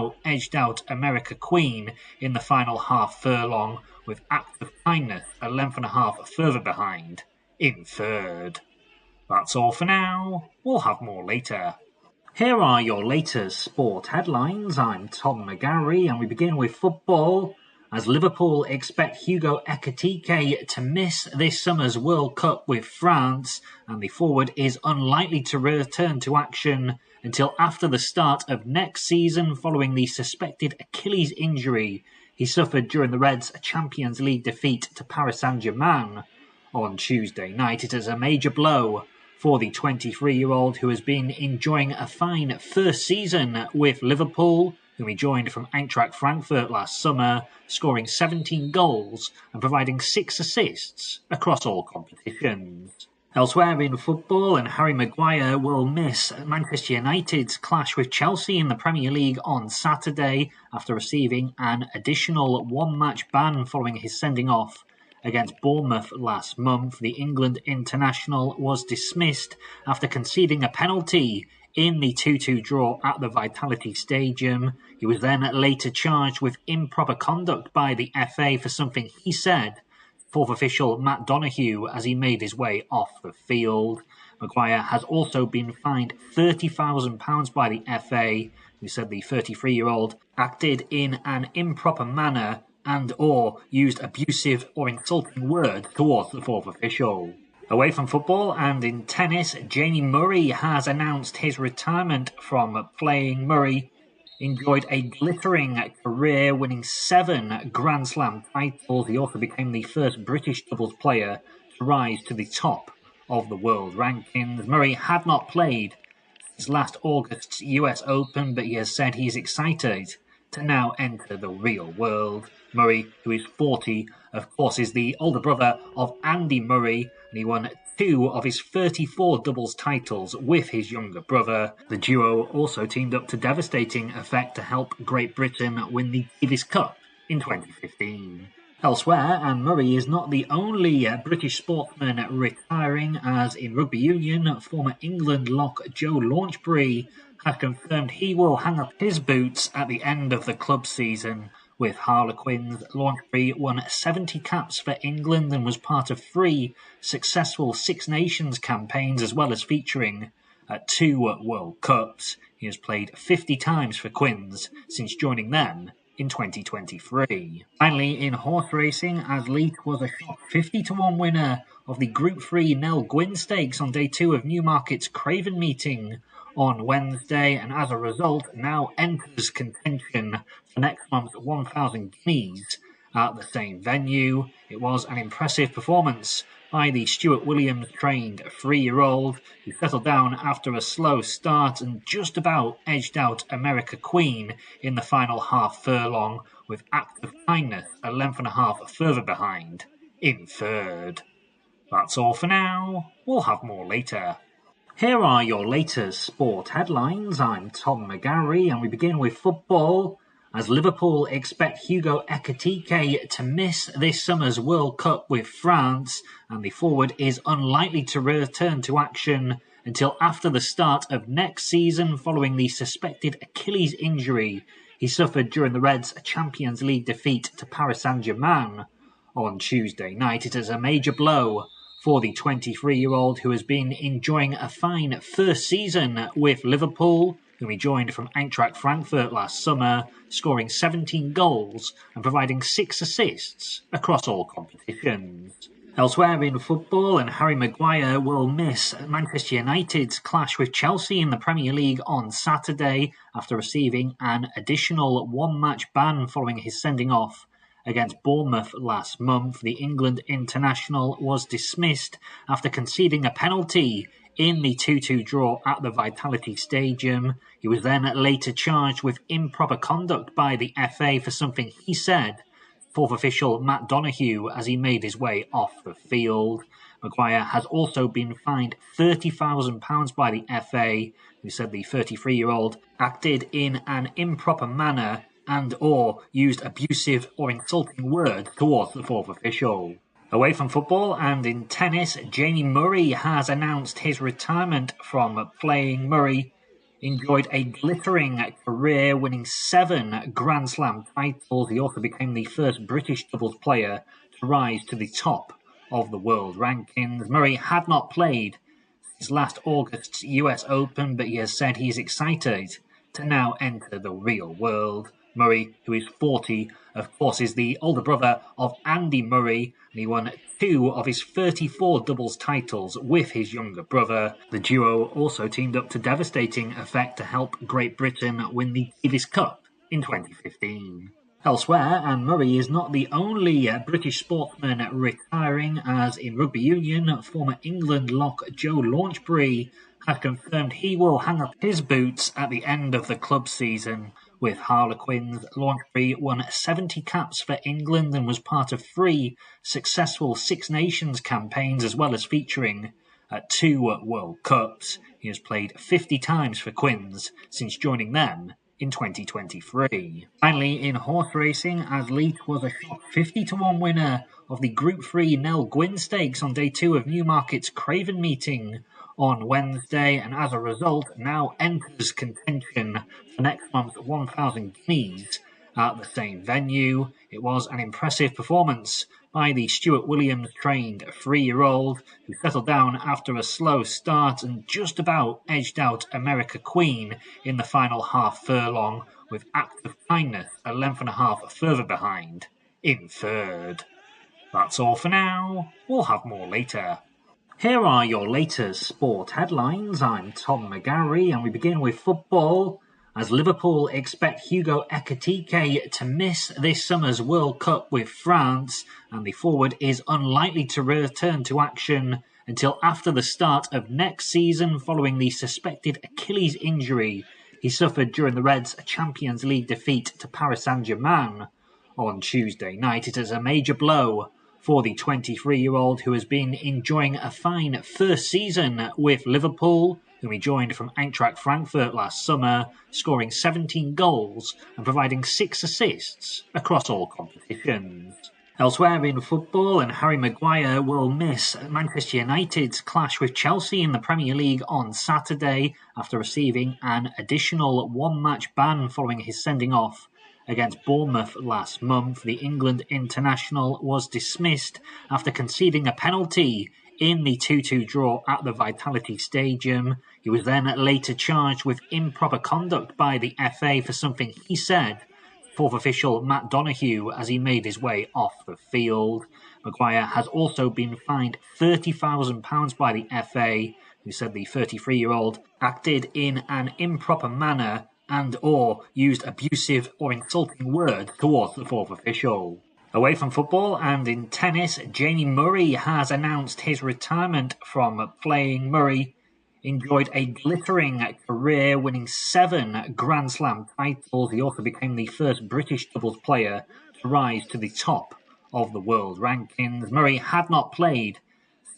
about edged out America Queen in the final half furlong, with Act of Kindness a length and a half further behind, in third. That's all for now. We'll have more later. Here are your latest sport headlines. I'm Tom McGarry, and we begin with football, as Liverpool expect Hugo Ekitike to miss this summer's World Cup with France, and the forward is unlikely to return to action until after the start of next season following the suspected Achilles injury he suffered during the Reds' Champions League defeat to Paris Saint-Germain on Tuesday night. It is a major blow for the 23-year-old who has been enjoying a fine first season with Liverpool, whom he joined from Eintracht Frankfurt last summer, scoring 17 goals and providing 6 assists across all competitions. Elsewhere in football, and Harry Maguire will miss Manchester United's clash with Chelsea in the Premier League on Saturday after receiving an additional one-match ban following his sending off against Bournemouth last month. The England international was dismissed after conceding a penalty in the 2-2 draw at the Vitality Stadium. He was then later charged with improper conduct by the FA for something he said, fourth official Matt Donoghue, as he made his way off the field. Maguire has also been fined £30,000 by the FA, who said the 33-year-old acted in an improper manner and or used abusive or insulting words towards the fourth official. Away from football and in tennis, Jamie Murray has announced his retirement from playing. Murray enjoyed a glittering career, winning 7 Grand Slam titles. He also became the first British doubles player to rise to the top of the world rankings. Murray had not played since last August's US Open, but he has said he is excited to now enter the real world. Murray, who is 40, of course, is the older brother of Andy Murray, and he won 2 of his 34 doubles titles with his younger brother. The duo also teamed up to devastating effect to help Great Britain win the Davis Cup in 2015. Elsewhere, and Murray is not the only British sportsman retiring, as in rugby union, former England lock Joe Launchbury has confirmed he will hang up his boots at the end of the club season. With Harlequins, Launchbury won 70 caps for England and was part of 3 successful Six Nations campaigns, as well as featuring at 2 World Cups. He has played 50 times for Quins since joining them in 2023. Finally, in horse racing, as Leek was a shock 50-1 winner of the Group 3 Nell Gwyn Stakes on day 2 of Newmarket's Craven meeting on Wednesday, and as a result now enters contention for next month's 1,000 guineas at the same venue. It was an impressive performance by the Stuart Williams trained 3-year-old, who settled down after a slow start and just about edged out America Queen in the final half furlong, with Act of Kindness a length and a half further behind, in third. That's all for now. We'll have more later. Here are your latest sport headlines. I'm Tom McGarry, and we begin with football, as Liverpool expect Hugo Ekitike to miss this summer's World Cup with France, and the forward is unlikely to return to action until after the start of next season following the suspected Achilles injury he suffered during the Reds' Champions League defeat to Paris Saint-Germain on Tuesday night. It is a major blow for the 23-year-old who has been enjoying a fine first season with Liverpool, whom he joined from Eintracht Frankfurt last summer, scoring 17 goals and providing 6 assists across all competitions. Elsewhere in football, and Harry Maguire will miss Manchester United's clash with Chelsea in the Premier League on Saturday after receiving an additional one-match ban following his sending off against Bournemouth last month. The England international was dismissed after conceding a penalty in the 2-2 draw at the Vitality Stadium. He was then later charged with improper conduct by the FA for something he said, fourth official Matt Donoghue, as he made his way off the field. Maguire has also been fined £30,000 by the FA, who said the 33-year-old acted in an improper manner and or used abusive or insulting words towards the fourth official. Away from football and in tennis, Jamie Murray has announced his retirement from playing. Murray enjoyed a glittering career, winning 7 Grand Slam titles. He also became the first British doubles player to rise to the top of the world rankings. Murray had not played his last August's US Open, but he has said he is excited to now enter the real world. Murray, who is 40, of course, is the older brother of Andy Murray, and he won 2 of his 34 doubles titles with his younger brother. The duo also teamed up to devastating effect to help Great Britain win the Davis Cup in 2015. Elsewhere, and Murray is not the only British sportsman retiring, as in rugby union, former England lock Joe Launchbury has confirmed he will hang up his boots at the end of the club season. With Harlequins, Launchbury won 70 caps for England and was part of 3 successful Six Nations campaigns, as well as featuring at 2 World Cups. He has played 50 times for Quins since joining them in 2023. Finally, in horse racing, as Leith was a 50-1 winner of the Group 3 Nell Gwyn Stakes on day 2 of Newmarket's Craven meeting on Wednesday, and as a result now enters contention for next month's 1,000 guineas at the same venue. It was an impressive performance by the Stuart Williams-trained 3-year-old, who settled down after a slow start and just about edged out America Queen in the final half furlong, with Act of Kindness a length and a half further behind in third. That's all for now. We'll have more later. Here are your latest sport headlines. I'm Tom McGarry, and we begin with football, as Liverpool expect Hugo Ekitike to miss this summer's World Cup with France, and the forward is unlikely to return to action until after the start of next season following the suspected Achilles injury he suffered during the Reds' Champions League defeat to Paris Saint-Germain on Tuesday night. It is a major blow for the 23-year-old, who has been enjoying a fine first season with Liverpool, whom he joined from Eintracht Frankfurt last summer, scoring 17 goals and providing 6 assists across all competitions. Elsewhere in football, and Harry Maguire will miss Manchester United's clash with Chelsea in the Premier League on Saturday after receiving an additional 1-match ban following his sending off against Bournemouth last month. The England international was dismissed after conceding a penalty in the 2-2 draw at the Vitality Stadium. He was then later charged with improper conduct by the FA for something he said to fourth official Matt Donoghue as he made his way off the field. Maguire has also been fined £30,000 by the FA, who said the 33-year-old acted in an improper manner and or used abusive or insulting words towards the fourth official. Away from football, and in tennis, Jamie Murray has announced his retirement from playing. Murray enjoyed a glittering career, winning 7 Grand Slam titles. He also became the first British doubles player to rise to the top of the world rankings. Murray had not played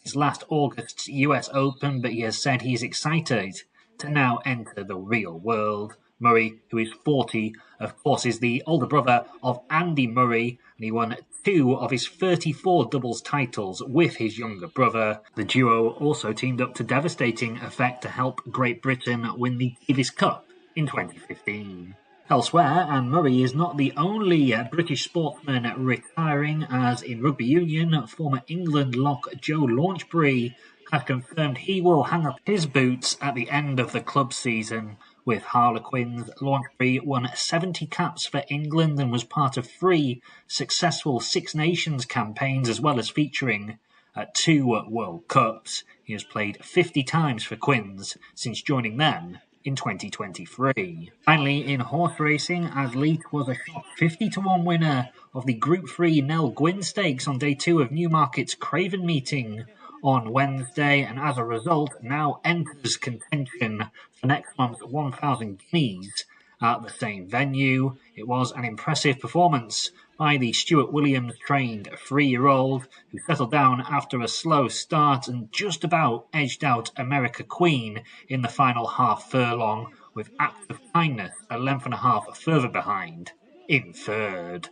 his last August's US Open, but he has said he is excited to now enter the real world. Murray, who is 40, of course, is the older brother of Andy Murray, and he won 2 of his 34 doubles titles with his younger brother. The duo also teamed up to devastating effect to help Great Britain win the Davis Cup in 2015. Elsewhere, and Murray is not the only British sportsman retiring, as in rugby union, former England lock Joe Launchbury has confirmed he will hang up his boots at the end of the club season. With Harlequins, Launchbury won 70 caps for England and was part of 3 successful Six Nations campaigns, as well as featuring at 2 World Cups. He has played 50 times for Quins since joining them in 2023. Finally, in horse racing, as Leith was a 50-1 winner of the Group 3 Nell Gwyn Stakes on day 2 of Newmarket's Craven meeting on Wednesday, and as a result now enters contention for next month's 1,000 guineas at the same venue. It was an impressive performance by the Stuart Williams-trained 3-year-old, who settled down after a slow start and just about edged out America Queen in the final half furlong, with Act of Kindness a length and a half further behind in third.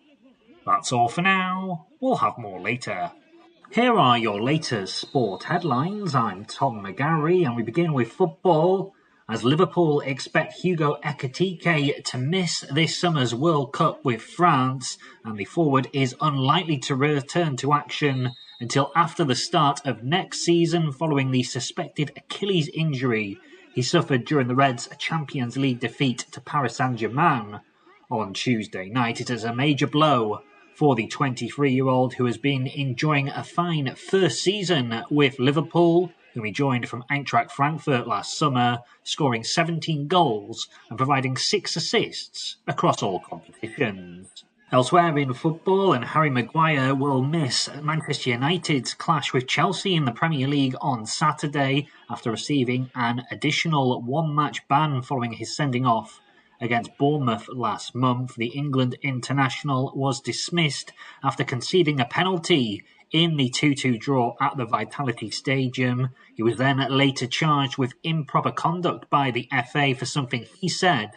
That's all for now. We'll have more later. Here are your latest sport headlines. I'm Tom McGarry, and we begin with football, as Liverpool expect Hugo Ekitike to miss this summer's World Cup with France, and the forward is unlikely to return to action until after the start of next season following the suspected Achilles injury he suffered during the Reds' Champions League defeat to Paris Saint-Germain on Tuesday night. It is a major blow for the 23-year-old who has been enjoying a fine first season with Liverpool, whom he joined from Eintracht Frankfurt last summer, scoring 17 goals and providing 6 assists across all competitions. Elsewhere in football, and Harry Maguire will miss Manchester United's clash with Chelsea in the Premier League on Saturday after receiving an additional one-match ban following his sending off against Bournemouth last month. The England international was dismissed after conceding a penalty in the 2-2 draw at the Vitality Stadium. He was then later charged with improper conduct by the FA for something he said.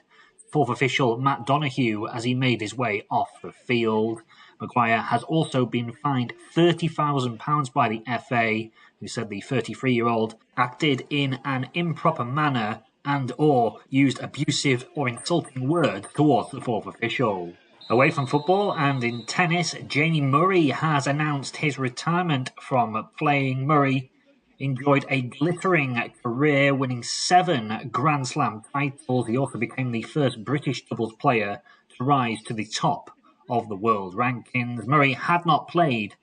Fourth official Matt Donoghue as he made his way off the field. Maguire has also been fined £30,000 by the FA, who said the 33-year-old acted in an improper manner and or used abusive or insulting words towards the fourth official. Away from football and in tennis, Jamie Murray has announced his retirement from playing. Murray enjoyed a glittering career, winning 7 Grand Slam titles. He also became the first British doubles player to rise to the top of the world rankings. Murray had not played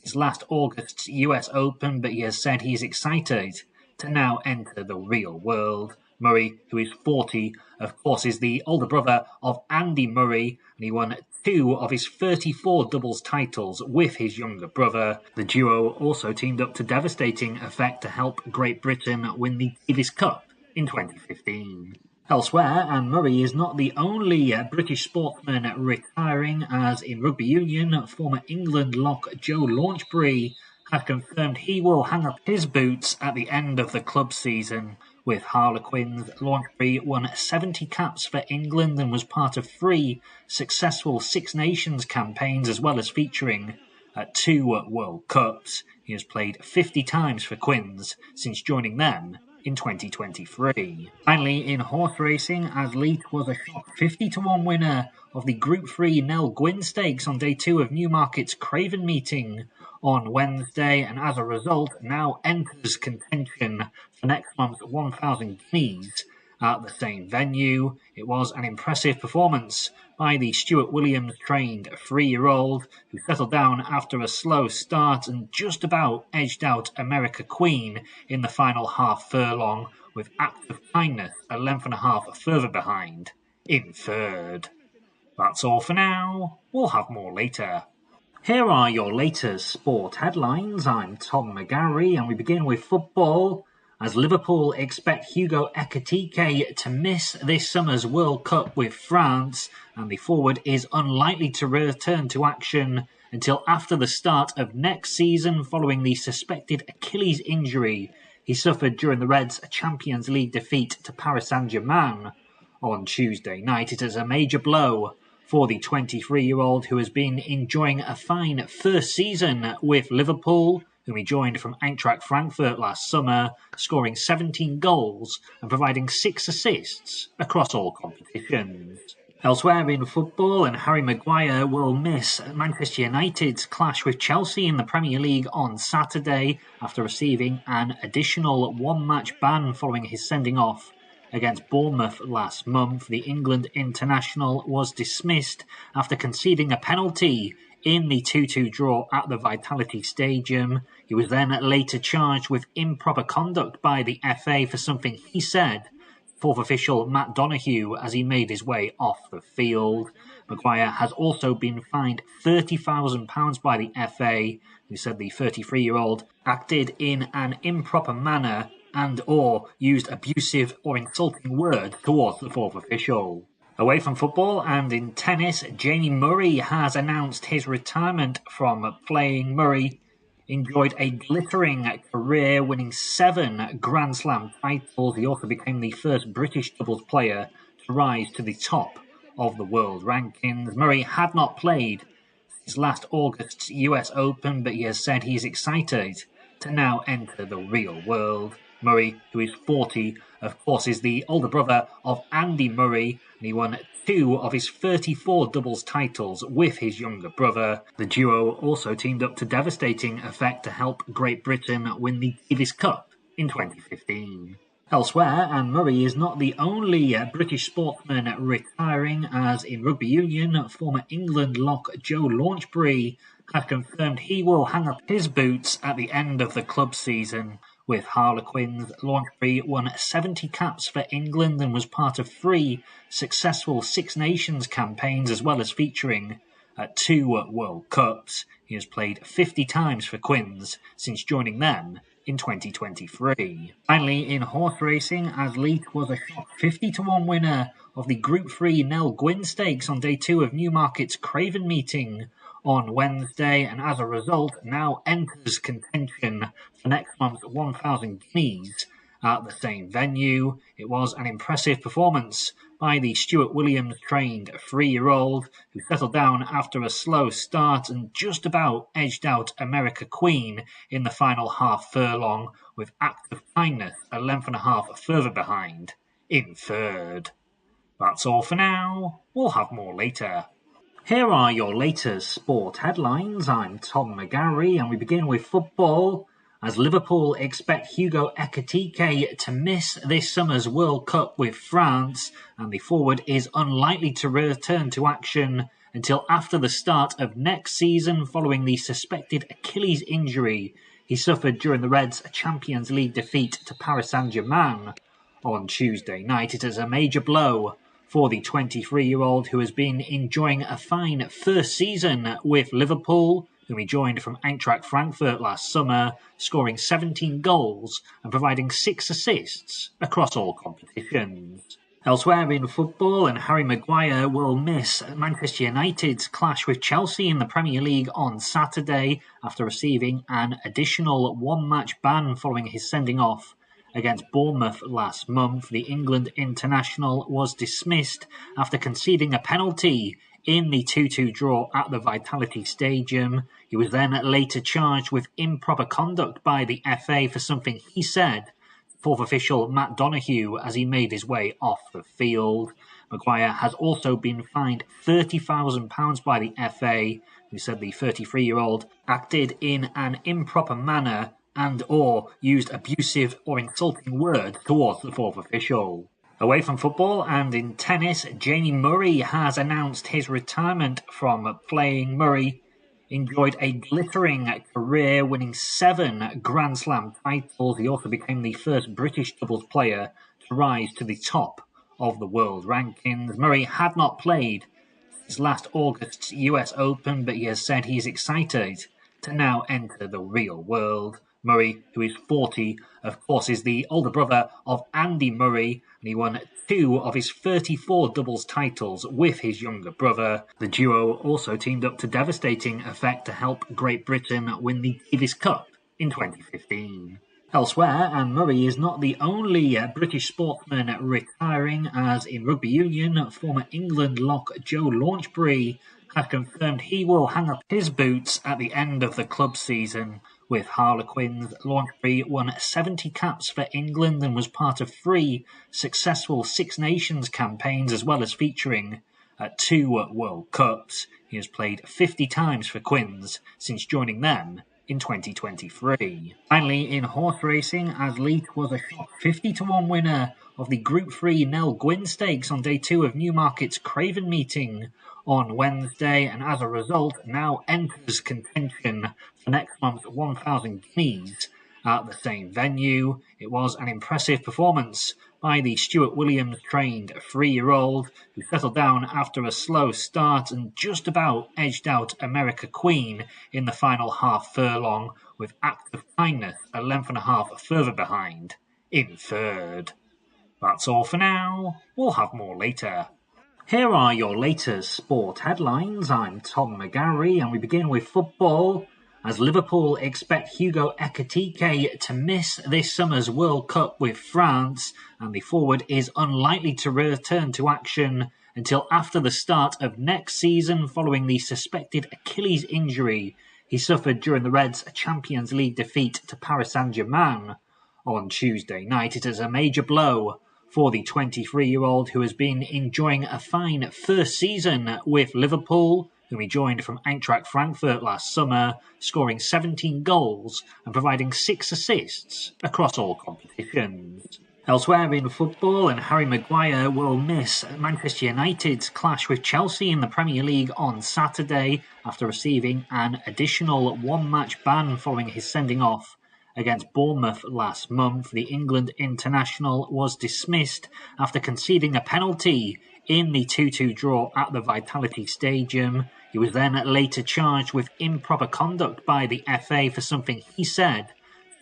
since last August's US Open, but he has said he is excited to now enter the real world. Murray, who is 40, of course, is the older brother of Andy Murray, and he won 2 of his 34 doubles titles with his younger brother. The duo also teamed up to devastating effect to help Great Britain win the Davis Cup in 2015. Elsewhere, and Murray is not the only British sportsman retiring, as in rugby union, former England lock Joe Launchbury has confirmed he will hang up his boots at the end of the club season. With Harlequins, Launchbury won 70 caps for England and was part of 3 successful Six Nations campaigns, as well as featuring at 2 World Cups. He has played 50 times for Quins since joining them in 2023. Finally, in horse racing, as Leet was a shock 50-1 winner of the Group 3 Nell Gwyn Stakes on day 2 of Newmarket's Craven meeting on Wednesday, and as a result now enters contention for next month's 1,000 guineas at the same venue. It was an impressive performance by the Stuart Williams trained 3-year-old, who settled down after a slow start and just about edged out America Queen in the final half furlong, with Act of Kindness a length and a half further behind in third. That's all for now. We'll have more later. Here are your latest sport headlines. I'm Tom McGarry, and we begin with football, as Liverpool expect Hugo Ekitike to miss this summer's World Cup with France, and the forward is unlikely to return to action until after the start of next season following the suspected Achilles injury he suffered during the Reds' Champions League defeat to Paris Saint-Germain on Tuesday night. It is a major blow for the 23-year-old who has been enjoying a fine first season with Liverpool, whom he joined from Eintracht Frankfurt last summer, scoring 17 goals and providing 6 assists across all competitions. Elsewhere in football, and Harry Maguire will miss Manchester United's clash with Chelsea in the Premier League on Saturday after receiving an additional one-match ban following his sending off against Bournemouth last month. The England international was dismissed after conceding a penalty in the 2-2 draw at the Vitality Stadium. He was then later charged with improper conduct by the FA for something he said. Fourth official Matt Donoghue as he made his way off the field. Maguire has also been fined £30,000 by the FA, who said the 33-year-old acted in an improper manner and or used abusive or insulting words towards the fourth official. Away from football and in tennis, Jamie Murray has announced his retirement from playing. Murray enjoyed a glittering career, winning 7 Grand Slam titles. He also became the first British doubles player to rise to the top of the world rankings. Murray had not played since last August's US Open, but he has said he is excited to now enter the real world. Murray, who is 40, of course, is the older brother of Andy Murray, and he won 2 of his 34 doubles titles with his younger brother. The duo also teamed up to devastating effect to help Great Britain win the Davis Cup in 2015. Elsewhere, and Murray is not the only British sportsman retiring, as in rugby union, former England lock Joe Launchbury has confirmed he will hang up his boots at the end of the club season. With Harlequins, Launchbury won 70 caps for England and was part of 3 successful Six Nations campaigns, as well as featuring at 2 World Cups. He has played 50 times for Quins since joining them in 2023. Finally, in horse racing, as Leet was a shock 50-1 winner of the Group 3 Nell Gwyn Stakes on day 2 of Newmarket's Craven meeting on Wednesday, and as a result now enters contention for next month's 1,000 guineas at the same venue. It was an impressive performance by the Stuart Williams-trained 3-year-old, who settled down after a slow start and just about edged out America Queen in the final half furlong, with Act of Kindness a length and a half further behind in third. That's all for now. We'll have more later. Here are your latest sport headlines. I'm Tom McGarry, and we begin with football, as Liverpool expect Hugo Ekitike to miss this summer's World Cup with France, and the forward is unlikely to return to action until after the start of next season following the suspected Achilles injury he suffered during the Reds' Champions League defeat to Paris Saint-Germain on Tuesday night. It is a major blow for the 23-year-old, who has been enjoying a fine first season with Liverpool, whom he joined from Eintracht Frankfurt last summer, scoring 17 goals and providing 6 assists across all competitions. Elsewhere in football, and Harry Maguire will miss Manchester United's clash with Chelsea in the Premier League on Saturday after receiving an additional 1-match ban following his sending off against Bournemouth last month. The England international was dismissed after conceding a penalty in the 2-2 draw at the Vitality Stadium. He was then later charged with improper conduct by the FA for something he said to fourth official Matt Donoghue as he made his way off the field. Maguire has also been fined £30,000 by the FA, who said the 33-year-old acted in an improper manner and or used abusive or insulting words towards the fourth official. Away from football and in tennis, Jamie Murray has announced his retirement from playing. Murray enjoyed a glittering career, winning 7 Grand Slam titles. He also became the first British doubles player to rise to the top of the world rankings. Murray had not played since last August's US Open, but he has said he is excited to now enter the real world. Murray, who is 40, of course, is the older brother of Andy Murray, and he won 2 of his 34 doubles titles with his younger brother. The duo also teamed up to devastating effect to help Great Britain win the Davis Cup in 2015. Elsewhere, and Murray is not the only British sportsman retiring, as in rugby union, former England lock Joe Launchbury has confirmed he will hang up his boots at the end of the club season. With Harlequins, Launchbury won 70 caps for England and was part of 3 successful Six Nations campaigns, as well as featuring at 2 World Cups. He has played 50 times for Quins since joining them in 2023. Finally, in horse racing, as Leet was a shock 50-1 winner of the Group 3 Nell Gwyn Stakes on day 2 of Newmarket's Craven meeting on Wednesday, and as a result now enters contention for next month's 1,000 guineas at the same venue. It was an impressive performance by the Stuart Williams-trained 3-year-old, who settled down after a slow start and just about edged out America Queen in the final half furlong, with Act of Kindness a length and a half further behind in third. That's all for now. We'll have more later. Here are your latest sport headlines. I'm Tom McGarry, and we begin with football, as Liverpool expect Hugo Ekitike to miss this summer's World Cup with France, and the forward is unlikely to return to action until after the start of next season following the suspected Achilles injury he suffered during the Reds' Champions League defeat to Paris Saint-Germain on Tuesday night. It is a major blow for the 23-year-old who has been enjoying a fine first season with Liverpool, whom he joined from Eintracht Frankfurt last summer, scoring 17 goals and providing 6 assists across all competitions. Elsewhere in football, and Harry Maguire will miss Manchester United's clash with Chelsea in the Premier League on Saturday after receiving an additional one-match ban following his sending off against Bournemouth last month. The England international was dismissed after conceding a penalty in the 2-2 draw at the Vitality Stadium. He was then later charged with improper conduct by the FA for something he said.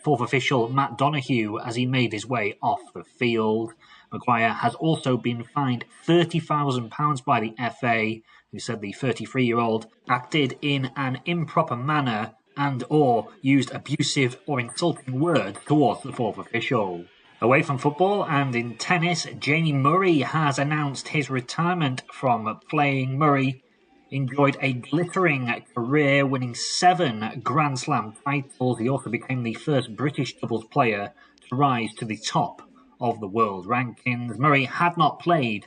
Fourth official Matt Donoghue as he made his way off the field. Maguire has also been fined £30,000 by the FA, who said the 33-year-old acted in an improper manner and or used abusive or insulting words towards the fourth official. Away from football and in tennis, Jamie Murray has announced his retirement from playing. Murray enjoyed a glittering career, winning 7 Grand Slam titles. He also became the first British doubles player to rise to the top of the world rankings. Murray had not played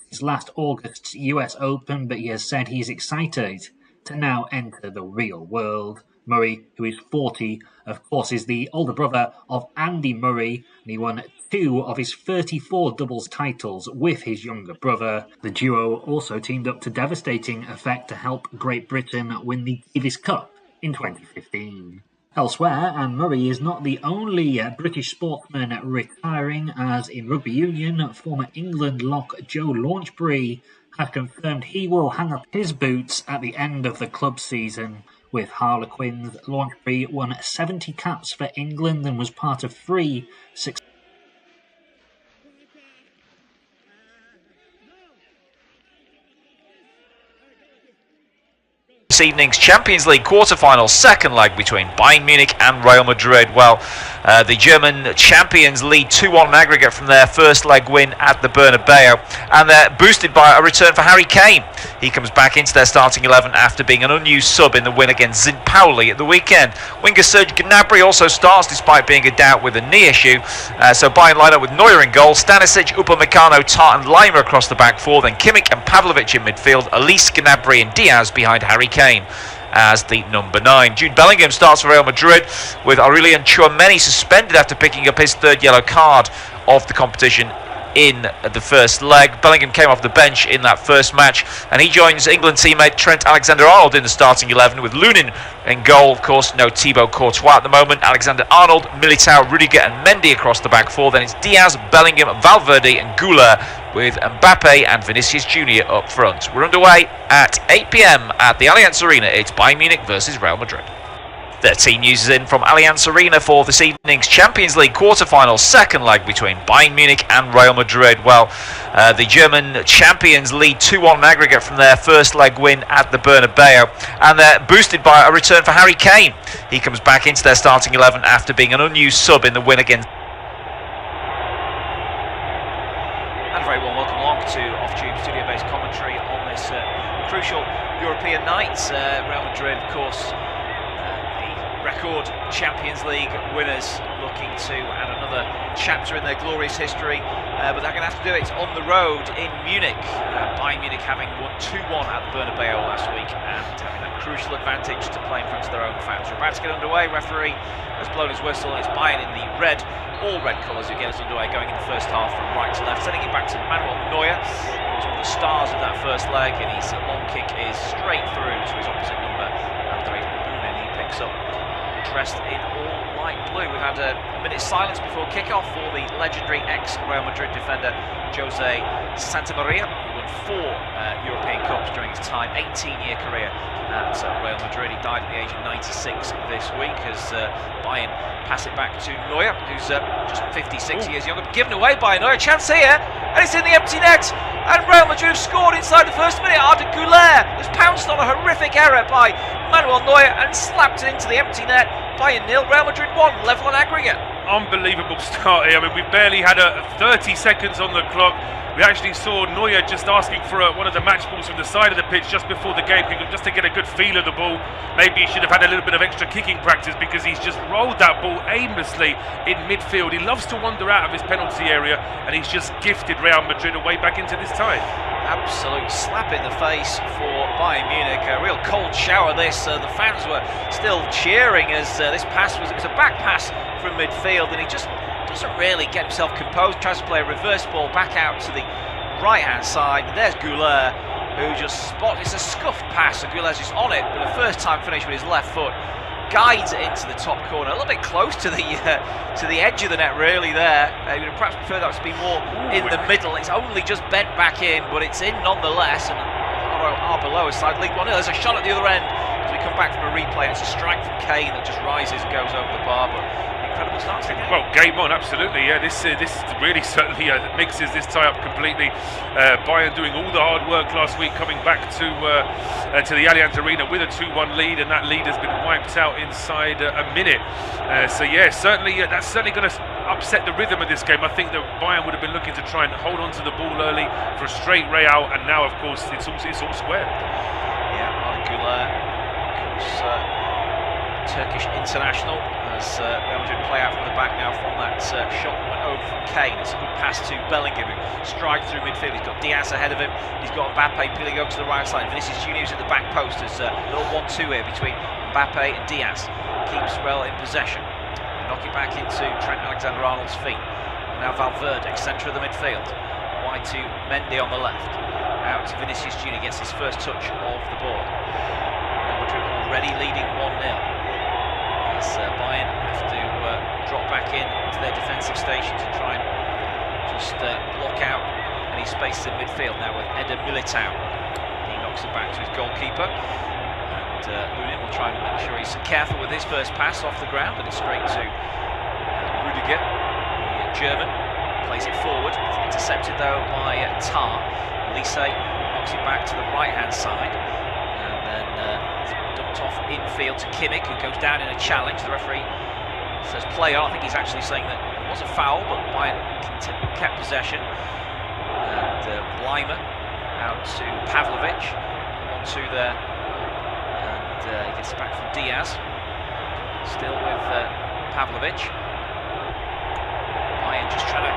his last August's US Open, but he has said he is excited to now enter the real world. Murray, who is 40, of course, is the older brother of Andy Murray, and he won 2 of his 34 doubles titles with his younger brother. The duo also teamed up to devastating effect to help Great Britain win the Davis Cup in 2015. Elsewhere, and Murray is not the only British sportsman retiring, as in rugby union, former England lock Joe Launchbury has confirmed he will hang up his boots at the end of the club season. With Harlequins, Launchbury won 70 caps for England and was part of 3 successful this evening's Champions League quarter-final second leg between Bayern Munich and Real Madrid. Well, the German champions lead 2-1 in aggregate from their first leg win at the Bernabeu, and they're boosted by a return for Harry Kane. He comes back into their starting 11 after being an unused sub in the win against St. Pauli at the weekend. Winger Serge Gnabry also starts despite being a doubt with a knee issue. So Bayern line up with Neuer in goal, Stanisic, Upamecano, Tart and Lima across the back four, then Kimmich and Pavlovic in midfield, Elise, Gnabry and Diaz behind Harry Kane as the number 9. Jude Bellingham starts for Real Madrid, with Aurelien Tchouameni suspended after picking up his 3rd yellow card of the competition in the first leg. Bellingham came off the bench in that first match, and he joins England teammate Trent Alexander-Arnold in the starting 11 with Lunin in goal. Of course, no Thibaut Courtois at the moment. Alexander-Arnold, Militao, Rudiger and Mendy across the back four. Then it's Diaz, Bellingham, Valverde and Goula, with Mbappe and Vinicius Jr. up front. We're underway at 8 p.m. at the Allianz Arena. It's Bayern Munich versus Real Madrid. The team news is in from Allianz Arena for this evening's Champions League quarter-final second leg between Bayern Munich and Real Madrid. Well, the German champions lead 2-1 in aggregate from their first leg win at the Bernabeu, and they're boosted by a return for Harry Kane. He comes back into their starting 11 after being an unused sub in the win against. And a very warm welcome along to Off-Tube studio-based commentary on this crucial European night. Real Madrid, of course, record Champions League winners, looking to add another chapter in their glorious history, but they're going to have to do it on the road in Munich. Bayern Munich having won 2-1 at the Bernabeu last week and having that crucial advantage to play in front of their own fans. We're about to get underway. Referee has blown his whistle. It's Bayern in the red, all red colours, who get us underway, going in the first half from right to left, sending it back to Manuel Neuer, who was one of the stars of that first leg, and his long kick is straight through to his opposite number, André Bunin. He picks up, dressed in all light blue. We've had a minute's silence before kick-off for the legendary ex-Real Madrid defender Jose Santamaria, who won 4 European Cups during his time, 18-year career at Real Madrid. He died at the age of 96 this week as Bayern pass it back to Neuer, who's just 56 years younger. Given away by Neuer, chance here, and it's in the empty net, and Real Madrid have scored inside the first minute. Arda Güler has pounced on a horrific error by Manuel Neuer and slapped it into the empty net. Bayern 0, Real Madrid 1, level on aggregate. unbelievable start here. I mean, we barely had 30 seconds on the clock. We actually saw Neuer just asking for one of the match balls from the side of the pitch just before the game, just to get a good feel of the ball. Maybe he should have had a little bit of extra kicking practice, because he's just rolled that ball aimlessly in midfield. He loves to wander out of his penalty area, and he's just gifted Real Madrid away back into this tie. Absolute slap in the face for Bayern Munich. A real cold shower this. The fans were still cheering as this pass was a back pass from midfield, and he just doesn't really get himself composed. Tries to play a reverse ball back out to the right hand side. And there's Goulart, who just spots. It's a scuffed pass, and Goulart's just on it, but the first time finish with his left foot, guides it into the top corner, a little bit close to the edge of the net, really. There, you would perhaps prefer that to be more in the middle. It's only just bent back in, but it's in nonetheless. And are below side League One. There's a shot at the other end as we come back from a replay. It's a strike from Kane that just rises and goes over the bar, but incredible start to the game. Well, game on, absolutely. Yeah, this really certainly mixes this tie up completely. Bayern doing all the hard work last week, coming back to the Allianz Arena with a 2-1 lead, and that lead has been wiped out inside a minute. So yeah, certainly that's certainly going to upset the rhythm of this game. I think that Bayern would have been looking to try and hold on to the ball early for a straight Real, and now of course it's all square. Yeah, Goulart, of course, Turkish international, as Real Madrid play out from the back now from that shot that went over from Kane. It's a good pass to Bellingham, who strides through midfield. He's got Diaz ahead of him. He's got Mbappe peeling over to the right side. Vinicius Junior's at the back post. There's a little 1-2 here between Mbappe and Diaz. Keeps Real in possession. Knock it back into Trent Alexander-Arnold's feet. And now Valverde, centre of the midfield. Wide to Mendy on the left. Out to Vinicius Junior, gets his first touch of the ball. Real Madrid already leading 1-0. As Bayern have to drop back in to their defensive station to try and just block out any spaces in midfield. Now with Eder Militao, he knocks it back to his goalkeeper, and Lunin will try and make sure he's careful with his first pass off the ground, but it's straight to Rudiger, the German, plays it forward. It's intercepted though by Tar. Elise knocks it back to the right hand side, and then dumped off infield to Kimmich, who goes down in a challenge. The referee says play on. I think he's actually saying that it was a foul, but Bayern kept possession. And Leimer out to Pavlovic, 1-2 there, and he gets it back from Diaz. Still with Pavlovic. Bayern just trying to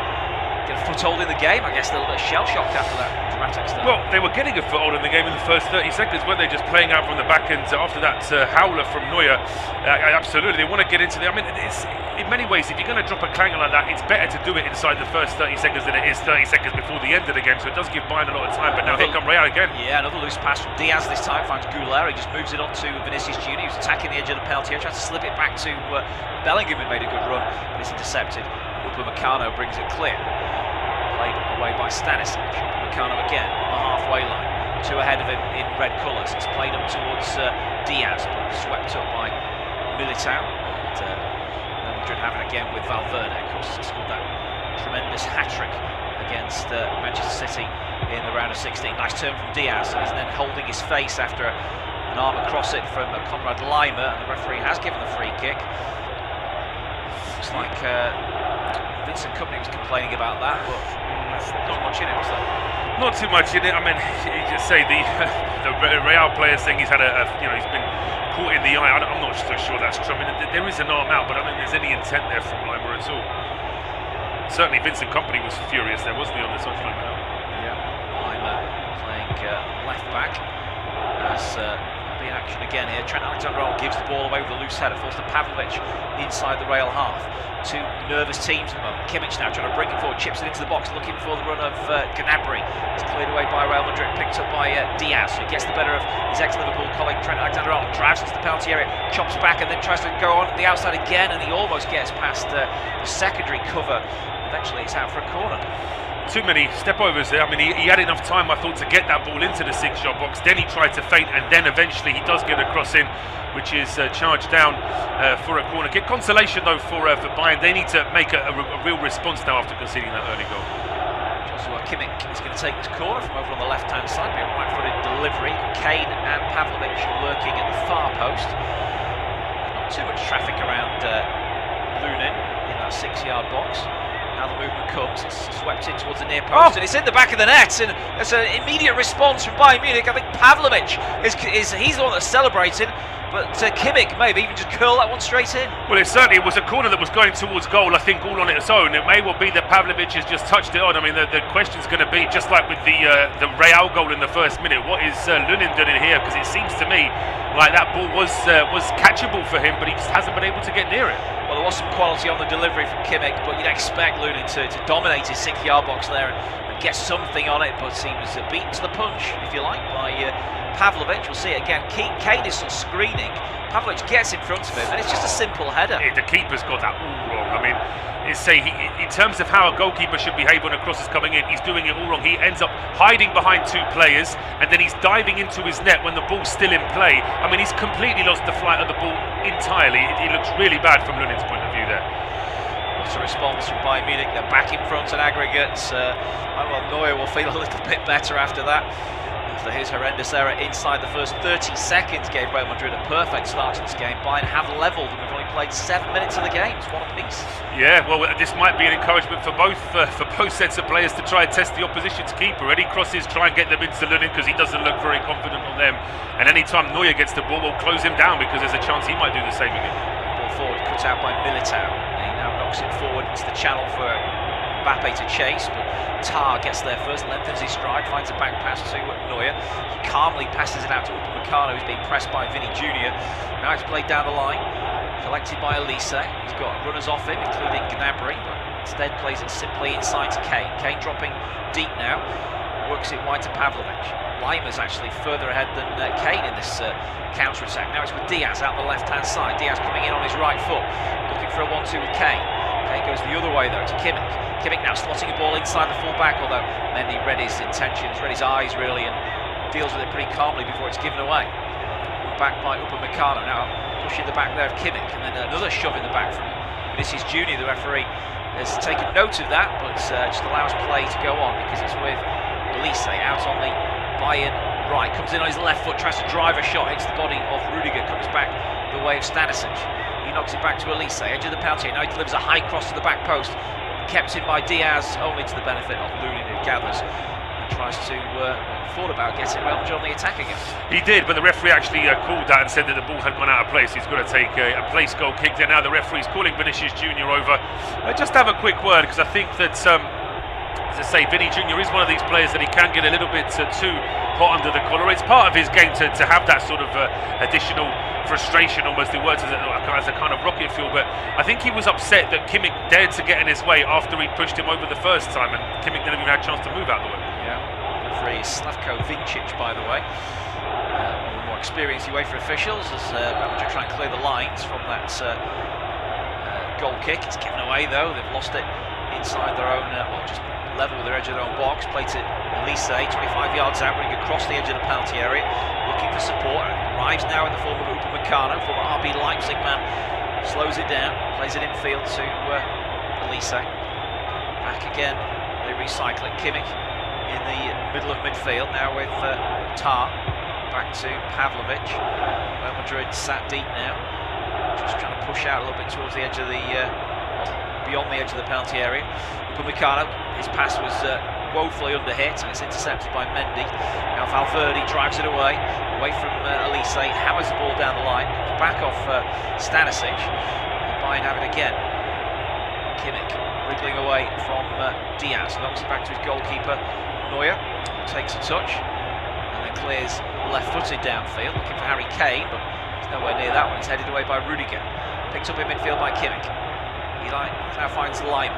get a foothold in the game. I guess a little bit shell-shocked after that dramatic start. Well, they were getting a foothold in the game in the first 30 seconds, weren't they? Just playing out from the back end after that howler from Neuer. Absolutely, they want to get into I mean, it's, in many ways, if you're going to drop a clanger like that, it's better to do it inside the first 30 seconds than it is 30 seconds before the end of the game. So it does give Bayern a lot of time. But now here come Real again. Yeah, another loose pass from Diaz this time. Finds Goulart. He just moves it on to Vinicius Junior, who's attacking the edge of the penalty area. Tries to slip it back to Bellingham, who made a good run, but it's intercepted. Upamecano brings it clear. Played away by Stanisic. Upamecano again on the halfway line. Two ahead of him in red colours. It's played up towards Diaz, but swept up by Militao. And Real Madrid have it again with Valverde. Of course, he scored that tremendous hat-trick against Manchester City in the round of 16. Nice turn from Diaz, and he's then holding his face after an arm across it from Konrad Leimer, and the referee has given the free kick. Looks like Vincent Kompany was complaining about that, but there's not much in it, was there? Not too much in it. I mean, you just say the Real player saying he's had he's been caught in the eye. I'm not so sure that's true. I mean, there is an arm out, but I don't think there's any intent there from Leimer at all. Certainly, Vincent Kompany was furious there, wasn't he, on the touchline? Yeah, Leimer playing left back as in action again here. Trent Alexander-Arnold gives the ball away with a loose header, falls to Pavlovic inside the Real half. Two nervous teams at the moment. Kimmich now trying to bring it forward, chips it into the box, looking for the run of Gnabry. It's cleared away by Real Madrid, picked up by Diaz, who gets the better of his ex-Liverpool colleague Trent Alexander-Arnold, drives into the penalty area, chops back, and then tries to go on the outside again, and he almost gets past the secondary cover. Eventually it's out for a corner. Too many step-overs there. I mean, he had enough time, I thought, to get that ball into the six-yard box. Then he tried to feint, and then eventually he does get a cross in, which is charged down for a corner kick. Consolation, though, for Bayern. They need to make a real response now after conceding that early goal. Joshua Kimmich is going to take this corner from over on the left-hand side. Be a right-footed delivery. Kane and Pavlovic lurking at the far post. Not too much traffic around Lunin in that that 6-yard box. Now the movement comes, it's swept in towards the near post, and it's in the back of the net, and there's an immediate response from Bayern Munich. I think Pavlovic he's the one that's celebrating, but Kimmich maybe even just curl that one straight in. Well, it certainly was a corner that was going towards goal, I think, all on its own. It may well be that Pavlovic has just touched it on. I mean, the question's going to be, just like with the Real goal in the first minute, what is Lunin doing here? Because it seems to me like that ball was catchable for him, but he just hasn't been able to get near it. Well, there was some quality on the delivery from Kimmich, but you'd expect Lunin to dominate his 6-yard box there and get something on it, but he was beaten to the punch, if you like, by Pavlovic. We'll see it again. Kane is sort of screening. Pavlovic gets in front of him, and it's just a simple header. The keeper's got that all wrong. I mean, in terms of how a goalkeeper should behave when a cross is coming in, he's doing it all wrong. He ends up hiding behind 2 players, and then he's diving into his net when the ball's still in play. I mean, he's completely lost the flight of the ball entirely. It looks really bad from Lunin's point of view there. What's a response from Bayern Munich? They're back in front at aggregates. Well, Neuer will feel a little bit better after that. After his horrendous error inside the first 30 seconds, gave Real Madrid a perfect start to this game. Bayern have levelled, and we've only played 7 minutes of the game. It's one apiece. Yeah, well, this might be an encouragement for both sets of players to try and test the opposition's keeper. Any crosses, try and get them into Lunin, because he doesn't look very confident on them. And any time Neuer gets the ball, we'll close him down, because there's a chance he might do the same again. Ball forward, cut out by Militao. He now knocks it forward into the channel for Mbappe to chase, but Tar gets there first, lengthens his stride, finds a back pass to Neuer. He calmly passes it out to Upamecano, who's being pressed by Vini Jr. Now it's played down the line, collected by Elise. He's got runners off him, including Gnabry, but instead plays it simply inside to Kane. Kane dropping deep now, works it wide to Pavlovic. Lima's actually further ahead than Kane in this counter-attack. Now it's with Diaz out the left-hand side. Diaz coming in on his right foot, looking for a 1-2 with Kane. Kane goes the other way though to Kimmich. Kimmich now slotting a ball inside the full-back, although Mendy read his intentions, read his eyes really, and deals with it pretty calmly before it's given away. Back by Upamecano, now pushing the back there of Kimmich, and then another shove in the back from Vinicius Jr. The referee has taken note of that, but just allows play to go on because it's with Elise out on the Bayern right, comes in on his left foot, tries to drive a shot, hits the body of Rudiger, comes back the way of Stanisic. He knocks it back to Elise, edge of the penalty. Now he delivers a high cross to the back post, kept in by Diaz, only to the benefit of Lunin, who gathers and tries to thought about getting Real Madrid on the attack again. He did, but the referee actually called that and said that the ball had gone out of place. He's going to take a place goal kick there. Now the referee's calling Vinicius Jr. over. Just have a quick word, because I think that as I say, Vini Jr. is one of these players that he can get a little bit too hot under the collar. It's part of his game to have that sort of additional frustration, almost. It works as a kind of rocket fuel, but I think he was upset that Kimmich dared to get in his way after he pushed him over the first time, and Kimmich didn't even have a chance to move out the way. Yeah, referee Slavko Vincic, by the way. One of the more experienced UEFA officials as Real Madrid try and clear the lines from that goal kick. It's given away though, they've lost it inside their own, just level with their edge of their own box. Plays it Elise, 25 yards out, running across the edge of the penalty area, looking for support. Arrives now in the form of Upamecano, former RB Leipzig man. Slows it down, plays it infield to Elise. Back again, they recycle it. Kimmich in the middle of midfield, now with Tar. Back to Pavlovic. Real Madrid sat deep now, just trying to push out a little bit towards the edge of the beyond the edge of the penalty area. Upamecano, his pass was woefully underhit, and it's intercepted by Mendy. Now Valverde drives it away from Elise, hammers the ball down the line, back off Stanisic, and Bayern have it again. Kimmich wriggling away from Diaz, knocks it back to his goalkeeper Neuer, takes a touch, and then clears left-footed downfield, looking for Harry Kane, but he's nowhere near that one. It's headed away by Rudiger, picked up in midfield by Kimmich. He now finds Lima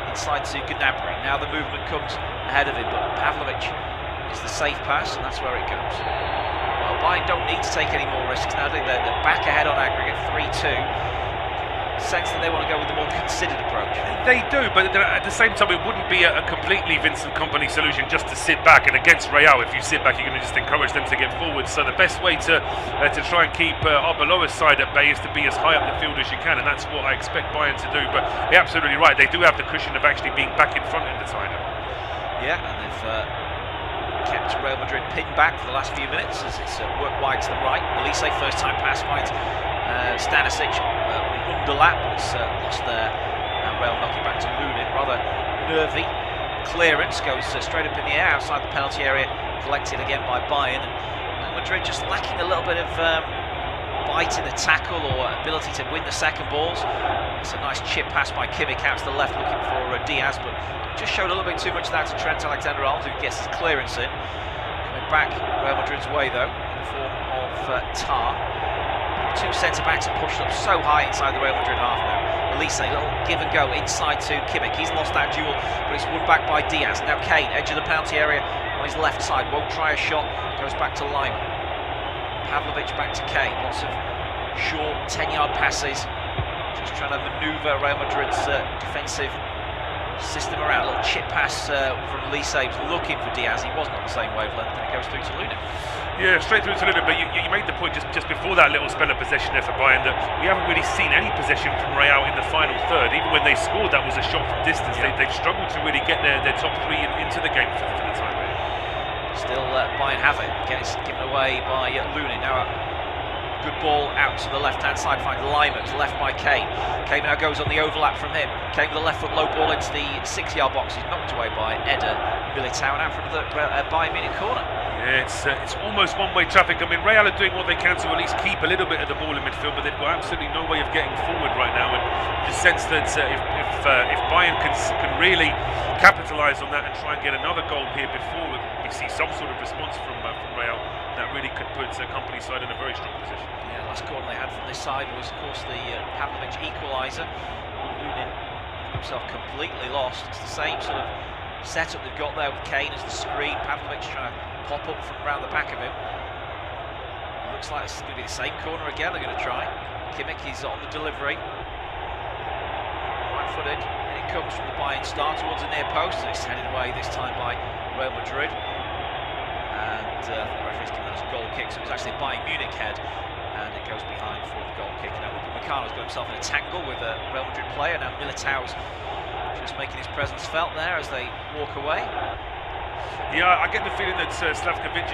inside to Gnabry. Now the movement comes ahead of him, but Pavlovic is the safe pass, and that's where it goes. Well, Bayern don't need to take any more risks now. They're back ahead on aggregate 3-2. Sense that they want to go with the more considered approach. They do, but at the same time, it wouldn't be a completely Vincent Kompany solution just to sit back. And against Real, if you sit back, you're going to just encourage them to get forward. So the best way to try and keep Arbeloa's side at bay is to be as high up the field as you can, and that's what I expect Bayern to do. But you're absolutely right; they do have the cushion of actually being back in front in the tie-up. Yeah, and they've kept Real Madrid pinned back for the last few minutes as it's worked wide to the right. Elise, first time pass finds Stanisic, underlap, but it's lost there. Now Real knocking back to Lunin, rather nervy. Clearance goes straight up in the air outside the penalty area, collected again by Bayern. And Madrid just lacking a little bit of bite in the tackle or ability to win the second balls. It's a nice chip pass by Kimmich out to the left looking for Diaz, but just showed a little bit too much of that to Trent Alexander-Arnold, who gets his clearance in. Coming back Real Madrid's way though, in the form of Tar. Two centre-backs are pushed up so high inside the Real Madrid half now. Elise, a little give and go inside to Kimmich. He's lost that duel, but it's won back by Diaz. Now Kane, edge of the penalty area on his left side, won't try a shot, goes back to Lima. Pavlovic back to Kane, lots of short 10-yard passes, just trying to manoeuvre Real Madrid's defensive system around. A little chip pass from Elise, he was looking for Diaz, he wasn't on the same wavelength, and it goes through to Lunin. Yeah, straight through to Lunin, but you made the point just before that little spell of possession there for Bayern that we haven't really seen any possession from Real in the final third. Even when they scored, that was a shot from distance. Yeah. They've struggled to really get their top three into the game for the time. Still Bayern have it. Again, it's given away by Lunin. Now good ball out to the left-hand side, finds Lima, it's left by Kane. Kane now goes on the overlap from him. Kane with the left foot low ball into the 6-yard box. He's knocked away by Eder Militao and out from the Bayern Munich corner. Yeah, it's almost one-way traffic. I mean, Real are doing what they can to at least keep a little bit of the ball in midfield, but they've got absolutely no way of getting forward right now. And just sense that if Bayern can really capitalise on that and try and get another goal here before we see some sort of response from Real, that really could put company side in a very strong position. Yeah, last corner they had from this side was, of course, the Pavlovic equaliser. Lunin himself completely lost. It's the same sort of setup they've got there with Kane as the screen. Pavlovic trying to pop up from around the back of him. Looks like this is going to be the same corner again. They're going to try. Kimmich is on the delivery. Right-footed. And it comes from the Bayern star towards the near post. And it's headed away this time by Real Madrid. And the referee's given us a goal kick. So it was actually a Bayern Munich head. And it goes behind for the goal kick. Now Upamecano's got himself in a tangle with a Real Madrid player. Now Militao's just making his presence felt there as they walk away. Yeah, I get the feeling that Slavkovic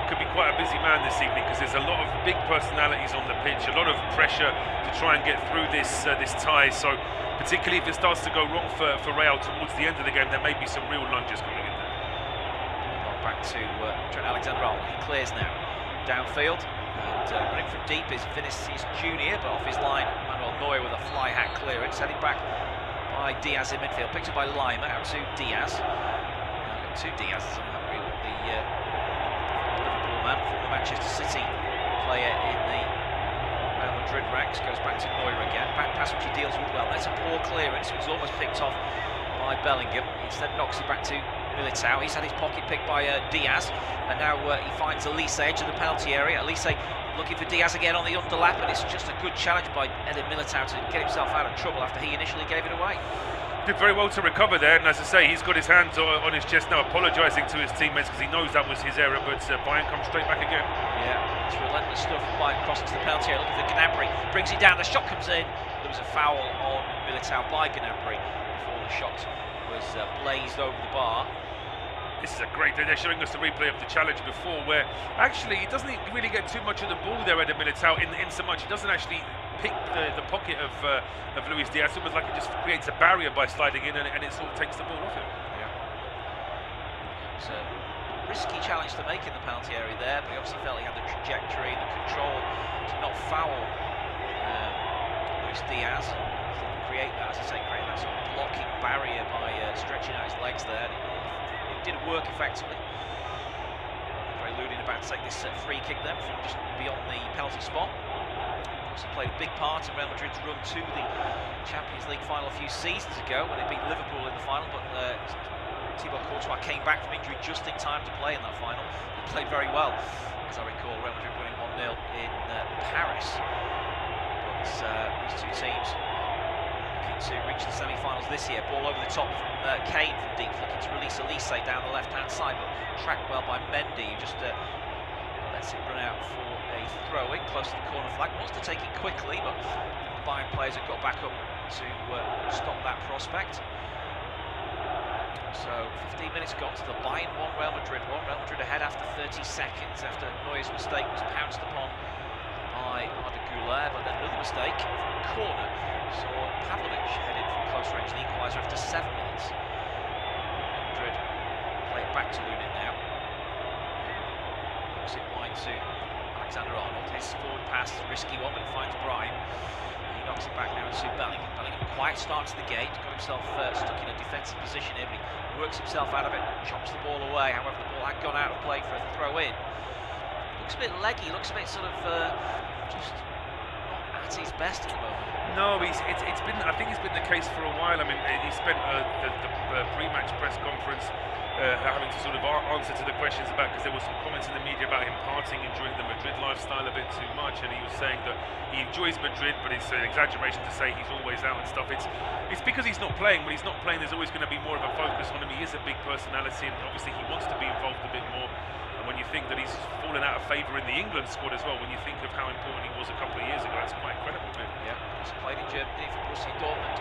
could be quite a busy man this evening because there's a lot of big personalities on the pitch, a lot of pressure to try and get through this tie. So particularly if it starts to go wrong for Real towards the end of the game, there may be some real lunges coming in there. Back to Trent Alexander-Arnold. He clears now downfield and running from deep is Vinicius Junior, but off his line Manuel Neuer with a fly hat clearance, heading back by Diaz in midfield, picked up by Lima, out to Diaz. Two Diaz's on that really, the Liverpool man, former Manchester City player in the Real Madrid ranks, goes back to Neuer again, back pass which he deals with well. That's a poor clearance, it was almost picked off by Bellingham, instead knocks it back to Militao. He's had his pocket picked by Diaz, and now he finds Elise, edge of the penalty area. Elise looking for Diaz again on the underlap, and it's just a good challenge by Eder Militao to get himself out of trouble after he initially gave it away. Did very well to recover there, and as I say, he's got his hands on his chest now, apologising to his teammates because he knows that was his error, but Bayern comes straight back again. Yeah, it's relentless stuff. Bayern crosses the penalty area, looking for Gnabry, brings it down, the shot comes in. There was a foul on Militao by Gnabry before the shot was blazed over the bar. This is a great day. They're showing us the replay of the challenge before, where actually he doesn't really get too much of the ball there, Eder Militao, in so much he doesn't actually pick the pocket of Luis Diaz. It's almost like it just creates a barrier by sliding in, and it sort of takes the ball off him. Yeah. It's a risky challenge to make in the penalty area there, but he obviously felt he had the trajectory, the control to not foul Luis Diaz. Create that, as I say, create that sort of blocking barrier by stretching out his legs there. It did work effectively. Very Lunin about to take this free kick then from just beyond the penalty spot. Also played a big part in Real Madrid's run to the Champions League final a few seasons ago when they beat Liverpool in the final, but Thibaut Courtois came back from injury just in time to play in that final. He played very well, as I recall, Real Madrid winning 1-0 in Paris. But these two teams to reach the semi-finals this year. Ball over the top from Kane from deep, looking to release Elise down the left-hand side, but tracked well by Mendy, who just lets it run out for a throw-in close to the corner flag. Wants to take it quickly, but the Bayern players have got back up to stop that prospect. So 15 minutes got to the Bayern 1, Real Madrid 1. Real Madrid ahead after 30 seconds after Neuer's mistake was pounced upon by by Arda Güler, but then another mistake from a corner. Saw Pavlovic headed from close range, the equaliser after 7 minutes. Madrid play it back to Lunin now. Looks it wide to Alexander-Arnold. His forward pass, risky one, but it finds Brahim. He knocks it back now to Bellingham. Bellingham quiet start to the gate, got himself stuck in a defensive position here, but he works himself out of it, chops the ball away. However, the ball had gone out of play for a throw in. Looks a bit leggy, looks a bit sort of just not at his best at the moment. No, it's been. I think it's been the case for a while. I mean, he spent the pre-match press conference having to sort of answer to the questions about, because there were some comments in the media about him partying, enjoying the Madrid lifestyle a bit too much, and he was saying that he enjoys Madrid, but it's an exaggeration to say he's always out and stuff. It's because he's not playing. When he's not playing, there's always going to be more of a focus on him. He is a big personality, and obviously he wants to be involved a bit more. When you think that he's fallen out of favour in the England squad as well, when you think of how important he was a couple of years ago, that's quite incredible, really. Yeah, he's played in Germany for Borussia Dortmund.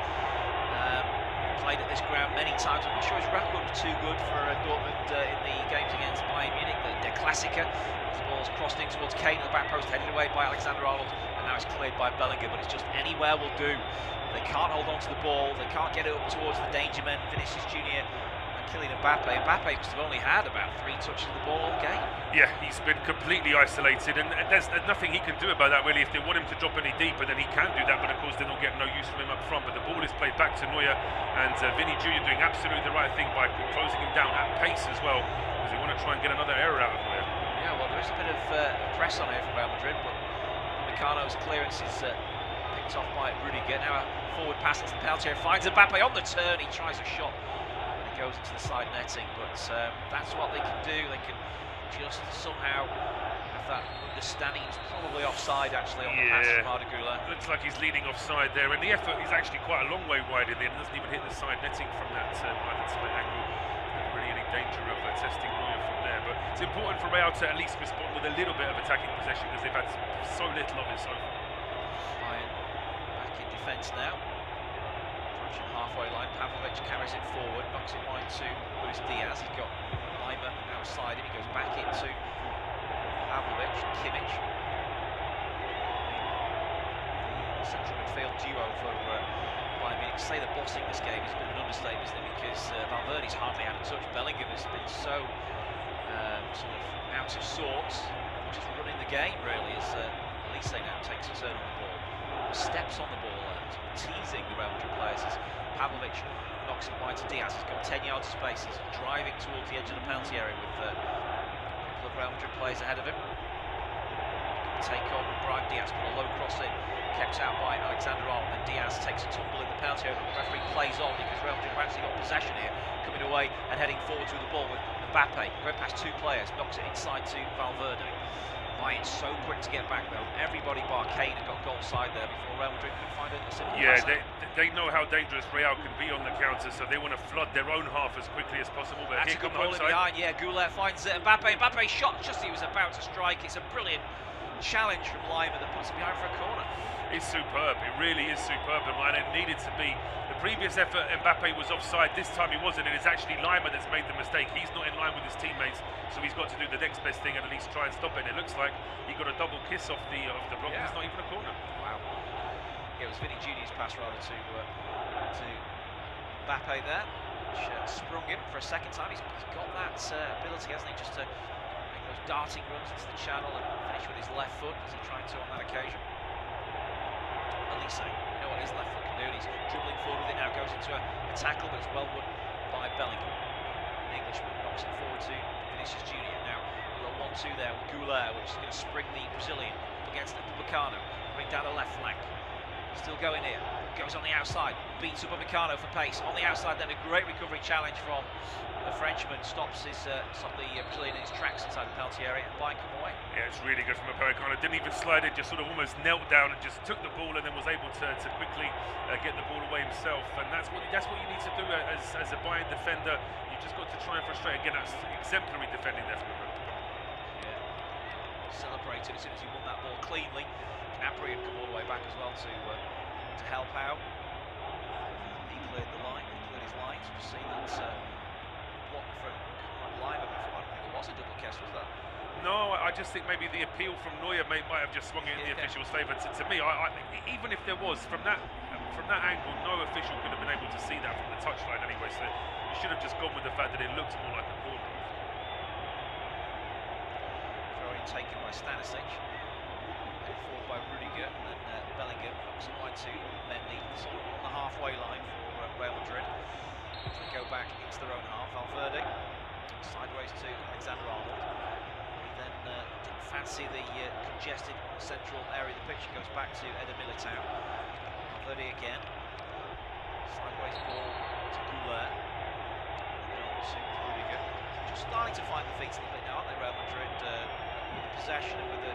Played at this ground many times. I'm not sure his record was too good for Dortmund in the games against Bayern Munich, the Klassiker. As the ball's crossed in towards Kane at the back post, headed away by Alexander-Arnold, and now it's cleared by Bellingham, but it's just anywhere will do. They can't hold on to the ball, they can't get it up towards the danger men, Vinicius Junior. Kylian Mbappe. Mbappe must have only had about 3 touches of the ball all game. Yeah, he's been completely isolated, and there's nothing he can do about that really. If they want him to drop any deeper, then he can do that, but of course they're not getting no use from him up front. But the ball is played back to Neuer, and Vinny Jr. doing absolutely the right thing by closing him down at pace as well, because they want to try and get another error out of Neuer. Yeah, well, there is a bit of press on here from Real Madrid, but Upamecano's clearance is picked off by Rudiger. Now a forward pass into the penalty area, finds Mbappe on the turn, he tries a shot. Goes into the side netting, but that's what they can do. They can just somehow have that understanding. He's probably offside actually on the pass from Arda Güler. Looks like he's leading offside there, and the effort is actually quite a long way wide in the end. Doesn't even hit the side netting from that either side angle. Not really any danger of testing Neuer from there, but it's important for Real to at least respond with a little bit of attacking possession, because they've had so little of it so far. Bayern back in defence now. Halfway line, Pavlovic carries it forward, knocks it wide to Luis Diaz. He's got Lima outside him, he goes back into Pavlovic, Kimmich. The central midfield duo for Bayern Munich. To say the bossing this game has been an understatement, isn't it? Because Valverde's hardly had a touch. Bellingham has been so sort of out of sorts, just running the game really, as Elise now takes a turn on the ball, steps on the ball, teasing the Real Madrid players as Pavlovic knocks it wide to Diaz. He's got 10 yards of space, he's driving towards the edge of the penalty area with a couple of Real Madrid players ahead of him. Take on Brahim Diaz, put a low cross in, kept out by Alexander-Arnold, and Diaz takes a tumble in the penalty area, but the referee plays on because Real Madrid have actually got possession here, coming away and heading forward to the ball with Mbappe, going past 2 players, knocks it inside to Valverde. Bayern so quick to get back though. Everybody bar Kane had got goal side there before Real Madrid could find a simple pass. They know how dangerous Real can be on the counter, so they want to flood their own half as quickly as possible. But that's here a good ball in behind. Yeah, Güler finds Mbappe. Mbappe shot just as he was about to strike. It's a brilliant challenge from Lima that puts him behind for a corner. It's superb. It really is superb, and it needed to be. The previous effort, Mbappe was offside. This time he wasn't, and it's actually Lima that's made the mistake. He's not in line with his teammates, so he's got to do the next best thing and at least try and stop it. And it looks like he got a double kiss off the block. Yeah. It's not even a corner. Wow. Yeah, it was Vinny Junior's pass rather to Mbappe there, which sprung him for a second time. He's got that ability, hasn't he, just to make those darting runs into the channel and finish with his left foot, as he tried to on that occasion. Elise, you know what his left foot can do, and he's dribbling forward with it now, goes into a tackle, but it's well won by Bellingham. The Englishman knocks it forward to Vinicius Junior. Now a little 1-2 there with Güler, which is going to spring the Brazilian up against Upamecano, bring down the left flank. Still going here, goes on the outside, beats Upamecano for pace. On the outside then a great recovery challenge from the Frenchman, stops the Brazilian in his tracks inside the penalty area, and Bayern come away. Yeah, it's really good from Upamecano. Didn't even slide it, just sort of almost knelt down and just took the ball, and then was able to quickly get the ball away himself. And that's what you need to do as a Bayern defender. You've just got to try and frustrate. Again, that's exemplary defending there from Upamecano. Yeah, celebrated as soon as he won that ball cleanly. Gnabry had come all the way back as well to help out. He cleared the line, he cleared his lines. We've seen that block from Lima before. I don't think it was a double kiss, was that? No, I just think maybe the appeal from Neuer might have just swung it in the official's favour. To me, even if there was from that angle, no official could have been able to see that from the touchline anyway. So you should have just gone with the fact that it looked more like a corner. Throw in taken by Stanisic, headed forward by Rudiger, and then Bellingham knocks it wide to Mendy. It's on the halfway line for Real Madrid. They go back into their own half. Valverde sideways to Alexander-Arnold. He then didn't fancy the congested central area of the pitch. He goes back to Eder Militao. Valverde again. Sideways ball to Goulart. And then on to Rudiger. Just starting to find the feet a little bit now, aren't they, Real Madrid? With the possession and with the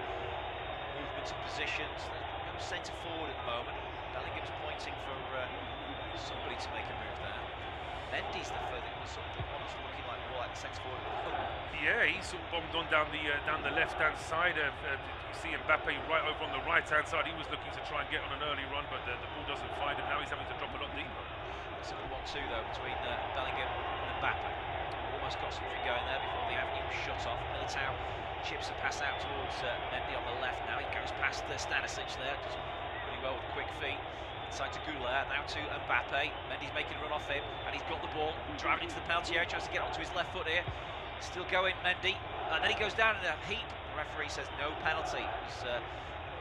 movements and positions. They're centre forward at the moment. Bellingham's pointing for somebody to make a move there. Mendy's the further one that's looking like more like the centre forward. Yeah, he's sort of bombed on down the left-hand side. You see Mbappe right over on the right-hand side. He was looking to try and get on an early run, but the ball doesn't find him. Now he's having to drop a lot deeper. It's a good 1-2 though between Bellingham and Mbappe. Almost got something going there before the avenue was shut off. Militao chips a pass out towards Mendy on the left. Now he goes past Stanisic there. Does really well with quick feet. Inside to Goulart, now to Mbappe. Mendy's making a run off him, and he's got the ball, driving into the penalty area, tries to get onto his left foot here. Still going, Mendy, and then he goes down in a heap. The referee says no penalty. There's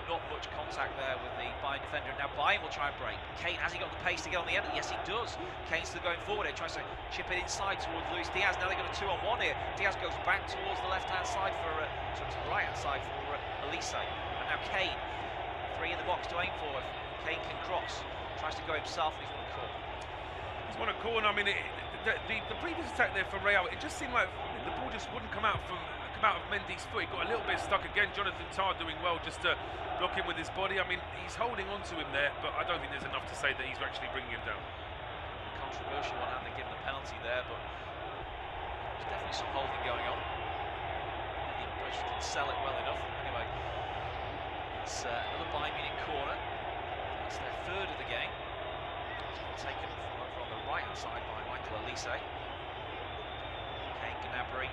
not much contact there with the Bayern defender. Now Bayern will try and break. Kane, has he got the pace to get on the end? Yes, he does. Kane's still going forward here, tries to chip it inside towards Luis Diaz. Now they've got a 2-on-1 here. Diaz goes back towards the left-hand side to the right-hand side for Elise. And now Kane, 3 in the box to aim for. Kane can cross, tries to go himself, and he's won a corner. He's won a corner. I mean, the previous attack there for Real, it just seemed like the ball just wouldn't come out of Mendy's foot. He got a little bit stuck again. Jonathan Tah doing well just to block him with his body. I mean, he's holding on to him there, but I don't think there's enough to say that he's actually bringing him down. A controversial one, and they given a penalty there, but there's definitely some holding going on. Mendy didn't sell it well enough. Anyway, it's another Bayern Munich corner. That's their third of the game. It's been taken from over on the right-hand side by Michael Elise. Kane, Gnabry,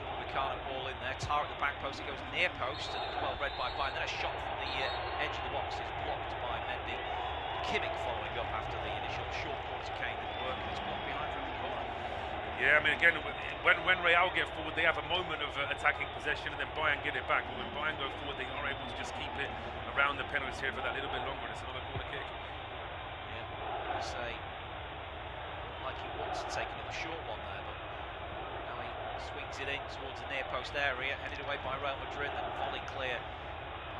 Upamecano ball in there. Tah at the back post, he goes near post, and it's well read by Bayern. Then a shot from the edge of the box is blocked by Mendy. Kimmich following up after the initial short corner to Kane, didn't work, and it's blocked behind from the corner. Yeah, I mean, again, when Real get forward, they have a moment of attacking possession, and then Bayern get it back. But when Bayern go forward, they are able to just keep it around the penalty area for that little bit longer, and it's another corner kick. Yeah, I say, like he wants to take another short one there, but now he swings it in towards the near post area, headed away by Real Madrid, then volley clear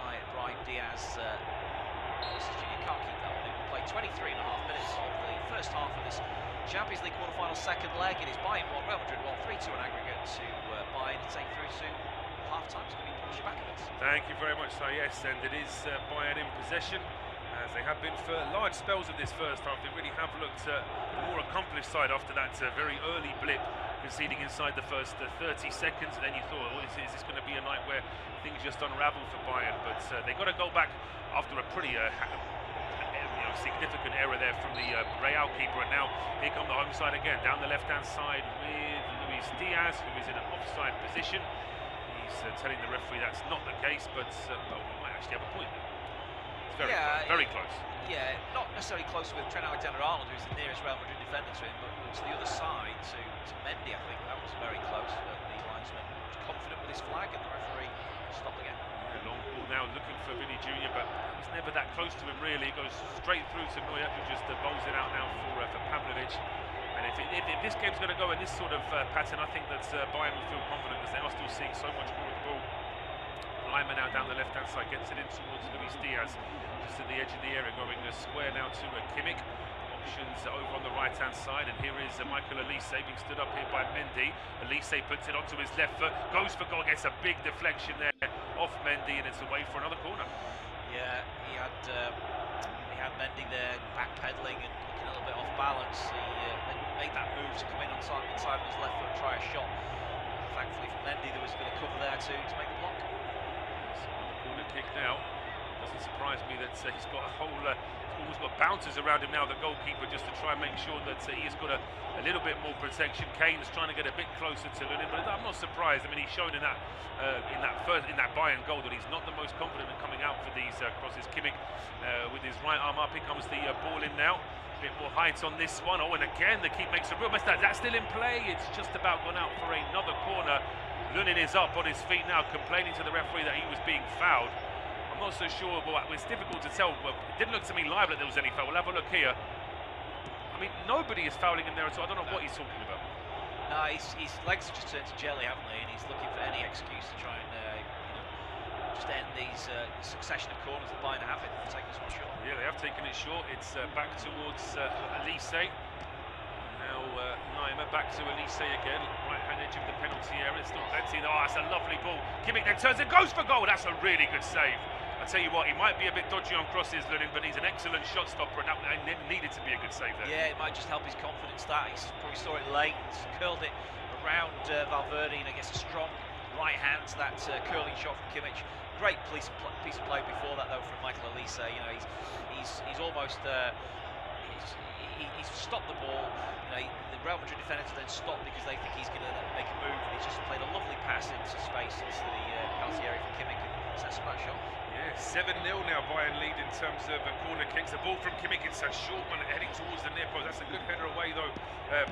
by Brahim Diaz. You can't keep that one in play. 23.5 minutes of the first half of this Champions League quarter-final second leg. It is Bayern 1, Real Madrid 1, 3-2 on aggregate to Bayern to take through to half-time. It's going to be Paul Shabakowicz. Thank you very much, sir. Yes, and it is Bayern in possession, as they have been for large spells of this first half. They really have looked the more accomplished side after that very early blip, conceding inside the first 30 seconds, and then you thought, oh, is this going to be a night where things just unravel for Bayern? But they got to go back after a pretty significant error there from the Real keeper, and now here come the home side again, down the left-hand side with Luis Diaz, who is in an offside position. He's telling the referee that's not the case, but well, we might actually have a point there. It's very close. Yeah, not necessarily close with Trent Alexander-Arnold, who's the nearest Real Madrid defender to him, but to the other side, to Mendy, I think that was very close. But the linesman was confident with his flag, and the referee stopped again. A long ball now, looking for Vinny Jr., but he's never that close to him really. He goes straight through to Neuer, who just bowls it out now for Pavlovic. And if this game's going to go in this sort of pattern, I think that Bayern will feel confident, because they are still seeing so much more of the ball. Lima now down the left-hand side, gets it in towards Luis Diaz, just at the edge of the area, going square now to Kimmich. Options over on the right-hand side, and here is Michael Elise being stood up here by Mendy. Elise puts it onto his left foot, goes for goal, gets a big deflection there off Mendy, and it's away for another corner. Yeah, he had Mendy there backpedaling and looking a little bit off balance. He made that move to come in inside on his left foot and try a shot. Thankfully for Mendy, there was a bit of cover there to make the block. So the corner kick now. Doesn't surprise me that he's got a whole, almost got bouncers around him now, the goalkeeper, just to try and make sure that he's got a little bit more protection. Kane's trying to get a bit closer to Lunin, but I'm not surprised. I mean, he's shown in that Bayern goal that he's not the most confident in coming out for these crosses. Kimmich with his right arm up, here comes the ball in now. A bit more height on this one. Oh, and again the keeper makes a real mess. That's still in play. It's just about gone out for another corner. Lunin is up on his feet now, complaining to the referee that he was being fouled. I'm not so sure, but it's difficult to tell. Well, it didn't look to me live that there was any foul. We'll have a look here. I mean, nobody is fouling him there at all. I don't know what he's talking about. No, his legs have just turned to jelly, haven't they? And he's looking for any excuse to try and just end these succession of corners that Bayern have if they take this one short. Yeah, they have taken it short. It's back towards Elise. Now Naima back to Elise again, right hand edge of the penalty area. It's not plenty. Oh, that's a lovely ball. Kimmich then turns and goes for goal. That's a really good save. I tell you what, he might be a bit dodgy on crosses, Lunin, but he's an excellent shot stopper, and that needed to be a good save there. Yeah, it might just help his confidence start. He probably saw it late, curled it around Valverde, and I guess a strong right hand to that curling shot from Kimmich. Great piece of play before that though from Michael Elise. You know, he's almost he's stopped the ball. You know, the Real Madrid defenders then stopped because they think he's going to make a move. And he's just played a lovely pass into space into the penalty area for Kimmich and sets up that shot. Yeah, 7-0 now, Bayern lead in terms of corner kicks. The ball from Kimmich, it's a short one heading towards the near post. That's a good header away though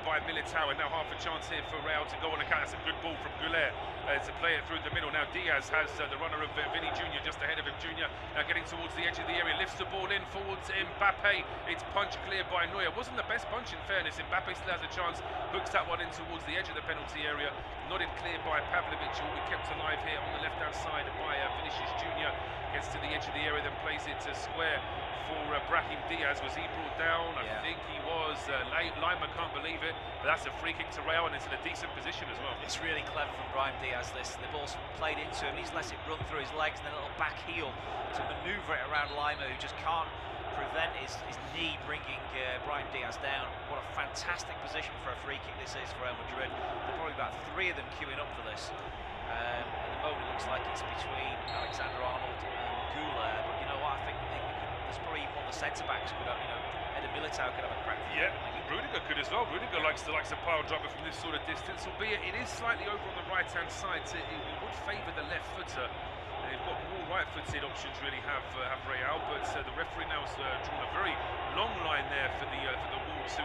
by Militao, and now half a chance here for Real to go on account. That's a good ball from Goulet to play it through the middle. Now Diaz has the runner of Vinny Jr. just ahead of him. Jr. now getting towards the edge of the area, lifts the ball in forwards Mbappe. It's punched clear by Neuer. Wasn't the best punch in fairness. Mbappe still has a chance, hooks that one in towards the edge of the penalty area. Nodded clear by Pavlovic, who will be kept alive here on the left hand side by Vinicius Jr. Gets to the edge of the area, then plays it to square for Brahim Diaz. Was he brought down? I think he was. Lima can't believe it, but that's a free kick to Real, and it's in a decent position as well. It's really clever from Brahim Diaz. The ball's played into him, he's let it run through his legs, and then a little back heel to manoeuvre it around Lima, who just can't prevent his knee bringing Brahim Diaz down. What a fantastic position for a free kick this is for Real Madrid. There are probably about 3 of them queuing up for this. At the moment it looks like it's between Alexander-Arnold and Goulet, but you know what, I think there's probably even one of the centre-backs could have, Eder Militao could have a crack. Yeah, Rudiger could as well. Rudiger likes a pile driver from this sort of distance, albeit it is slightly over on the right-hand side, so it would favour the left footer. They've got more right-footed options really have Real, but the referee now has drawn a very long line there for the wall to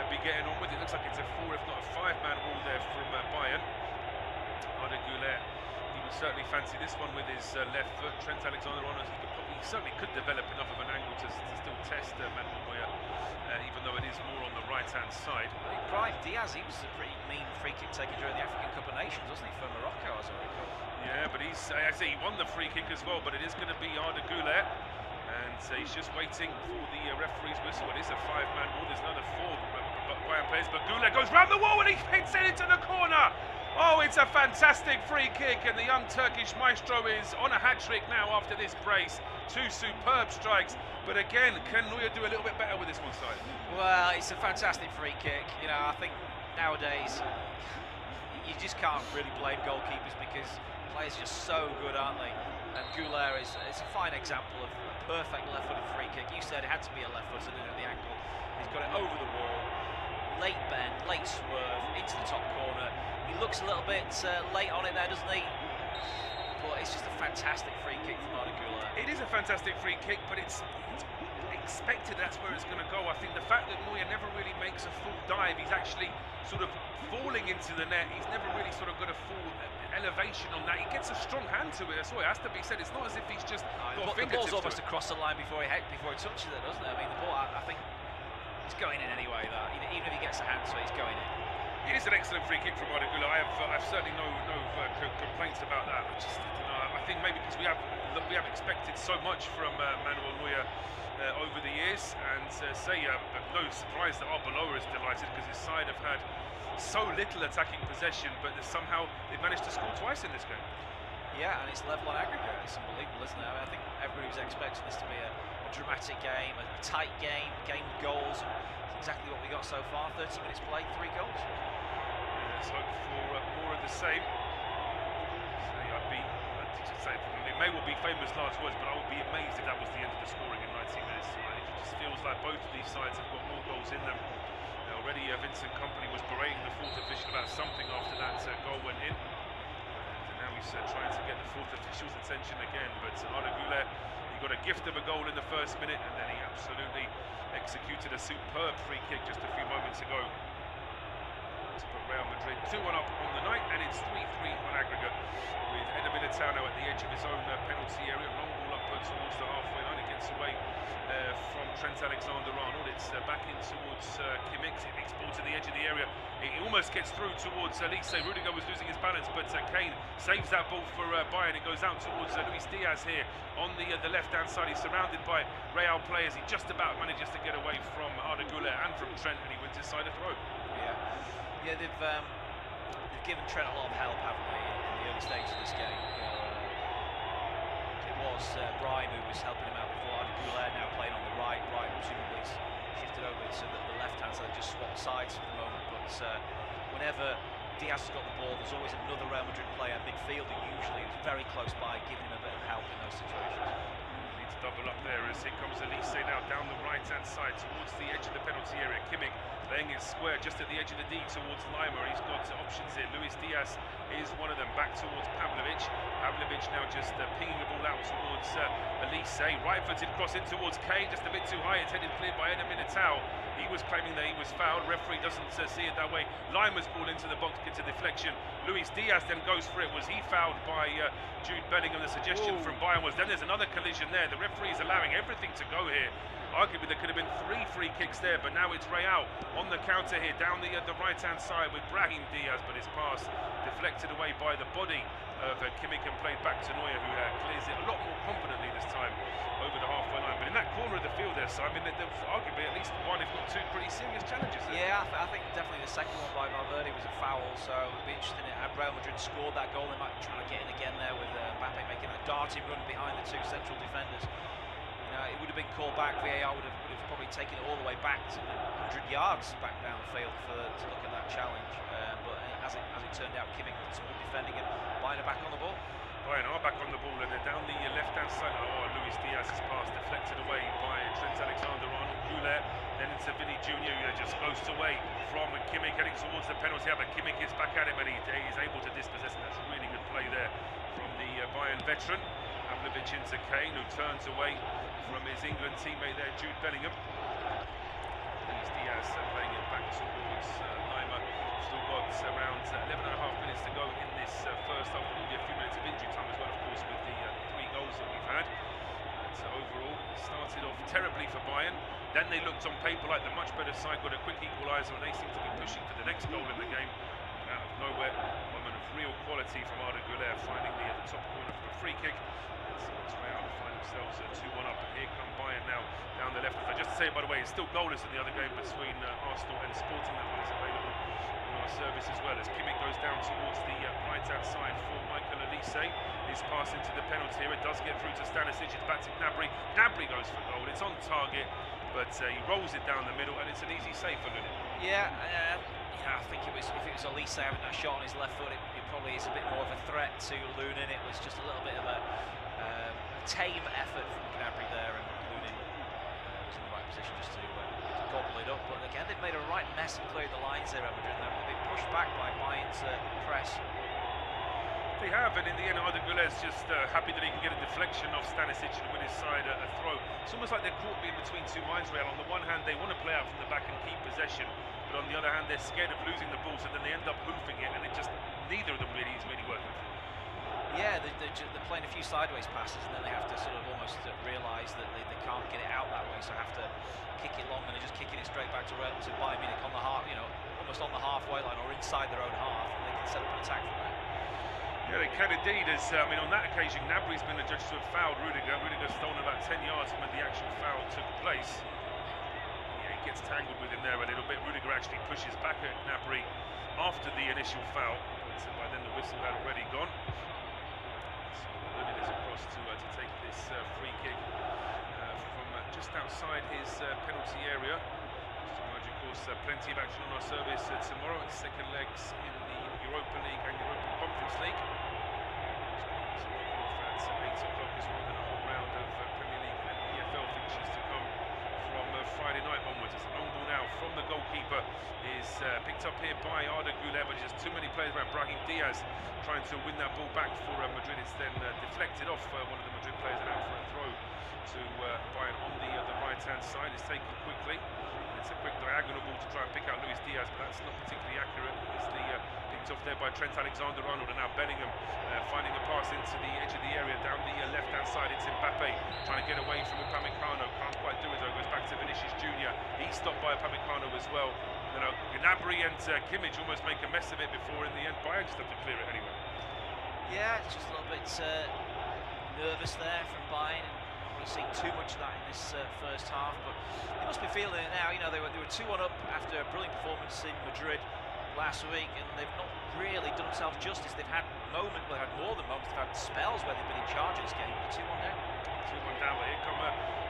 be getting on with. It looks like it's a 4 if not a 5-man wall there from Bayern. Arda Goulet, he would certainly fancy this one with his left foot. Trent Alexander-Arnold, he certainly could develop enough of an angle to still test Manuel Neuer, even though it is more on the right-hand side. Brahim Diaz, he was a pretty mean free kick taker during the African Cup of Nations, wasn't he, for Morocco, as I recall? Yeah, but he won the free kick as well, but it is going to be Arda Goulet, and he's just waiting for the referee's whistle. It is a 5-man wall. There's another 4 Bayern players, but Goulet goes round the wall and he hits it into the corner. Oh, it's a fantastic free kick, and the young Turkish maestro is on a hat-trick now after this brace. 2 superb strikes, but again, can Neuer do a little bit better with this one side? Well, it's a fantastic free kick. I think nowadays you just can't really blame goalkeepers because players are just so good, aren't they? And Goulet is a fine example of a perfect left-footed free kick. You said it had to be a left-footed at the angle. He's got it over the wall, late bend, late swerve, into the top corner. He looks a little bit late on it there, doesn't he? But it's just a fantastic free kick from Arda Goulet. It is a fantastic free kick, but it's expected that's where it's going to go. I think the fact that Neuer never really makes a full dive, he's actually sort of falling into the net. He's never really sort of got a full elevation on that. He gets a strong hand to it, so it has to be said. It's not as if he's just got the ball's almost across the line before he touches it, doesn't it? I mean, the ball, I think it's going in anyway. That even if he gets a hand to it, he's going in. It is an excellent free kick from Arda Goulet. I've certainly no complaints about that. I think maybe because we have expected so much from Manuel Neuer over the years, and no surprise that Arbeloa is delighted because his side have had so little attacking possession, but somehow they've managed to score twice in this game. Yeah, and it's level on aggregate. It's unbelievable, isn't it? I think everybody was expecting this to be a dramatic game, a tight game with goals. It's exactly what we got so far. 30 minutes played, 3 goals. Let's hope for more of the same. It may well be famous last words, but I would be amazed if that was the end of the scoring in 90 minutes. It just feels like both of these sides have got more goals in them. Already Vincent Kompany was berating the fourth official about something after that goal went in. And now he's trying to get the fourth official's attention again. But Arda Güler, he got a gift of a goal in the first minute, and then he absolutely executed a superb free kick just a few moments ago to put Real Madrid 2-1 up on the night, and it's 3-3 on aggregate, with Eder Militao now at the edge of his own penalty area. Long ball up towards the halfway line. It gets away from Trent Alexander-Arnold. It's back in towards Kimmich. It ball to the edge of the area. It almost gets through towards Elise. Rudiger was losing his balance, but Kane saves that ball for Bayern. It goes out towards Luis Diaz here on the left-hand side. He's surrounded by Real players. He just about manages to get away from Arda Güler and from Trent, and he wins inside a throw. Yeah, they've given Trent a lot of help, haven't they, in the early stages of this game. It was Brahim who was helping him out before. Arda Güler now playing on the right. Brahim presumably shifted over to the left-hand side, just swapped sides for the moment. But whenever Diaz has got the ball, there's always another Real Madrid player, midfielder usually, who's very close by, giving him a bit of help in those situations. Needs to double up there as here comes Elise now down the right-hand side towards the edge of the penalty area. Kimmich laying it square just at the edge of the D towards Lima. He's got options here. Luis Diaz is one of them. Back towards Pavlovic. Pavlovic now just pinging the ball out towards Elise. Right-footed cross in towards Kane, just a bit too high. It's headed cleared by Eder Militao. He was claiming that he was fouled. Referee doesn't see it that way. Lima's ball into the box gets a deflection. Luis Diaz then goes for it. Was he fouled by Jude Bellingham? The suggestion from Bayern was then there's another collision there. The referee is allowing everything to go here. Arguably there could have been 3 free kicks there, but now it's Real on the counter here down the right-hand side with Brahim Diaz, but his pass deflected away by the body of Kimmich and played back to Neuer, who clears it a lot more confidently this time over the halfway line. But in that corner of the field there, so I mean, there's arguably at least one, if not 2, pretty serious challenges there. Yeah, I think definitely the second one by Valverde was a foul, so it would be interesting. Had Real Madrid scored that goal, they might be trying to get in again there with Mbappe making a darting run behind the 2 central defenders. It would have been called back. VAR would have probably taken it all the way back to 100 yards back down the field to look at that challenge. But as it turned out, Kimmich did some good defending and Bayern are back on the ball. Bayern are back on the ball and they're down the left-hand side. Luis Diaz's pass deflected away by Trent Alexander-Arnold. Güler, then into Vinny Jr. who just goes away from Kimmich heading towards the penalty area. But Kimmich is back at him and he is able to dispossess, and that's a really good play there from the Bayern veteran. Pavlovic into Kane, who turns away from his England teammate there, Jude Bellingham. Luis Diaz playing it back towards Lima. Still got around 11.5 minutes to go in this first half. There will be a few minutes of injury time as well, of course, with the 3 goals that we've had. So overall, it started off terribly for Bayern. Then they looked on paper like the much better side, got a quick equaliser, and they seem to be pushing for the next goal in the game. And out of nowhere, a moment of real quality from Arda Güler, finding the top corner for a free kick. So it's Real to find themselves 2-1 up, and here come Bayern now down the left. Just to say, by the way, it's still goalless in the other game between Arsenal and Sporting. That one is available on our service as well, as Kimmich goes down towards the right-hand side for Michael Elise. His pass into the penalty area does get through to Stanisic. It's back to Gnabry. Gnabry goes for goal. It's on target, but he rolls it down the middle, and it's an easy save for Lunin. Yeah, I think if it was Elise having that shot on his left foot, it probably is a bit more of a threat to Lunin. It was just a little bit of a tame effort from Gnabry there, and Lunin was in the right position just to gobble it up. But again, they've made a right mess and cleared the lines there, Madrid. They've been pushed back by Bayern's press. They have, and in the end, Arda Güler's just happy that he can get a deflection off Stanisic and win his side a throw. It's almost like they're caught in between 2 minds, Real. On the one hand, they want to play out from the back and keep possession, but on the other hand, they're scared of losing the ball, so then they end up hoofing it, and it just, neither of them really is really working for them. Yeah, they're playing a few sideways passes, and then they have to sort of almost realise that they can't get it out that way, so have to kick it long, and they're just kicking it straight back to Bayern Munich on the half, almost on the halfway line or inside their own half, and they can set up an attack from there. Yeah, they can indeed. On that occasion, Gnabry's been adjudged to have fouled Rudiger. Rudiger stolen about 10 yards from when the actual foul took place. Yeah, he gets tangled with him there a little bit. Rudiger actually pushes back at Gnabry after the initial foul, but by then the whistle had already gone. So Lunin is across to take this free kick from just outside his penalty area. Just to remind you, of course, plenty of action on our service tomorrow. It's second legs in the Europa League and Europa Conference League. At 8 o'clock. goalkeeper is picked up here by Arda Güler, but just too many players around. Brahim Diaz trying to win that ball back for Madrid. It's then deflected off one of the Madrid players and out for a throw to Bayern on the right-hand side. It's taken quickly. It's a quick diagonal ball to try and pick out Luis Diaz, but that's not particularly accurate. It's picked off there by Trent Alexander-Arnold, and now Bellingham finding a pass into the edge of the area down the left-hand side. It's Mbappe trying to get away from Upamecano. Can't quite do it though. Goes back to Vinicius Junior. He's stopped by Upamecano as well. You know, Gnabry and Kimmich almost make a mess of it before. In the end, Bayern just have to clear it anyway. Yeah, it's just a little bit nervous there from Bayern. We've seen too much of that in this first half, but they must be feeling it now. You know, they were 2-1 up after a brilliant performance in Madrid last week, and they've not really done themselves justice. They've had more than moments. They've had spells where they've been in charge of this game. 2-1 down. 2-1 down, but here come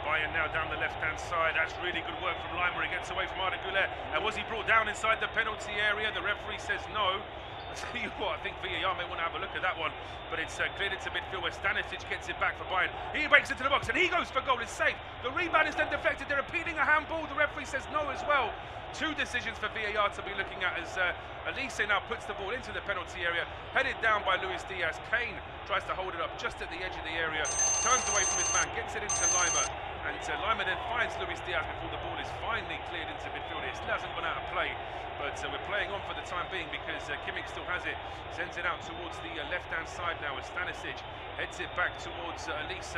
Bayern now down the left-hand side. That's really good work from Leimer. He gets away from Arda Güler. And was he brought down inside the penalty area? The referee says no. I tell you what, I think VAR may want to have a look at that one, but it's cleared into midfield where Stanisic gets it back for Bayern. He breaks into the box and he goes for goal. It's safe. The rebound is then deflected. They're appealing a handball. The referee says no as well. Two decisions for VAR to be looking at as Elise now puts the ball into the penalty area, headed down by Luis Diaz. Kane tries to hold it up just at the edge of the area, turns away from his man, gets it into Leimer, and Leimer then finds Luis Diaz before the ball is finally cleared into midfield. It hasn't gone out of play, but we're playing on for the time being because Kimmich still has it, sends it out towards the left-hand side now as Stanisic heads it back towards Elise.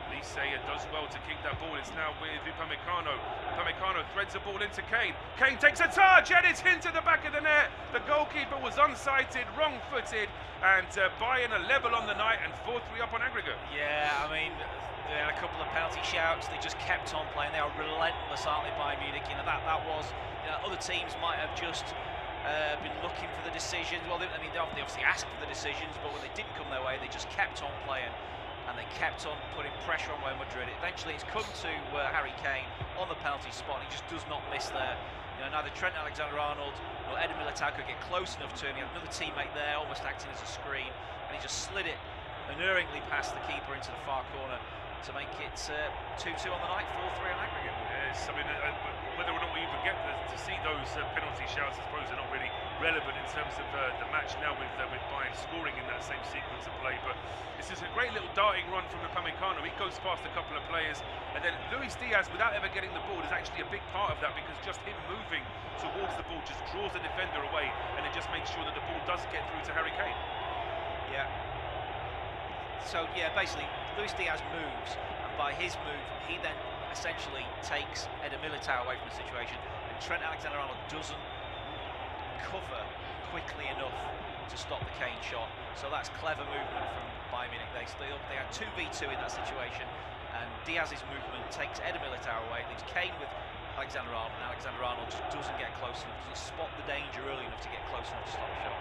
Elise does well to keep that ball. It's now with Upamecano. Upamecano threads the ball into Kane. Kane takes a touch and it's into the back of the net. The goalkeeper was unsighted, wrong-footed, and Bayern are level on the night and 4-3 up on aggregate. Yeah, I mean, they had a couple of penalty shouts. They just kept on playing. They are relentless, aren't they, Bayern Munich? You know, that was, you know, other teams might have just been looking for the decisions. Well, they obviously asked for the decisions, but when they didn't come their way, they just kept on playing. And they kept on putting pressure on Real Madrid. Eventually, it's come to Harry Kane on the penalty spot. And he just does not miss there. You know, neither Trent Alexander-Arnold nor Eder Militao could get close enough to him. He had another teammate there, almost acting as a screen, and he just slid it unerringly past the keeper into the far corner to make it 2-2 on the night, 4-3 on aggregate. Yes, I mean, whether or not we even get to see those penalty shouts, I suppose they're not really relevant in terms of the match now with Bayern scoring in that same sequence of play. But this is a great little darting run from Upamecano. He goes past a couple of players, and then Luis Diaz, without ever getting the ball, is actually a big part of that because just him moving towards the ball just draws the defender away, and it just makes sure that the ball does get through to Harry Kane. Yeah. So yeah, basically Luis Diaz moves, and by his move, he then essentially takes Eder Militao away from the situation, and Trent Alexander-Arnold doesn't cover quickly enough to stop the Kane shot. So that's clever movement from Bayern Munich. They had 2v2 in that situation, and Diaz's movement takes Eder Militao away, leaves Kane with Alexander-Arnold, and Alexander-Arnold just doesn't get close enough, doesn't spot the danger early enough to get close enough to stop the shot.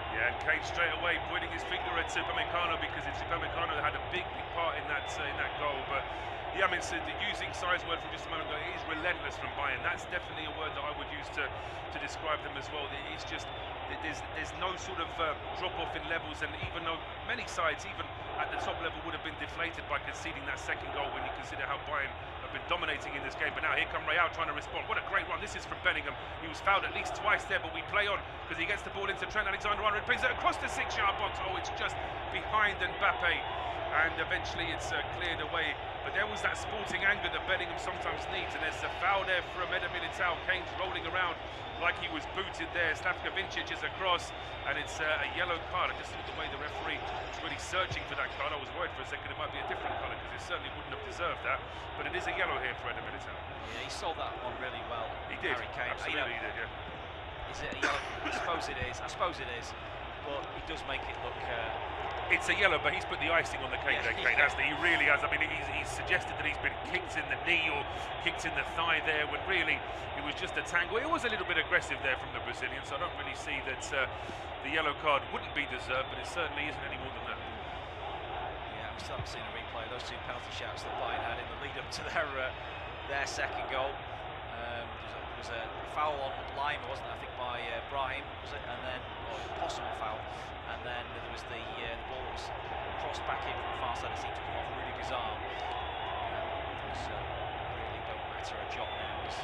Yeah, and Kane straight away pointing his finger at Upamecano because it's Upamecano that had a big part in that goal. But yeah, I mean, so using Si's word from just a moment ago, it is relentless from Bayern. That's definitely a word that I would use to describe them as well. It's just there's no sort of drop off in levels, and even though many sides, even at the top level, would have been deflated by conceding that second goal when you consider how Bayern have been dominating in this game. But now here come Real trying to respond. What a great run. This is from Bellingham. He was fouled at least twice there, but we play on because he gets the ball into Trent Alexander-Arnold, brings it across the 6-yard box. Oh, it's just behind Mbappe, and eventually it's cleared away. But there was that sporting anger that Bellingham sometimes needs, and there's a foul there from Eder Militao. Kane's rolling around like he was booted there. Slavko Vincic is across, and it's a yellow card. I just thought the way the referee was really searching for that card, I was worried for a second it might be a different colour because it certainly wouldn't have deserved that. But it is a yellow here for Eder Militao. Yeah, he sold that one really well. He did. Harry Kane. Absolutely, he did. Yeah. Is it a yellow? I suppose it is. But he does make it look. It's a yellow, but he's put the icing on the cake there, Kane, hasn't he? He really has. I mean, he's suggested that he's been kicked in the knee or kicked in the thigh there, when really it was just a tangle. It was a little bit aggressive there from the Brazilian, so I don't really see that the yellow card wouldn't be deserved, but it certainly isn't any more than that. Yeah, we still haven't seen a replay of those two penalty shouts that Bayern had in the lead up to their second goal. There was a foul on Leimer, wasn't it? I think by Brahim, was it? And then, or a possible foul. And then there was the ball that was crossed back in from the far side. It seemed to come off Rudiger's arm. Those really don't matter a jot now. As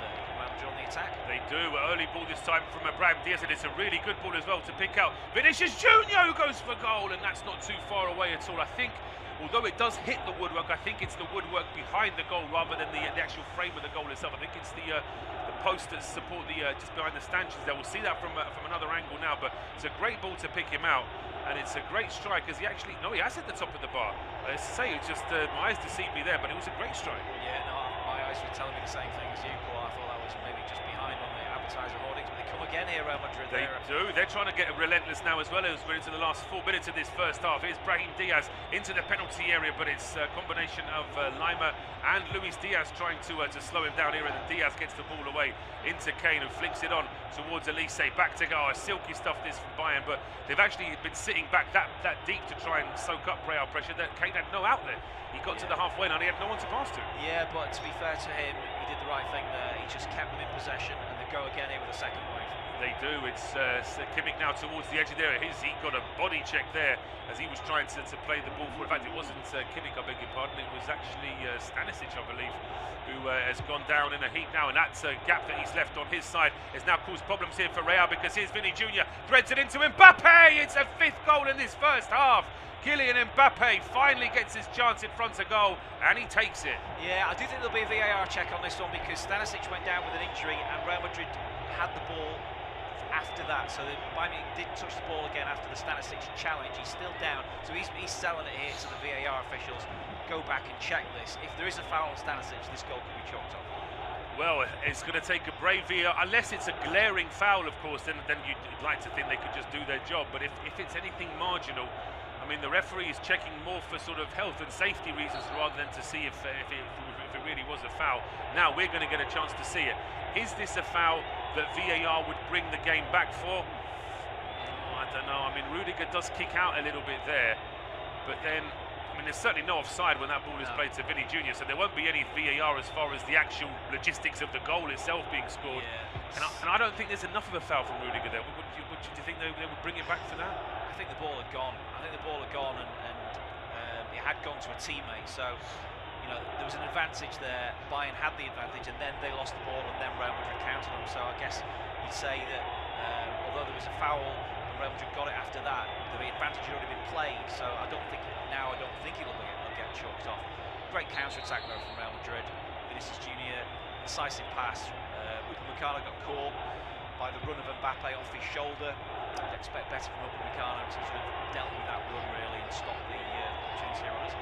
Madrid on the attack. They do. Early ball this time from Brahim Diaz, and it's a really good ball as well to pick out. Vinicius Junior, who goes for goal, and that's not too far away at all. I think, although it does hit the woodwork, I think it's the woodwork behind the goal rather than the actual frame of the goal itself. I think it's the posts that support the just behind the stanchions there. We'll see that from another angle now, but it's a great ball to pick him out, and it's a great strike as he has hit the top of the bar. As I say, it's just my eyes deceived me there, but it was a great strike. Yeah, no, my eyes were telling me the same thing as you, Paul. I thought that was maybe just behind on the advertiser hoardings, but they come again here, Real Madrid. They do. They're trying to get relentless now as well as we're into the last 4 minutes of this first half. Here's Brahim Diaz into the penalty area, but it's a combination of Lima and Luis Diaz trying to slow him down here, and then Diaz gets the ball away into Kane, who flicks it on towards Elise. Back to go. Silky stuff this from Bayern, but they've actually been sitting back that deep to try and soak up Real pressure. That Kane had no outlet. He got to the halfway line, he had no one to pass to. Yeah, but to be fair to him, he did the right thing there. He just kept them in possession, and they go again here with a second wave. They do. It's Kimmich now towards the edge of the area. He got a body check there as he was trying to play the ball forward. In fact, it wasn't Kimmich, I beg your pardon. It was actually Stanisic, I believe, who has gone down in a heap now. And that's a gap that he's left on his side has now caused problems here for Real, because here's Vinny Jr. threads it into Mbappe. It's a 5th goal in this first half. Kylian Mbappe finally gets his chance in front of goal, and he takes it. Yeah, I do think there'll be a VAR check on this one, because Stanisic went down with an injury, and Real Madrid had the ball after that, so Bayern Munich didn't touch the ball again after the Stanisic challenge. He's still down, so he's selling it here to the VAR officials. Go back and check this. If there is a foul on Stanisic, this goal could be chalked off. Well, it's going to take a brave VAR, unless it's a glaring foul, of course, then you'd like to think they could just do their job. But if it's anything marginal, I mean, the referee is checking more for sort of health and safety reasons rather than to see if it really was a foul. Now we're going to get a chance to see it. Is this a foul that VAR would bring the game back for? Oh, I don't know. I mean, Rudiger does kick out a little bit there, but then, I mean, there's certainly no offside when that ball is played to Vinny Jr., so there won't be any VAR as far as the actual logistics of the goal itself being scored. Yeah. And I don't think there's enough of a foul from Rudiger there. Do you think they would bring it back for that? I think the ball had gone. And it had gone to a teammate, so there was an advantage there. Bayern had the advantage, and then they lost the ball, and then Real Madrid counted them. So I guess you'd say that although there was a foul and Real Madrid got it after that, the advantage had already been played. So I don't think it'll get chalked off. Great counter-attack though from Real Madrid. Vinicius Junior, decisive pass. Upamecano got caught by the run of Mbappe off his shoulder. I'd expect better from Upamecano to sort of dealt with that run really and stop the opportunity here on us.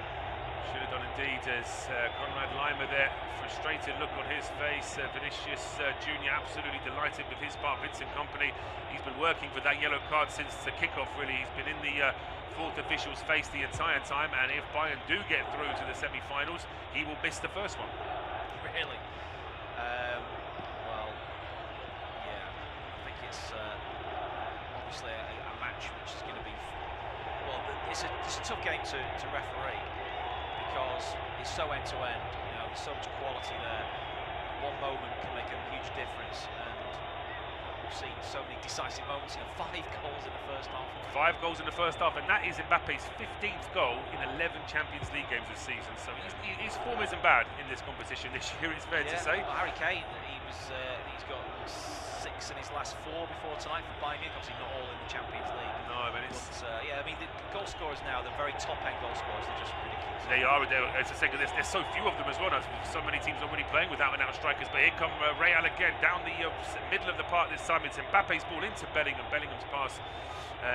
Should have done indeed, as Conrad Lima there, frustrated look on his face. Vinicius Junior absolutely delighted with his part. Vincent Kompany, he's been working for that yellow card since the kickoff really. He's been in the fourth official's face the entire time, and if Bayern do get through to the semi-finals, he will miss the first one. Really? Well, yeah, I think it's obviously a match which is going to be, well, it's a tough game to referee, because it's so end-to-end, there's so much quality there. One moment can make a huge difference, and we've seen so many decisive moments. 5 goals in the first half. 5 goals in the first half, and that is Mbappe's 15th goal in 11 Champions League games this season. So his form isn't bad in this competition this year, it's fair to say. Well, Harry Kane, he's got 6 in his last 4 before tonight for Bayern Munich. Obviously not all in the Champions League. No, but it's... the goal scorers now, the very top-end goal scorers, they're just ridiculous. They are, as I say, there's so few of them as well. So many teams already playing without and out strikers. But here come Real again, down the middle of the park this time. It's Mbappe's ball into Bellingham. Bellingham's pass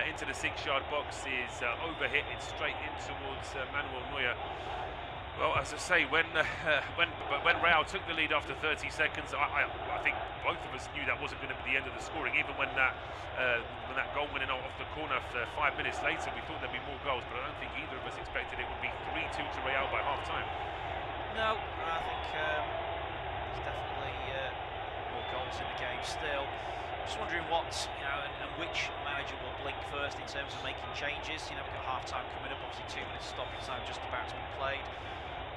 into the 6-yard box is overhit. It's straight in towards Manuel Neuer. Well, as I say, when Real took the lead after 30 seconds, I think both of us knew that wasn't going to be the end of the scoring. Even when that goal went in off the corner 5 minutes later, we thought there'd be more goals, but I don't think either of us expected it would be 3-2 to Real by half-time. No, I think there's definitely more goals in the game still. Just wondering what, and which manager will blink first in terms of making changes. We've got half-time coming up, obviously 2 minutes stopping time just about to be played.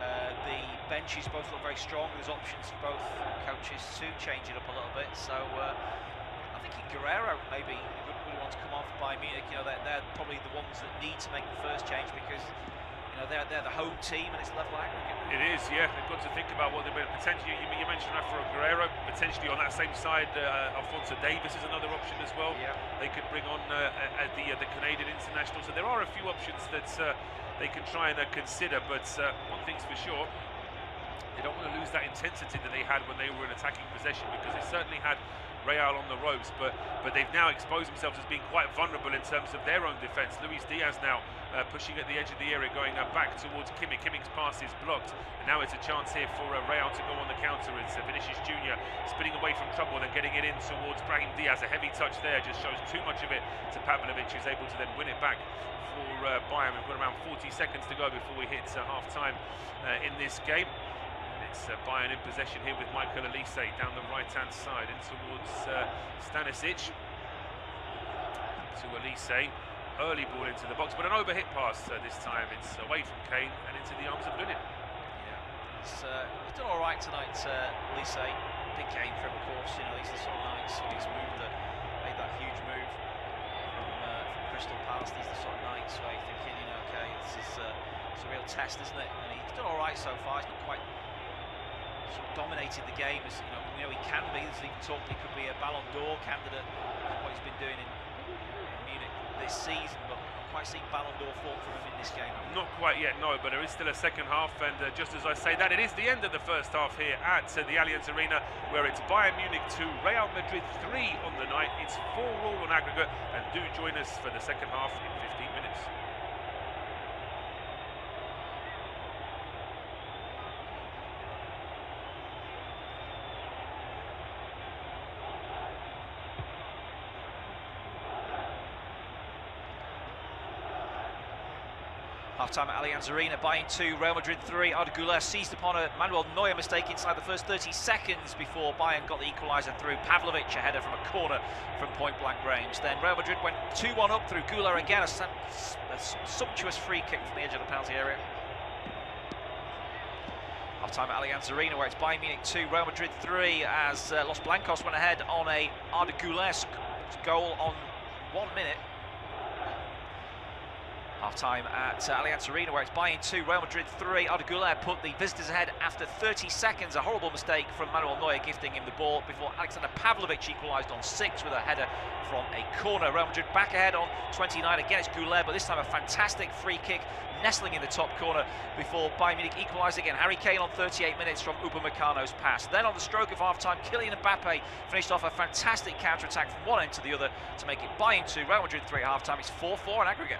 The benches both look very strong. There's options for both coaches to change it up a little bit. So I think Guerrero maybe would want to come on for Bayern Munich. They're probably the ones that need to make the first change, because they're the home team and it's level aggregate. It is, yeah. They've got to think about what they're potentially. You mentioned Rafael Guerreiro, potentially on that same side. Alphonso Davies is another option as well. Yeah. They could bring on the Canadian international. So there are a few options that they can try and consider. But one thing's for sure, they don't want to lose that intensity that they had when they were in attacking possession, because they certainly had Real on the ropes, but they've now exposed themselves as being quite vulnerable in terms of their own defence. Luis Diaz now pushing at the edge of the area, going back towards Kimmich. Kimmich's pass is blocked, and now it's a chance here for Real to go on the counter. It's Vinicius Junior spinning away from trouble, then getting it in towards Brahim Diaz. A heavy touch there just shows too much of it to Pavlovic, who's able to then win it back for Bayern. We've got around 40 seconds to go before we hit half-time in this game. It's Bayern in possession here with Michael Elise down the right-hand side in towards Stanisic. To Elise, early ball into the box, but an overhit pass this time. It's away from Kane and into the arms of Lunin. Yeah, he's done all right tonight, Elise. Big game for him, of course. You know, he's the sort of nights when he's made that huge move from Crystal Palace. These are the sort of nights where you're thinking, you know, okay, it's a real test, isn't it? And he's done all right so far. He's not quite sort of dominated the game as you know he can be. There's even talk he could be a Ballon d'Or candidate, what he's been doing in Munich this season, but I'm not quite seeing Ballon d'Or form from him in this game. Not quite yet, no, but there is still a second half, and just as I say that, it is the end of the first half here at the Allianz Arena, where it's Bayern Munich 2, Real Madrid 3 on the night. It's 4-4 on aggregate, and do join us for the second half in 15 minutes. Half-time at Allianz Arena, Bayern 2, Real Madrid 3. Arda Güler seized upon a Manuel Neuer mistake inside the first 30 seconds before Bayern got the equaliser through. Pavlovic, a header from a corner from point-blank range. Then Real Madrid went 2-1 up through Güler again, a sumptuous free kick from the edge of the penalty area. Half-time at Allianz Arena, where it's Bayern Munich 2, Real Madrid 3, as Los Blancos went ahead on a Arda Güler goal on 1 minute. Half-time at Allianz Arena, where it's Bayern 2, Real Madrid 3. Arda Güler put the visitors ahead after 30 seconds. A horrible mistake from Manuel Neuer, gifting him the ball before Alexander Pavlovic equalised on 6 with a header from a corner. Real Madrid back ahead on 29. Again, it's Güler, but this time a fantastic free kick nestling in the top corner before Bayern Munich equalised again. Harry Kane on 38 minutes from Upamecano's pass. Then on the stroke of half-time, Kylian Mbappe finished off a fantastic counter-attack from one end to the other to make it Bayern 2, Real Madrid 3 at half-time. It's 4-4 on aggregate.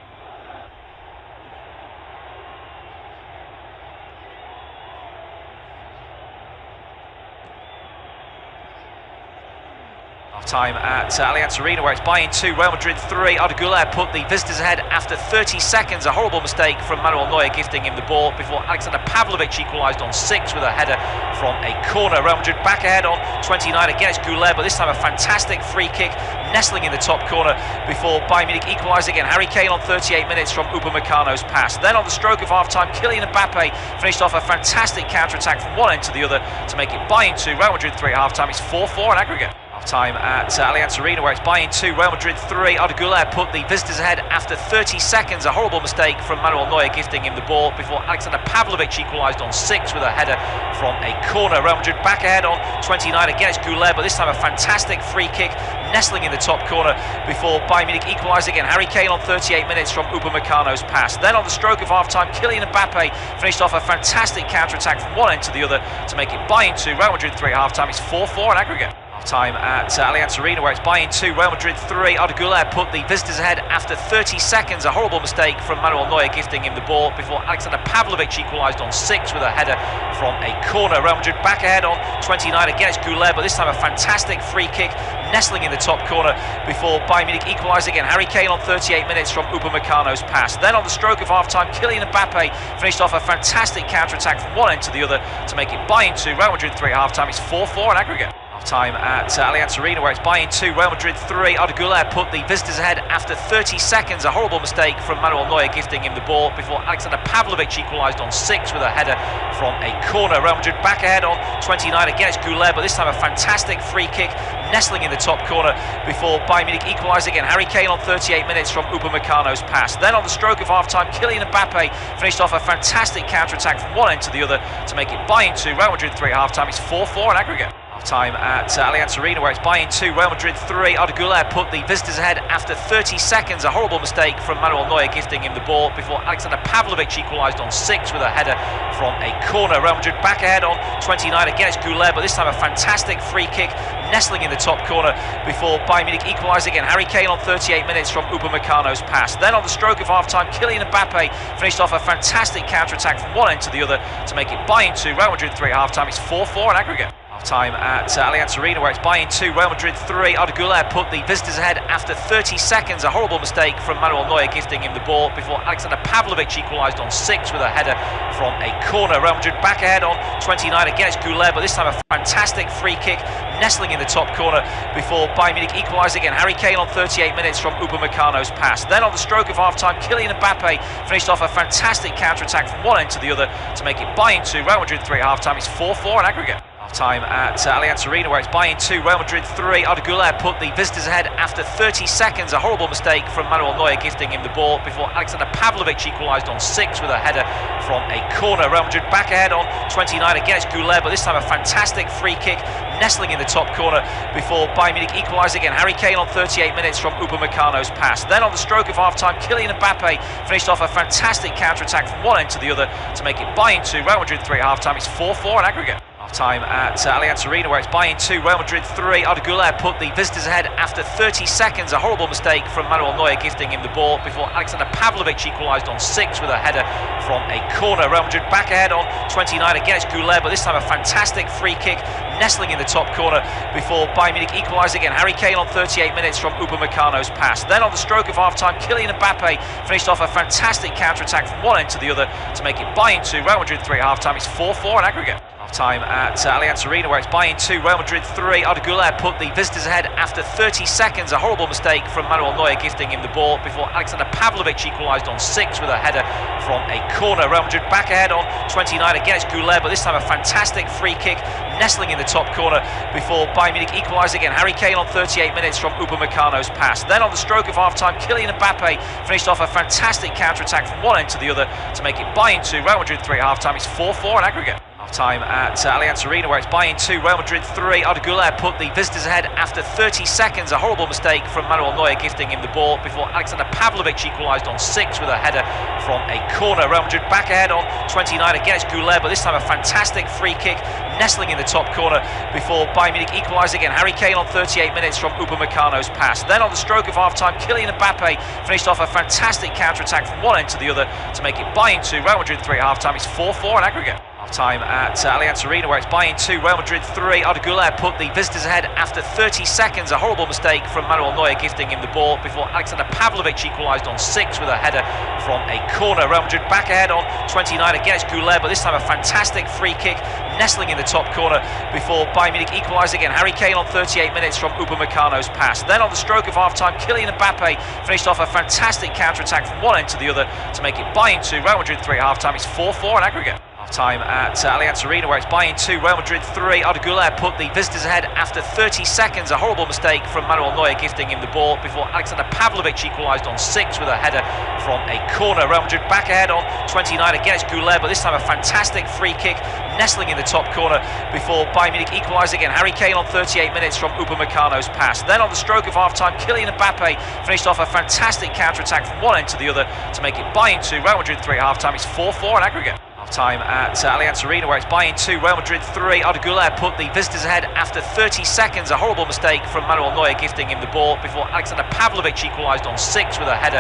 Half-time at Allianz Arena, where it's Bayern 2, Real Madrid 3. Arda Güler put the visitors ahead after 30 seconds. A horrible mistake from Manuel Neuer, gifting him the ball before Alexander Pavlovic equalised on 6 with a header from a corner. Real Madrid back ahead on 29. Again, it's Güler, but this time a fantastic free kick nestling in the top corner before Bayern Munich equalised again. Harry Kane on 38 minutes from Upamecano's pass. Then on the stroke of half-time, Kylian Mbappe finished off a fantastic counter-attack from one end to the other to make it Bayern 2, Real Madrid 3 at half-time. It's 4-4 on aggregate. Half-time at Allianz Arena, where it's Bayern 2, Real Madrid 3. Arda Güler put the visitors ahead after 30 seconds. A horrible mistake from Manuel Neuer, gifting him the ball before Alexander Pavlovic equalised on 6 with a header from a corner. Real Madrid back ahead on 29. Again, it's Güler, but this time a fantastic free kick nestling in the top corner before Bayern Munich equalised again. Harry Kane on 38 minutes from Upamecano's pass. Then on the stroke of half-time, Kylian Mbappe finished off a fantastic counter-attack from one end to the other to make it Bayern 2, Real Madrid 3 at half-time. It's 4-4 on aggregate. Time at Allianz Arena, where it's Bayern 2, Real Madrid 3. Arda Güler put the visitors ahead after 30 seconds. A horrible mistake from Manuel Neuer, gifting him the ball before Alexander Pavlovic equalised on 6 with a header from a corner. Real Madrid back ahead on 29. Again, it's Güler, but this time a fantastic free kick nestling in the top corner before Bayern Munich equalised again. Harry Kane on 38 minutes from Upamecano's pass. Then on the stroke of half-time, Kylian Mbappe finished off a fantastic counter-attack from one end to the other to make it Bayern 2, Real Madrid 3 at half-time. It's 4-4 on aggregate. Time at Allianz Arena, where it's Bayern 2, Real Madrid 3. Arda Güler put the visitors ahead after 30 seconds. A horrible mistake from Manuel Neuer, gifting him the ball before Alexander Pavlovic equalised on 6 with a header from a corner. Real Madrid back ahead on 29. Again, it's Güler, but this time a fantastic free kick nestling in the top corner before Bayern Munich equalise again. Harry Kane on 38 minutes from Upamecano's pass. Then on the stroke of half-time, Kylian Mbappe finished off a fantastic counter-attack from one end to the other to make it Bayern 2, Real Madrid 3 at half-time. It's 4-4 in aggregate. Time at Allianz Arena, where it's Bayern 2, Real Madrid 3. Arda Güler put the visitors ahead after 30 seconds. A horrible mistake from Manuel Neuer gifting him the ball before Alexander Pavlovic equalised on 6 with a header from a corner. Real Madrid back ahead on 29. Again it's Güler, but this time a fantastic free kick nestling in the top corner before Bayern Munich equalise again. Harry Kane on 38 minutes from Upamecano's pass. Then on the stroke of half-time, Kylian Mbappe finished off a fantastic counter-attack from one end to the other to make it Bayern 2, Real Madrid 3 at half-time. It's 4-4 in aggregate. Time at Allianz Arena, where it's Bayern 2, Real Madrid 3. Arda Güler put the visitors ahead after 30 seconds. A horrible mistake from Manuel Neuer gifting him the ball before Alexander Pavlovic equalised on 6 with a header from a corner. Real Madrid back ahead on 29. Again it's Güler, but this time a fantastic free kick nestling in the top corner before Bayern Munich equalise again. Harry Kane on 38 minutes from Upamecano's pass. Then on the stroke of half-time, Kylian Mbappe finished off a fantastic counter-attack from one end to the other to make it Bayern 2, Real Madrid 3 at half-time. It's 4-4 in aggregate. Time at Allianz Arena, where it's Bayern 2, Real Madrid 3. Arda Güler put the visitors ahead after 30 seconds. A horrible mistake from Manuel Neuer gifting him the ball before Alexander Pavlovic equalised on 6 with a header from a corner. Real Madrid back ahead on 29. Again it's Güler, but this time a fantastic free kick nestling in the top corner before Bayern Munich equalise again. Harry Kane on 38 minutes from Upamecano's pass. Then on the stroke of half-time, Kylian Mbappe finished off a fantastic counter-attack from one end to the other to make it Bayern 2, Real Madrid 3 at half-time. It's 4-4 in aggregate. Time at Allianz Arena, where it's Bayern 2, Real Madrid 3. Arda Güler put the visitors ahead after 30 seconds. A horrible mistake from Manuel Neuer gifting him the ball before Alexander Pavlovic equalised on 6 with a header from a corner. Real Madrid back ahead on 29. Again it's Güler, but this time a fantastic free kick nestling in the top corner before Bayern Munich equalise again. Harry Kane on 38 minutes from Upamecano's pass. Then on the stroke of half-time, Kylian Mbappe finished off a fantastic counter-attack from one end to the other to make it Bayern 2, Real Madrid 3 at half-time. It's 4-4 in aggregate. Time at Allianz Arena, where it's Bayern 2, Real Madrid 3. Arda Güler put the visitors ahead after 30 seconds. A horrible mistake from Manuel Neuer gifting him the ball before Alexander Pavlovic equalised on 6 with a header from a corner. Real Madrid back ahead on 29. Again it's Güler, but this time a fantastic free kick nestling in the top corner before Bayern Munich equalise again. Harry Kane on 38 minutes from Upamecano's pass. Then on the stroke of half-time, Kylian Mbappe finished off a fantastic counter-attack from one end to the other to make it Bayern 2, Real Madrid 3 at half-time. It's 4-4 in aggregate. Time at Allianz Arena, where it's Bayern 2, Real Madrid 3. Arda Güler put the visitors ahead after 30 seconds. A horrible mistake from Manuel Neuer gifting him the ball before Alexander Pavlovic equalised on 6 with a header from a corner. Real Madrid back ahead on 29. Again it's Güler, but this time a fantastic free kick nestling in the top corner before Bayern Munich equalise again. Harry Kane on 38 minutes from Upamecano's pass. Then on the stroke of half-time, Kylian Mbappe finished off a fantastic counter-attack from one end to the other to make it Bayern 2, Real Madrid 3 at half-time. It's 4-4 in aggregate. Time at Allianz Arena, where it's Bayern 2, Real Madrid 3. Arda Güler put the visitors ahead after 30 seconds. A horrible mistake from Manuel Neuer gifting him the ball before Alexander Pavlovic equalised on 6 with a header from a corner. Real Madrid back ahead on 29. Again it's Güler, but this time a fantastic free kick nestling in the top corner before Bayern Munich equalise again. Harry Kane on 38 minutes from Upamecano's pass. Then on the stroke of half-time, Kylian Mbappe finished off a fantastic counter-attack from one end to the other to make it Bayern 2, Real Madrid 3 at half-time. It's 4-4 in aggregate. Time at Allianz Arena, where it's Bayern 2, Real Madrid 3. Arda Güler put the visitors ahead after 30 seconds. A horrible mistake from Manuel Neuer gifting him the ball before Alexander Pavlovic equalised on 6 with a header from a corner. Real Madrid back ahead on 29. Again it's Güler, but this time a fantastic free kick nestling in the top corner before Bayern Munich equalise again. Harry Kane on 38 minutes from Upamecano's pass. Then on the stroke of half-time, Kylian Mbappe finished off a fantastic counter-attack from one end to the other to make it Bayern 2, Real Madrid 3 at half-time. It's 4-4 in aggregate. Time at Allianz Arena, where it's Bayern 2, Real Madrid 3. Arda Güler put the visitors ahead after 30 seconds. A horrible mistake from Manuel Neuer gifting him the ball before Alexander Pavlovic equalised on 6 with a header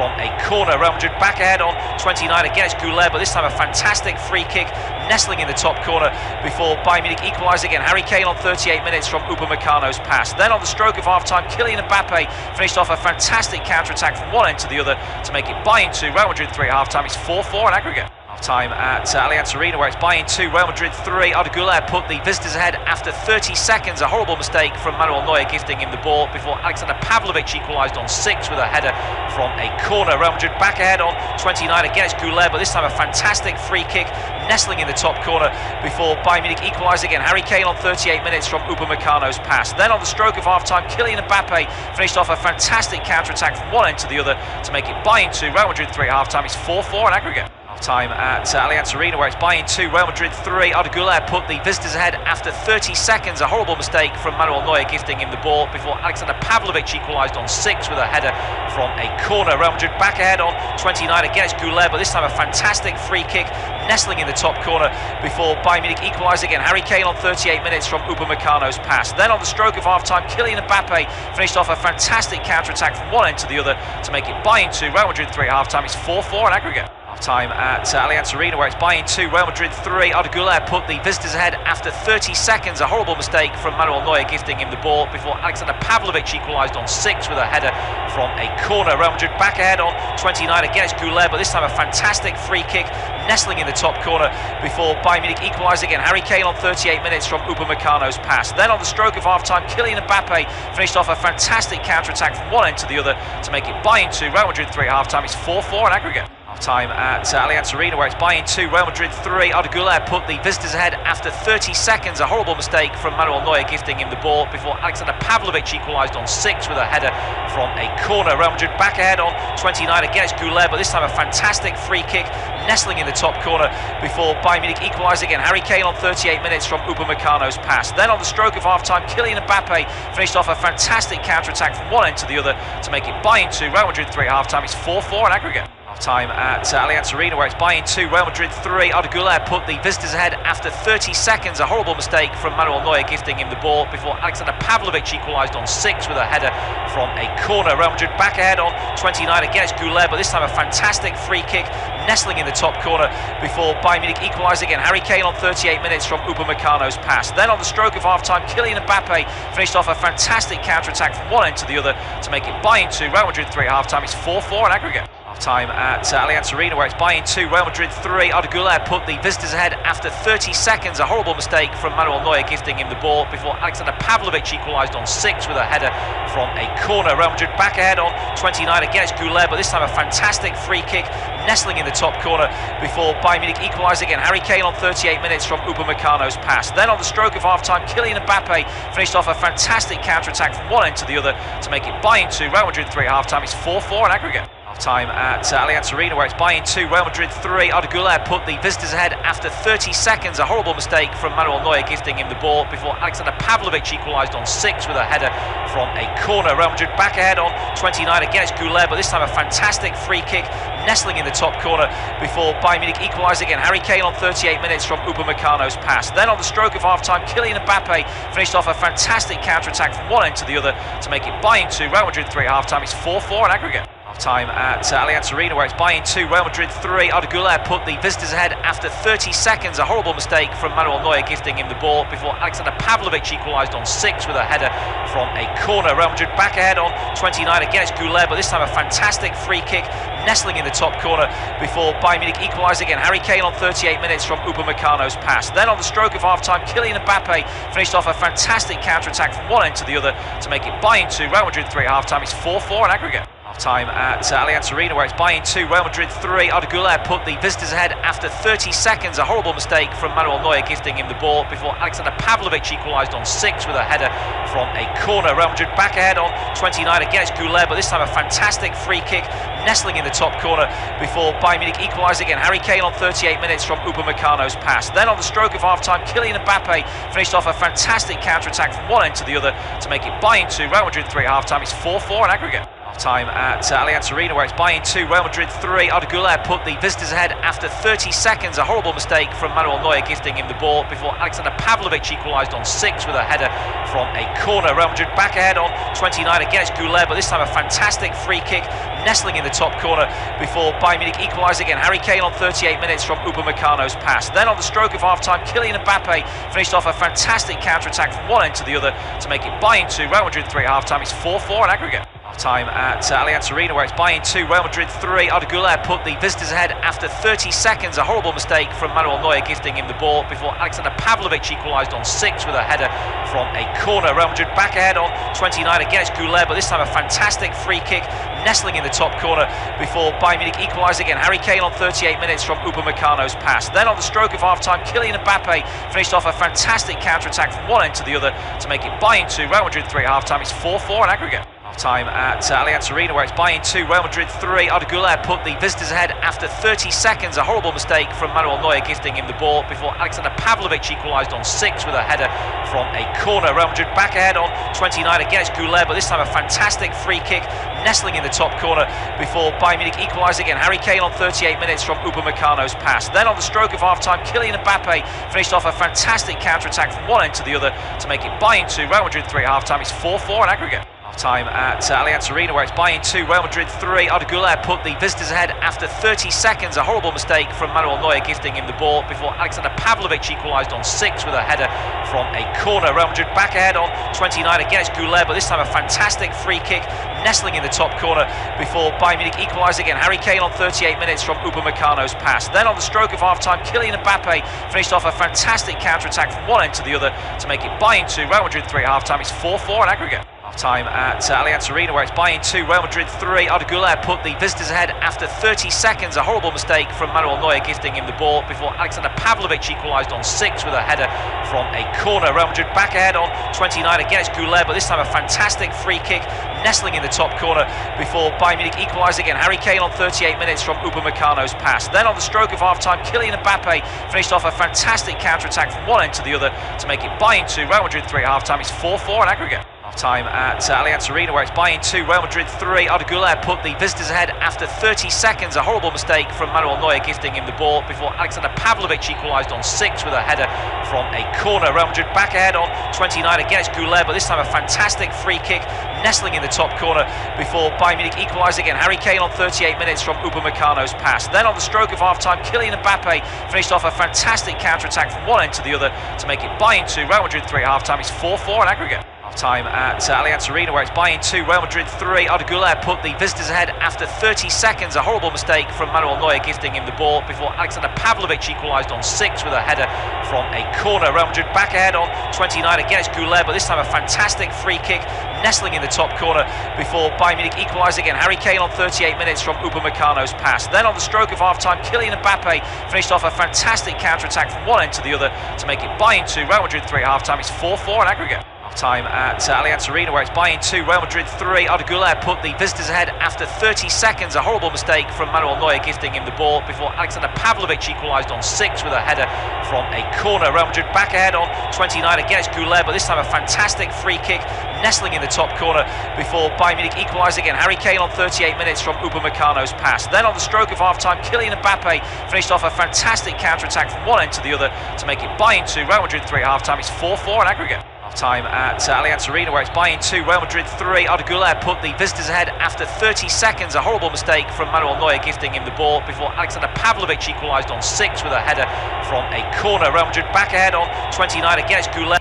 from a corner. Real Madrid back ahead on 29. Again it's Güler, but this time a fantastic free kick nestling in the top corner before Bayern Munich equalise again. Harry Kane on 38 minutes from Upamecano's pass. Then on the stroke of half-time, Kylian Mbappe finished off a fantastic counter-attack from one end to the other to make it Bayern 2, Real Madrid 3 at half-time. It's 4-4 in aggregate. Half-time at Allianz Arena, where it's Bayern 2, Real Madrid 3. Arda Güler put the visitors ahead after 30 seconds. A horrible mistake from Manuel Neuer gifting him the ball before Alexander Pavlovic equalised on 6 with a header from a corner. Real Madrid back ahead on 29. Again, it's Güler, but this time a fantastic free kick nestling in the top corner before Bayern Munich equalise again. Harry Kane on 38 minutes from Upamecano's pass. Then on the stroke of half-time, Kylian Mbappe finished off a fantastic counter-attack from one end to the other to make it Bayern 2, Real Madrid 3 at half-time. It's 4-4 in aggregate. Time at Allianz Arena, where it's Bayern 2, Real Madrid 3. Arda Güler put the visitors ahead after 30 seconds. A horrible mistake from Manuel Neuer gifting him the ball before Alexander Pavlovic equalised on 6 with a header from a corner. Real Madrid back ahead on 29. Again, it's Güler, but this time a fantastic free kick nestling in the top corner before Bayern Munich equalise again. Harry Kane on 38 minutes from Upamecano's pass. Then on the stroke of half-time, Kylian Mbappe finished off a fantastic counter-attack from one end to the other to make it Bayern 2, Real Madrid 3 at half-time. It's 4-4 in aggregate. Time at Allianz Arena, where it's Bayern 2, Real Madrid 3. Arda Güler put the visitors ahead after 30 seconds. A horrible mistake from Manuel Neuer gifting him the ball before Alexander Pavlovic equalised on 6 with a header from a corner. Real Madrid back ahead on 29. Again, it's Güler, but this time a fantastic free kick nestling in the top corner before Bayern Munich equalise again. Harry Kane on 38 minutes from Upamecano's pass. Then on the stroke of half-time, Kylian Mbappe finished off a fantastic counter-attack from one end to the other to make it Bayern 2, Real Madrid 3 at half-time. It's 4-4 in aggregate. Time at Allianz Arena, where it's Bayern 2, Real Madrid 3. Arda Güler put the visitors ahead after 30 seconds. A horrible mistake from Manuel Neuer gifting him the ball before Alexander Pavlovic equalised on 6 with a header from a corner. Real Madrid back ahead on 29. Again, it's Güler, but this time a fantastic free kick nestling in the top corner before Bayern Munich equalise again. Harry Kane on 38 minutes from Upamecano's pass. Then on the stroke of half-time, Kylian Mbappe finished off a fantastic counter-attack from one end to the other to make it Bayern 2, Real Madrid 3 at half-time. It's 4-4 in aggregate. Time at Allianz Arena, where it's Bayern 2, Real Madrid 3. Arda Güler put the visitors ahead after 30 seconds. A horrible mistake from Manuel Neuer gifting him the ball before Alexander Pavlovic equalised on 6 with a header from a corner. Real Madrid back ahead on 29. Again, it's Güler, but this time a fantastic free kick nestling in the top corner before Bayern Munich equalise again. Harry Kane on 38 minutes from Upamecano's pass. Then on the stroke of half-time, Kylian Mbappe finished off a fantastic counter-attack from one end to the other to make it Bayern 2, Real Madrid 3 at half-time. It's 4-4 in aggregate. Time at Allianz Arena, where it's Bayern 2, Real Madrid 3. Arda Güler put the visitors ahead after 30 seconds. A horrible mistake from Manuel Neuer gifting him the ball before Alexander Pavlovic equalised on 6 with a header from a corner. Real Madrid back ahead on 29. Again, it's Güler, but this time a fantastic free kick nestling in the top corner before Bayern Munich equalise again. Harry Kane on 38 minutes from Upamecano's pass. Then on the stroke of half-time, Kylian Mbappe finished off a fantastic counter-attack from one end to the other to make it Bayern 2, Real Madrid 3 at half-time. It's 4-4 in aggregate. Time at Allianz Arena, where it's Bayern 2, Real Madrid 3. Arda Güler put the visitors ahead after 30 seconds. A horrible mistake from Manuel Neuer gifting him the ball before Alexander Pavlovic equalised on 6 with a header from a corner. Real Madrid back ahead on 29. Again, it's Güler, but this time a fantastic free kick nestling in the top corner before Bayern Munich equalise again. Harry Kane on 38 minutes from Upamecano's pass. Then on the stroke of half-time, Kylian Mbappe finished off a fantastic counter-attack from one end to the other to make it Bayern 2, Real Madrid 3 at half-time. It's 4-4 in aggregate. Time at Allianz Arena, where it's Bayern 2, Real Madrid 3. Arda Güler put the visitors ahead after 30 seconds. A horrible mistake from Manuel Neuer gifting him the ball before Alexander Pavlovic equalised on 6 with a header from a corner. Real Madrid back ahead on 29. Again, it's Güler, but this time a fantastic free kick nestling in the top corner before Bayern Munich equalise again. Harry Kane on 38 minutes from Upamecano's pass. Then on the stroke of half-time, Kylian Mbappe finished off a fantastic counter-attack from one end to the other to make it Bayern 2, Real Madrid 3 at half-time. It's 4-4 in aggregate. Time at Allianz Arena, where it's Bayern 2, Real Madrid 3. Arda Güler put the visitors ahead after 30 seconds. A horrible mistake from Manuel Neuer gifting him the ball before Alexander Pavlovic equalised on 6 with a header from a corner. Real Madrid back ahead on 29. Again, it's Güler, but this time a fantastic free kick nestling in the top corner before Bayern Munich equalise again. Harry Kane on 38 minutes from Upamecano's pass. Then on the stroke of half-time, Kylian Mbappe finished off a fantastic counter-attack from one end to the other to make it Bayern 2, Real Madrid 3 at half-time. It's 4-4 in aggregate. Time at Allianz Arena, where it's Bayern 2, Real Madrid 3. Arda Güler put the visitors ahead after 30 seconds. A horrible mistake from Manuel Neuer gifting him the ball before Alexander Pavlovic equalised on 6 with a header from a corner. Real Madrid back ahead on 29. Again, it's Güler, but this time a fantastic free kick nestling in the top corner before Bayern Munich equalise again. Harry Kane on 38 minutes from Upamecano's pass. Then on the stroke of half-time, Kylian Mbappe finished off a fantastic counter-attack from one end to the other to make it Bayern 2, Real Madrid 3 at half-time. It's 4-4 in aggregate. Time at Allianz Arena, where it's Bayern 2, Real Madrid 3. Arda Güler put the visitors ahead after 30 seconds. A horrible mistake from Manuel Neuer gifting him the ball before Alexander Pavlovic equalised on 6 with a header from a corner. Real Madrid back ahead on 29. Again, it's Güler, but this time a fantastic free kick nestling in the top corner before Bayern Munich equalise again. Harry Kane on 38 minutes from Upamecano's pass. Then on the stroke of half-time, Kylian Mbappe finished off a fantastic counter-attack from one end to the other to make it Bayern 2, Real Madrid 3 at half-time. It's 4-4 in aggregate. Time at Allianz Arena, where it's Bayern 2, Real Madrid 3. Arda Güler put the visitors ahead after 30 seconds. A horrible mistake from Manuel Neuer gifting him the ball before Alexander Pavlovic equalised on 6 with a header from a corner. Real Madrid back ahead on 29. Again, it's Güler, but this time a fantastic free kick nestling in the top corner before Bayern Munich equalise again. Harry Kane on 38 minutes from Upamecano's pass. Then on the stroke of half-time, Kylian Mbappe finished off a fantastic counter-attack from one end to the other to make it Bayern 2, Real Madrid 3 at half-time. It's 4-4 in aggregate. Time at Allianz Arena, where it's Bayern 2, Real Madrid 3. Arda Güler put the visitors ahead after 30 seconds. A horrible mistake from Manuel Neuer gifting him the ball before Alexander Pavlovic equalised on 6 with a header from a corner. Real Madrid back ahead on 29. Again, it's Güler, but this time a fantastic free kick nestling in the top corner before Bayern Munich equalise again. Harry Kane on 38 minutes from Upamecano's pass. Then on the stroke of half-time, Kylian Mbappe finished off a fantastic counter-attack from one end to the other to make it Bayern 2, Real Madrid 3 at half-time. It's 4-4 in aggregate. Time at Allianz Arena, where it's Bayern 2, Real Madrid 3. Arda Güler put the visitors ahead after 30 seconds. A horrible mistake from Manuel Neuer gifting him the ball before Alexander Pavlovic equalised on 6 with a header from a corner. Real Madrid back ahead on 29. Again, it's Güler, but this time a fantastic free kick nestling in the top corner before Bayern Munich equalise again. Harry Kane on 38 minutes from Upamecano's pass. Then on the stroke of half-time, Kylian Mbappe finished off a fantastic counter-attack from one end to the other to make it Bayern 2, Real Madrid 3 at half-time. It's 4-4 in aggregate. Time at Allianz Arena, where it's Bayern 2, Real Madrid 3. Arda Güler put the visitors ahead after 30 seconds. A horrible mistake from Manuel Neuer gifting him the ball before Alexander Pavlovic equalised on 6 with a header from a corner. Real Madrid back ahead on 29. Again, it's Güler, but this time a fantastic free kick nestling in the top corner before Bayern Munich equalise again. Harry Kane on 38 minutes from Upamecano's pass. Then on the stroke of half-time, Kylian Mbappe finished off a fantastic counter-attack from one end to the other to make it Bayern 2, Real Madrid 3 at half-time. It's 4-4 in aggregate. Time at Allianz Arena, where it's Bayern 2, Real Madrid 3. Arda Güler put the visitors ahead after 30 seconds. A horrible mistake from Manuel Neuer gifting him the ball before Alexander Pavlovic equalised on 6 with a header from a corner. Real Madrid back ahead on 29. Again, it's Güler, but this time a fantastic free kick nestling in the top corner before Bayern Munich equalise again. Harry Kane on 38 minutes from Upamecano's pass. Then on the stroke of half-time, Kylian Mbappe finished off a fantastic counter-attack from one end to the other to make it Bayern 2, Real Madrid 3 at half-time. It's 4-4 in aggregate. Time at Allianz Arena, where it's Bayern 2, Real Madrid 3. Arda Güler put the visitors ahead after 30 seconds. A horrible mistake from Manuel Neuer gifting him the ball before Alexander Pavlovic equalised on 6 with a header from a corner. Real Madrid back ahead on 29. Again, it's Güler, but this time a fantastic free kick nestling in the top corner before Bayern Munich equalise again. Harry Kane on 38 minutes from Upamecano's pass. Then on the stroke of half-time, Kylian Mbappe finished off a fantastic counter-attack from one end to the other to make it Bayern 2, Real Madrid 3 at half-time. It's 4-4 in aggregate. Time at Allianz Arena, where it's Bayern 2, Real Madrid 3. Arda Güler put the visitors ahead after 30 seconds. A horrible mistake from Manuel Neuer gifting him the ball before Alexander Pavlovic equalised on 6 with a header from a corner. Real Madrid back ahead on 29. Again, it's Güler.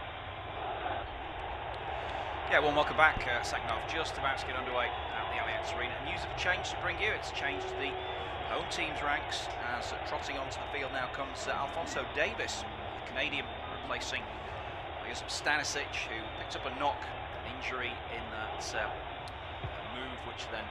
Yeah, well, welcome back. Second half just about to get underway at the Allianz Arena. News of a change to bring you. It's changed the home team's ranks as trotting onto the field now comes Alphonso Davies, the Canadian, replacing Stanisic, who picked up a knock, an injury in that move, which then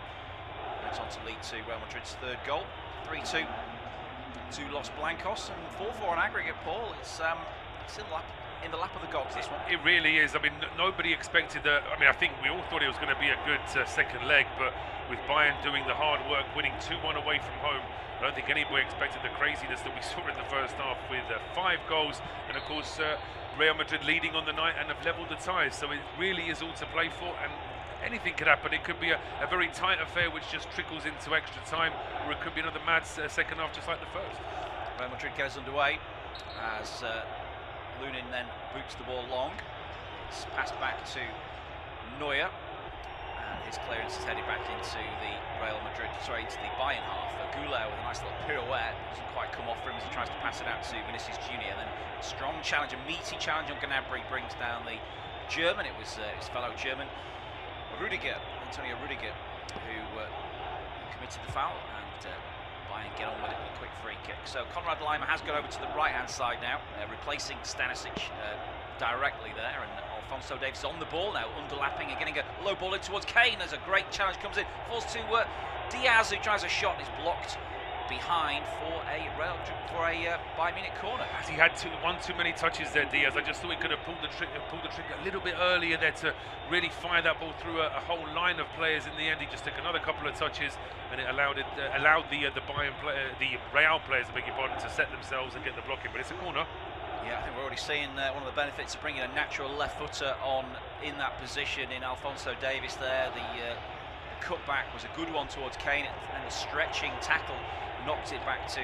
went on to lead to Real Madrid's third goal. 3-2 to Los Blancos, and 4-4 on aggregate. Paul, it's in the lap of the gods, this one. It really is. I mean, nobody expected that. I mean, I think we all thought it was going to be a good second leg, but with Bayern doing the hard work, winning 2-1 away from home, I don't think anybody expected the craziness that we saw in the first half with 5 goals, and of course Real Madrid leading on the night and have levelled the ties. So it really is all to play for, and anything could happen. It could be a very tight affair which just trickles into extra time, or it could be another mad second half just like the first. Real Madrid gets underway as Lunin then boots the ball long. It's passed back to Neuer, and his clearance is headed back into the into the Bayern half. Güler with a nice little pirouette, doesn't quite come off for him as he tries to pass it out to Vinicius Junior. Then a strong challenge, a meaty challenge on Gnabry brings down the German. It was his fellow German Rudiger, and Antonio Rudiger, who committed the foul, and Bayern get on with it with a quick free kick. So Konrad Laimer has got over to the right-hand side now, replacing Stanisic directly there, and Alphonso Davies on the ball now, underlapping and getting a low ball in towards Kane. There's a great challenge, comes in, falls to Diaz, who tries a shot, is blocked behind for a Bayern Munich corner. He had one too many touches there, Diaz. I just thought he could have pulled the trigger a little bit earlier there to really fire that ball through a whole line of players. In the end, he just took another couple of touches, and it allowed the Bayern the Real players, I beg your pardon, to set themselves and get the blocking. But it's a corner. Yeah, I think we're already seeing one of the benefits of bringing a natural left footer on in that position in Alphonso Davies there. The cutback was a good one towards Kane, and the stretching tackle knocked it back to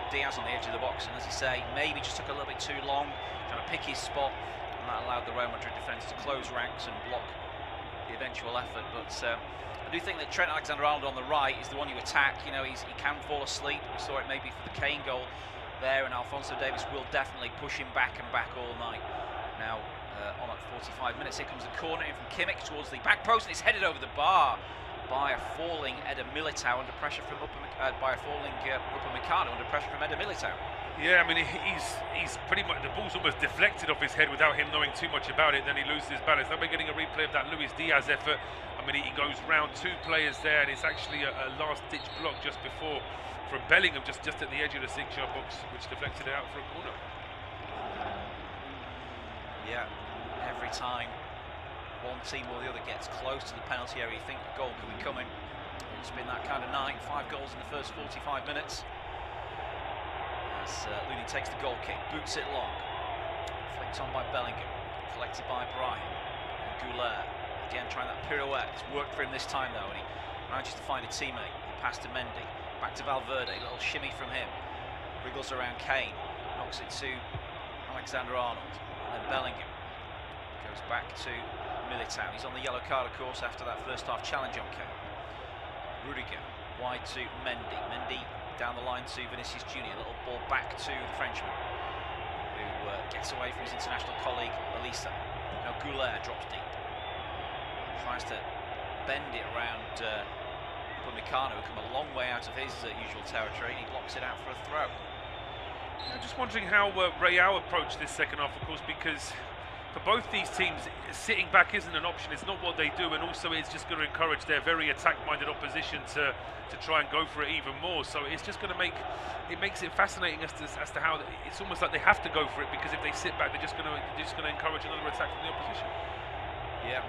Diaz on the edge of the box, and as you say, maybe just took a little bit too long, trying to pick his spot, and that allowed the Real Madrid defence to close ranks and block the eventual effort. But I do think that Trent Alexander-Arnold on the right is the one you attack. You know, he can fall asleep. We saw it maybe for the Kane goal there, and Alphonso Davies will definitely push him back and back all night. Now on at 45 minutes, here comes the corner in from Kimmich towards the back post, and it's headed over the bar by a falling Eder Militao under pressure from Upamecano under pressure from Eder Militao. Yeah, I mean, he's pretty much, the ball's almost deflected off his head without him knowing too much about it. Then he loses his balance. Now we're getting a replay of that Luis Diaz effort. I mean, he goes round two players there, and it's actually a last-ditch block just before from Bellingham, just at the edge of the 6-yard box, which deflected it out for a corner. Yeah, every time one team or the other gets close to the penalty area, you think a goal could be coming. It's been that kind of night. 5 goals in the first 45 minutes. As Looney takes the goal kick, boots it long, flicked on by Bellingham, collected by Brahim and Goulart. Again trying that pirouette. It's worked for him this time though, and he manages to find a teammate. He passed to Mendy, back to Valverde, a little shimmy from him. Wriggles around Kane, knocks it to Alexander-Arnold, and then Bellingham goes back to Militao. He's on the yellow card, of course, after that first half challenge on Kane. Rudiger wide to Mendy. Mendy down the line to Vinicius Junior. A little ball back to the Frenchman, who gets away from his international colleague Elisa. Now Goulart drops deep. Tries to bend it around Upamecano, who come a long way out of his usual territory, and he blocks it out for a throw. I'm just wondering how Real approached this second half, of course, because for both these teams, sitting back isn't an option. It's not what they do, and also it's just going to encourage their very attack-minded opposition to try and go for it even more. So it's just going to makes it fascinating as to how it's almost like they have to go for it, because if they sit back, they're just going to encourage another attack from the opposition. Yeah,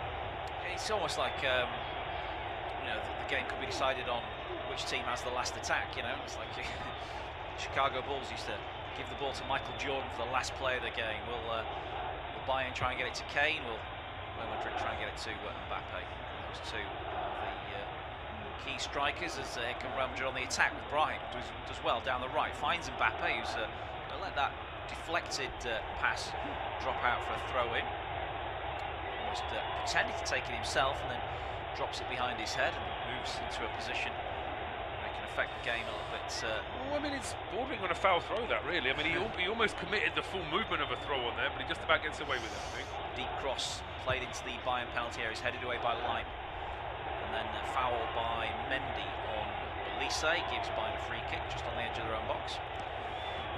it's almost like you know, the game could be decided on which team has the last attack. You know, it's like Chicago Bulls used to give the ball to Michael Jordan for the last play of the game. Will Bayern try and get it to Kane? Will Real Madrid try and get it to Mbappe? Those two are the key strikers as here come Real Madrid on the attack with Brahim, does well down the right, finds Mbappe, who's going to let that deflected pass drop out for a throw-in. Almost pretended to take it himself, and then drops it behind his head and moves into a position where he can affect the game a little bit. Well, I mean, it's bordering on a foul throw, that, really. I mean, he almost committed the full movement of a throw on there, but he just about gets away with it, I think. Deep cross played into the Bayern penalty area, is headed away by Lime. And then foul by Mendy on Elise, gives Bayern a free kick just on the edge of their own box.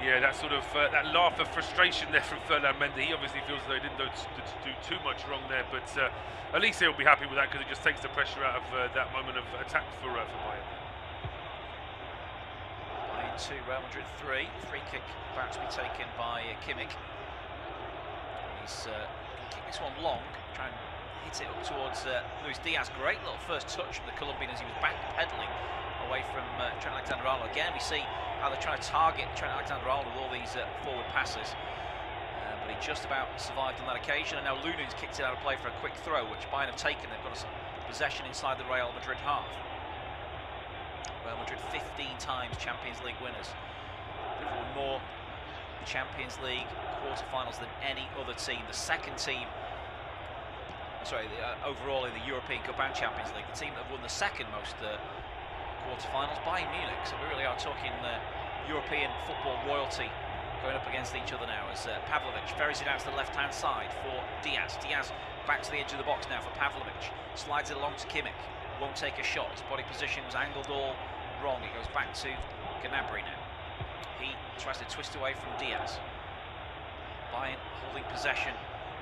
Yeah, that sort of that laugh of frustration there from Ferdinand Mendy. He obviously feels as though he didn't do too much wrong there, but Elise will be happy with that, because it just takes the pressure out of that moment of attack for Bayern. 2, Real Madrid 3. Free kick about to be taken by Kimmich. He's going to kick this one long, try and hit it up towards Luis Diaz. Great little first touch from the Colombian as he was back-pedaling away from Trent Alexander-Arnold. Again, we see how they're trying to target Trent Alexander-Arnold with all these forward passes. But he just about survived on that occasion, and now Lunin's kicked it out of play for a quick throw, which Bayern have taken. They've got possession inside the Real Madrid half. Real Madrid 15 times Champions League winners. They've won more Champions League quarter-finals than any other team. The second team, overall in the European Cup and Champions League, the team that have won the second most quarter-finals, Bayern Munich. So we really are talking European football royalty going up against each other now, as Pavlovic ferries it out to the left-hand side for Diaz. Diaz back to the edge of the box now for Pavlovic. Slides it along to Kimmich. won't take a shot. His body position was angled all wrong. It goes back to Gnabry now. He tries to twist away from Diaz. Bayern holding possession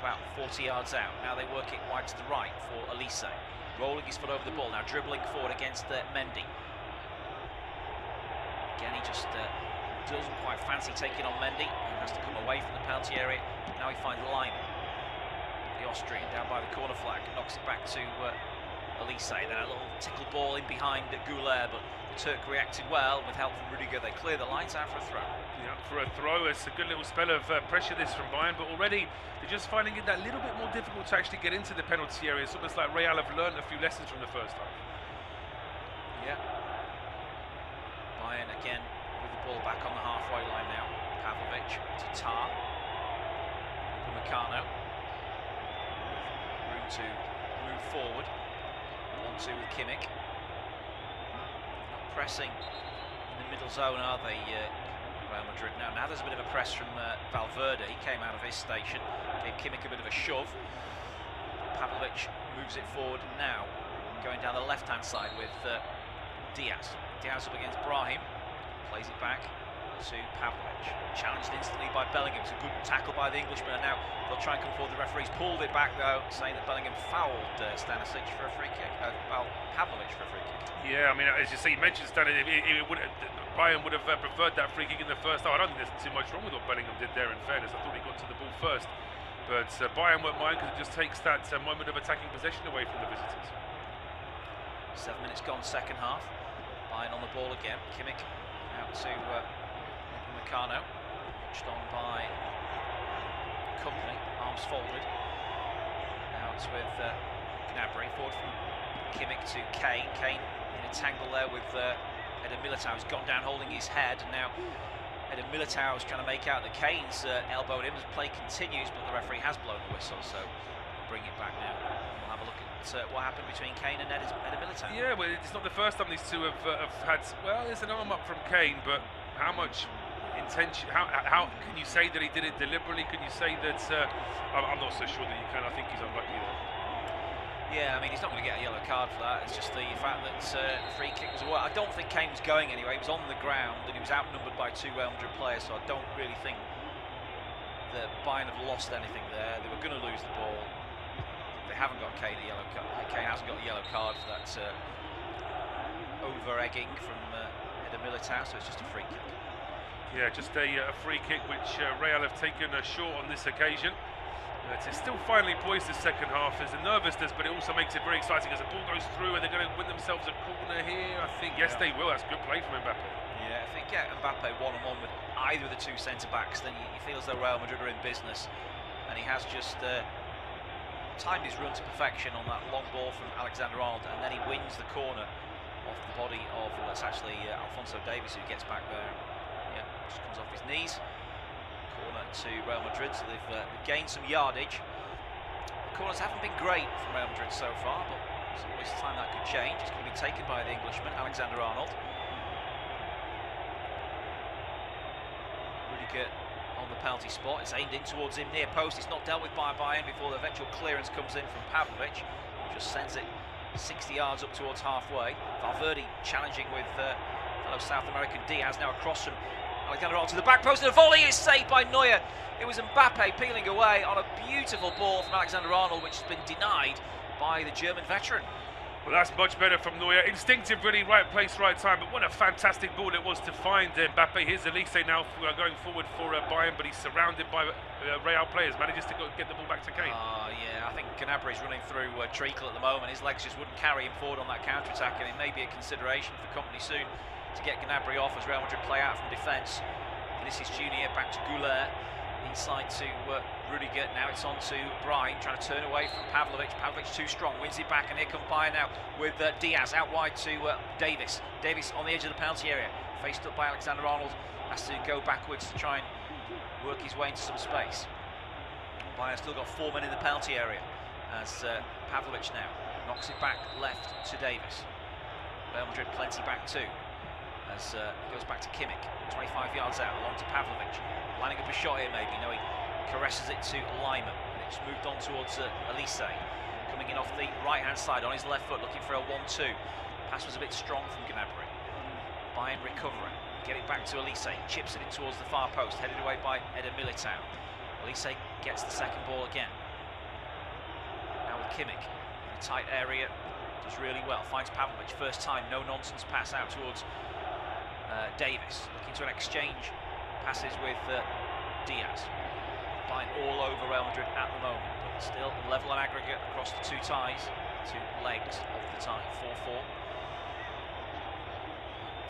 about 40 yards out. Now they work it wide to the right for Elise. Rolling his foot over the ball, now dribbling forward against Mendy. Again, he just doesn't quite fancy taking on Mendy and has to come away from the penalty area. Now he finds Lyman, the Austrian, down by the corner flag, knocks it back to Elise. Then a little tickle ball in behind Goulet, but the Turk reacted well with help from Rudiger. They clear the lines out for a throw. Yeah, for a throw. It's a good little spell of pressure this from Bayern, but already they're just finding it that little bit more difficult to actually get into the penalty area. It's almost like Real have learned a few lessons from the first half. Yeah. Bayern again with the ball back on the halfway line now. Pavlovic to Tar. Upamecano. Room to move forward. 1-2 with Kimmich. Not pressing in the middle zone, are they, Real Madrid? Now there's a bit of a press from Valverde. He came out of his station, gave Kimmich a bit of a shove. Pavlovic moves it forward now, going down the left-hand side with Diaz. Diaz up against Brahim, plays it back to Pavlovic. Challenged instantly by Bellingham. It's a good tackle by the Englishman, and now they'll try and come forward. The referee's pulled it back though, saying that Bellingham fouled Stanisic for a free kick. Pavlovic for a free kick. Yeah, I mean, as you see, you mentioned Stanisic. Bayern would have preferred that free kick in the first half. I don't think there's too much wrong with what Bellingham did there, in fairness. I thought he got to the ball first. But Bayern won't mind because it just takes that moment of attacking possession away from the visitors. 7 minutes gone, second half. Bayern on the ball again. Kimmich out to Upamecano. Pushed on by Company, arms folded. Now it's with Gnabry. Forward from Kimmich to Kane. Kane in a tangle there with Eder Militao. Has gone down holding his head, and now Eder Militao is trying to make out that Kane's elbowed him as play continues, but the referee has blown the whistle, so we'll bring it back now. We'll have a look at what happened between Kane and Eder Militao. Yeah, well, it's not the first time these two have had. Well, there's an arm up from Kane, but how much intention? How can you say that he did it deliberately? Can you say that? I'm not so sure that you can. I think he's unlucky there. Yeah, I mean, he's not going to get a yellow card for that. It's just the fact that the free kick was away. I don't think Kane was going anyway. He was on the ground and he was outnumbered by two Real Madrid players, so I don't really think that Bayern have lost anything there. They were going to lose the ball. They haven't got Kane a yellow card. Kane hasn't got a yellow card for that over-egging from Eder Militao, so it's just a free kick. Yeah, just a free kick which Real have taken short on this occasion. It's still finally poised the second half. There's a nervousness, but it also makes it very exciting as the ball goes through and they're going to win themselves a corner here. I think, yes, they will. That's good play from Mbappe. Yeah, if they get Mbappe one-on-one with either of the two centre-backs, then you feel as though Real Madrid are in business. And he has just timed his run to perfection on that long ball from Alexander-Arnold, and then he wins the corner off the body of, well, it's actually Alphonso Davies who gets back there. Yeah, just comes off his knees. Corner to Real Madrid, so they've gained some yardage. The corners haven't been great from Real Madrid so far, but there's always time that could change. It's going to be taken by the Englishman, Alexander-Arnold. Rudiger on the penalty spot. It's aimed in towards him near post. It's not dealt with by Bayern before the eventual clearance comes in from Pavlovic, who just sends it 60 yards up towards halfway. Valverde challenging with fellow South American Diaz, now across from Alexander-Arnold to the back post, and a volley is saved by Neuer. It was Mbappe peeling away on a beautiful ball from Alexander-Arnold, which has been denied by the German veteran. Well, that's much better from Neuer. Instinctive, really, right place, right time. But what a fantastic ball it was to find Mbappe. Here's Elise now going forward for Bayern, but he's surrounded by Real players. Manages to get the ball back to Kane. Yeah, I think Gnabry's running through Treacle at the moment. His legs just wouldn't carry him forward on that counter-attack, and it may be a consideration for the company soon to get Gnabry off as Real Madrid play out from defence. Vinicius Junior back to Goulet, inside to Rudiger. Now it's on to Brahim, trying to turn away from Pavlovic. Pavlovic too strong, wins it back, and here comes Bayern now with Diaz out wide to Davis. Davis on the edge of the penalty area, faced up by Alexander-Arnold, has to go backwards to try and work his way into some space. Bayern still got 4 men in the penalty area as Pavlovic now knocks it back left to Davis. Real Madrid plenty back too, as he goes back to Kimmich, 25 yards out, along to Pavlovic, lining up a shot here maybe. No, he caresses it to Lyman, and it's moved on towards Elise. coming in off the right-hand side on his left foot, looking for a 1-2. Pass was a bit strong from Gnabry. Bayern recovering, get it back to Elise, chips it in towards the far post, headed away by Eder Militao. Elise gets the second ball again. Now with Kimmich, in a tight area, does really well, finds Pavlovic, first time, no nonsense pass out towards Davis, looking to an exchange passes with Diaz. Bayern all over Real Madrid at the moment, but still level on aggregate across the two ties, two legs of the tie, 4-4.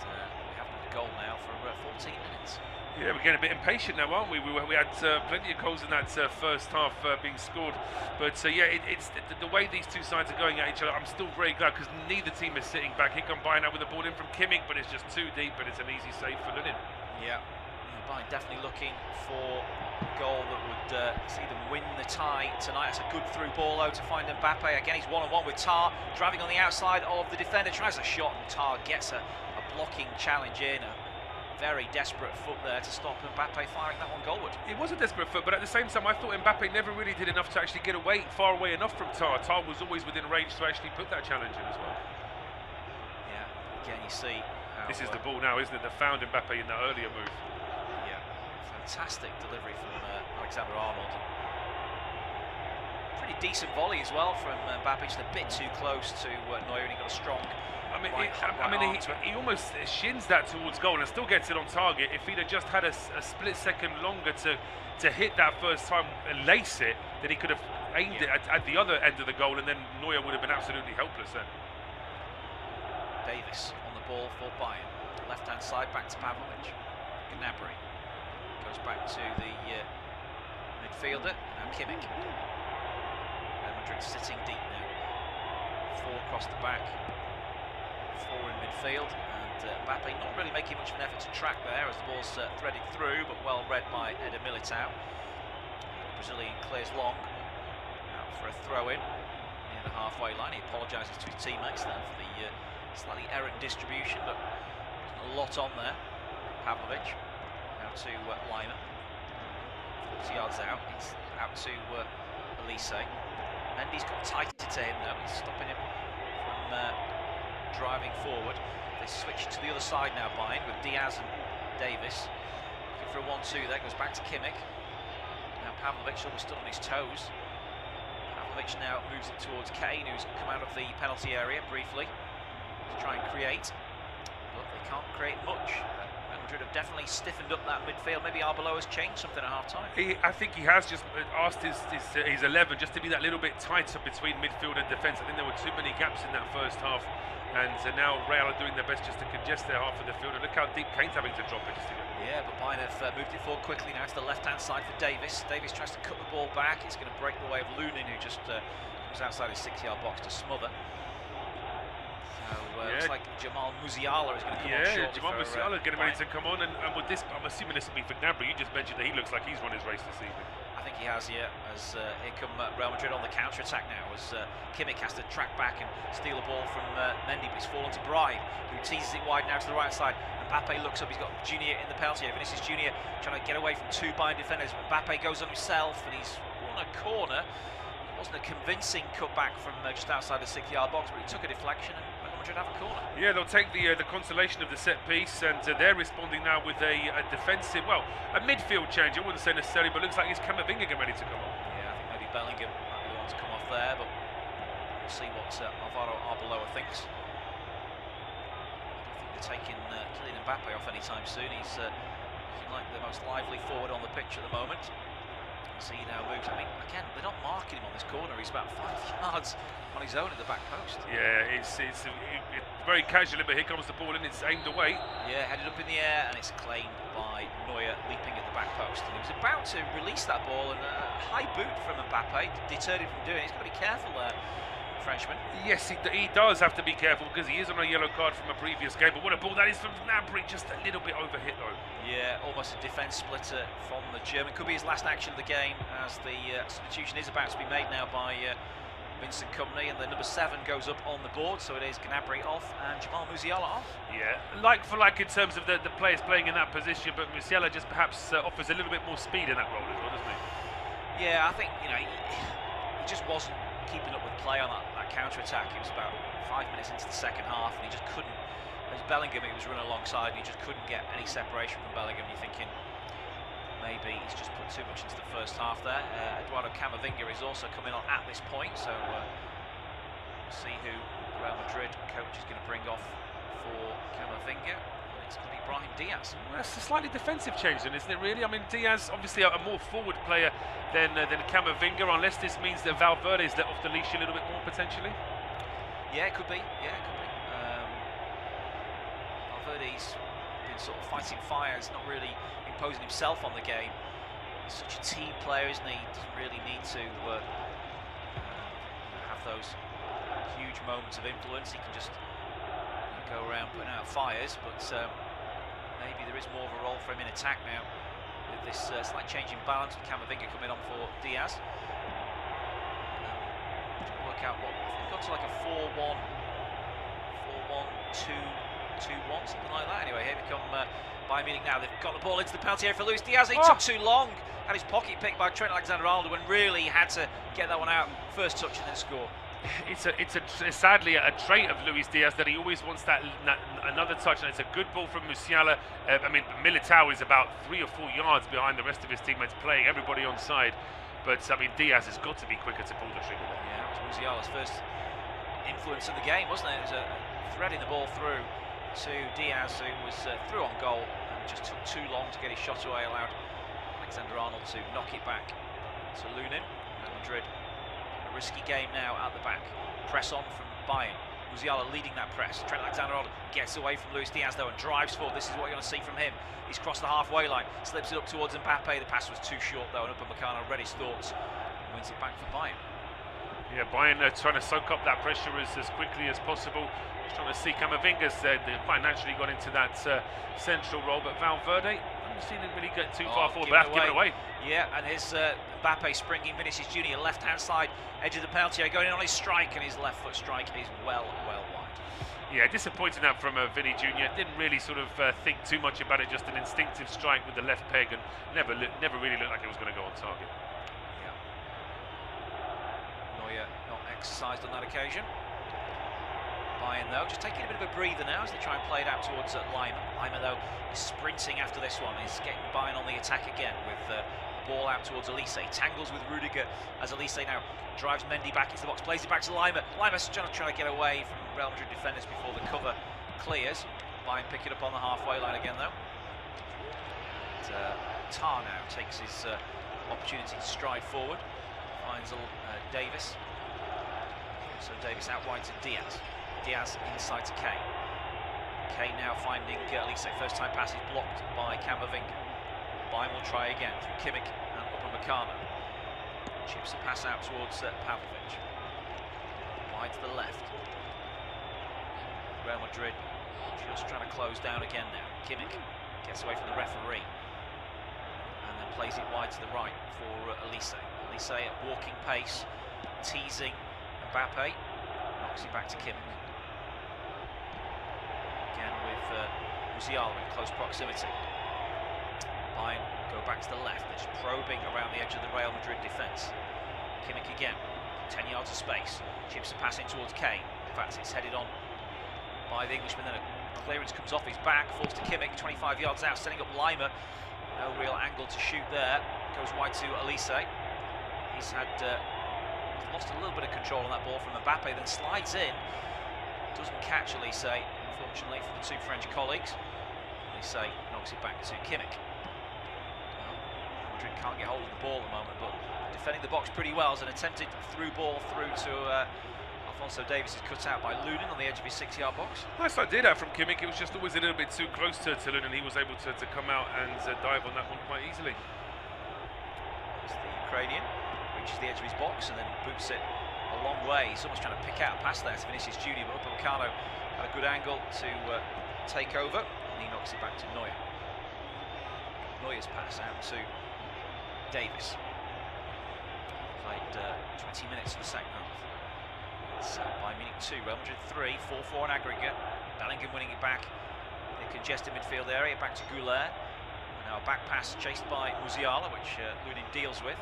We haven't had a goal now for 14 minutes. Yeah, we're getting a bit impatient now, aren't we? We had plenty of goals in that first half being scored, but it's the way these two sides are going at each other. I'm still very glad because neither team is sitting back. Here come Bayern now with the ball in from Kimmich, but it's just too deep, but it's an easy save for Lunin. Yeah, Bayern definitely looking for a goal that would see them win the tie tonight. It's a good through ball though to find Mbappe. Again, he's one-on-one with Tar, driving on the outside of the defender, tries a shot and Tar gets a blocking challenge in. Very desperate foot there to stop Mbappe firing that one goalward. It was a desperate foot, but at the same time I thought Mbappe never really did enough to actually get away, far away enough from Tar. Tar was always within range to actually put that challenge in as well. Yeah, again you see how, this is the ball now, isn't it, that found Mbappe in that earlier move. Yeah, fantastic delivery from Alexander-Arnold. Pretty decent volley as well from Mbappe, just a bit too close to Neuer, and he got a strong he almost shins that towards goal and still gets it on target. If he'd have just had a split second longer to hit that first time and lace it, then he could have aimed it at the other end of the goal, and then Neuer would have been absolutely helpless then. Davis on the ball for Bayern. Left-hand side back to Pavlovic. Gnabry goes back to the midfielder. Now Kimmich. Real Madrid sitting deep now. 4 across the back. 4 in midfield, and Mbappe not really making much of an effort to track there as the ball's threaded through, but well read by Eder Militao. The Brazilian clears long, out for a throw-in near the halfway line. He apologises to his teammates there for the slightly errant distribution, but there's a lot on there. Pavlovic, now to Lima, 40 yards out, he's out to Elise. Mendy's got tighter to him though, he's stopping him from driving forward. They switch to the other side now, Bayern, with Diaz and Davis. Looking for a 1-2 there, goes back to Kimmich. Now Pavlovic almost stood on his toes. Pavlovic now moves it towards Kane, who's come out of the penalty area briefly to try and create, but they can't create much. Madrid have definitely stiffened up that midfield. Maybe Arbeloa has changed something at half-time. I think he has just asked his 11 just to be that little bit tighter between midfield and defence. I think there were too many gaps in that first half, and now Real are doing their best just to congest their half of the field. And look how deep Kane's having to drop it just to get. Yeah, but Bayern have moved it forward quickly now to the left-hand side for Davis. Davis tries to cut the ball back. It's going to break the way of Lunin, who just comes outside his 6-yard box to smother. So looks like Jamal Musiala is going to come on shortly. Jamal Musiala getting ready to come on, and with this, I'm assuming this will be for Gnabry. You just mentioned that he looks like he's run his race this evening. I think he has, yeah, as here come Real Madrid on the counter-attack now, as Kimmich has to track back and steal the ball from Mendy, but he's fallen to Bride, who teases it wide now to the right side. Mbappe looks up, he's got Junior in the penalty area. Vinicius Junior trying to get away from 2 Bayern defenders. Mbappe goes on himself, and he's won a corner. It wasn't a convincing cutback from just outside the 6-yard box, but he took a deflection and Real Madrid have a corner. Yeah, they'll take the consolation of the set piece, and they're responding now with a defensive, well, a midfield change. I wouldn't say necessarily, but it looks like it's Camavinga getting ready to come on. Yeah, I think maybe Bellingham might be the one to come off there, but we'll see what Alvaro Arbeloa thinks. I don't think they're taking Kylian Mbappe off anytime soon. He's looking like the most lively forward on the pitch at the moment. See, he now moves. I mean, again, they're not marking him on this corner. He's about 5 yards on his own at the back post. Yeah, it's very casual, but here comes the ball and it's aimed away. Yeah, headed up in the air, and it's claimed by Neuer, leaping at the back post. And he was about to release that ball, and a high boot from Mbappe deterred him from doing it. He's got to be careful there, Frenchman. Yes, he does have to be careful because he is on a yellow card from a previous game. But what a ball that is from Gnabry, just a little bit overhit though. Yeah, almost a defence splitter from the German. Could be his last action of the game, as the substitution is about to be made now by Vincent Kompany, and the number 7 goes up on the board. So it is Gnabry off and Jamal Musiala off. Yeah, like for like in terms of the players playing in that position, but Musiala just perhaps offers a little bit more speed in that role as well, doesn't he? Yeah, I think he just wasn't keeping up with play on that counter-attack. It was about 5 minutes into the second half, and he just couldn't. It was Bellingham he was running alongside, and he just couldn't get any separation from Bellingham. You're thinking maybe he's just put too much into the first half there. Eduardo Camavinga is also coming on at this point, so we'll see who Real Madrid coach is going to bring off for Camavinga. It's going to be Brahim Diaz. Well, that's a slightly defensive change, then, isn't it? Really, I mean, Diaz obviously a more forward player than Camavinga, unless this means that Valverde is let off the leash a little bit more potentially. Yeah, it could be. Valverde's been sort of fighting fires, not really imposing himself on the game. He's such a team player, isn't he? He doesn't really need to have those huge moments of influence. He can just go around putting out fires, but maybe there is more of a role for him in attack now with this slight change in balance with Camavinga coming on for Diaz. Work out what we've got to, like a 4-1, 2-1, something like that. Anyway, here we come Bayern Munich now. They've got the ball into the penalty area for Luis Diaz. He took too long, and his pocket picked by Trent Alexander-Arnold when really he had to get that one out first touch and then score. It's sadly a trait of Luis Diaz that he always wants that another touch, and it's a good ball from Musiala. I mean, Militao is about 3 or 4 yards behind the rest of his teammates, playing everybody on side. But I mean, Diaz has got to be quicker to pull the trigger there. Yeah, it was Musiala's first influence in the game, wasn't it? It was threading the ball through to Diaz, who was through on goal and just took too long to get his shot away. Allowed Alexander-Arnold to knock it back to Lunin. Real Madrid. Risky game now at the back. Press on from Bayern. Musiala leading that press. Trent Alexander-Arnold gets away from Luis Diaz though and drives forward. This is what you're going to see from him. He's crossed the halfway line, slips it up towards Mbappe. The pass was too short though, and Upamecano read his thoughts and wins it back for Bayern. Yeah, Bayern trying to soak up that pressure as quickly as possible. Just trying to see Camavinga's quite naturally got into that central role, but Valverde, I haven't seen him really get too far forward, but have to give it away. Yeah, and his Mbappe springing Vinicius Junior, left-hand side, edge of the penalty area, going in on his strike, and his left foot strike is well wide. Yeah, disappointing that from Vinny Junior. Didn't really sort of think too much about it, just an instinctive strike with the left peg, and never really looked like it was going to go on target. Yeah. Neuer not exercised on that occasion. Bayern though, just taking a bit of a breather now as they try and play it out towards Lima. Lima though is sprinting after this one, is getting Bayern on the attack again with the ball out towards Elise. Tangles with Rudiger as Elise now drives Mendy back into the box, plays it back to Lima. Lima's trying to get away from Real Madrid defenders before the cover clears. Bayern pick it up on the halfway line again though. And, Tar now takes his opportunity to stride forward, finds Davis. So Davis out wide to Diaz. Diaz inside to Kane. Kane now finding Elise. First time pass is blocked by Camavinga. Bayern will try again through Kimmich and Upamecano. Chips a pass out towards Pavlovic. Wide to the left. Real Madrid just trying to close down again now. Kimmich gets away from the referee and then plays it wide to the right for Elise. Elise at walking pace, teasing Mbappe, knocks it back to Kimmich. Again with Musiala in close proximity. Bayern go back to the left, they're just probing around the edge of the Real Madrid defence. Kimmich again, 10 yards of space, chips a pass in towards Kane. In fact, it's headed on by the Englishman, then a clearance comes off his back, falls to Kimmich, 25 yards out, setting up Lima. No real angle to shoot there, goes wide to Elise. He's had lost a little bit of control on that ball from Mbappe, then slides in, doesn't catch Elise, unfortunately for the two French colleagues. Elise knocks it back to Kimmich. Madrid can't get hold of the ball at the moment, but defending the box pretty well as an attempted through ball through to Alphonso Davies is cut out by Lunin on the edge of his 6-yard box. Nice idea that from Kimmich. It was just always a little bit too close to Lunin. He was able to come out and dive on that one quite easily. It's the Ukrainian, reaches the edge of his box and then boots it a long way. He's almost trying to pick out a pass there to Vinicius Junior, but Upamecano had a good angle to take over, and he knocks it back to Neuer. Neuer's pass out to Davis. Played 20 minutes in the second half. It's Bayern Munich 2, Real Madrid 3, 4-4 in aggregate. Bellingham winning it back in a congested midfield area, back to Goulet. And now a back pass chased by Musiala, which Lunin deals with.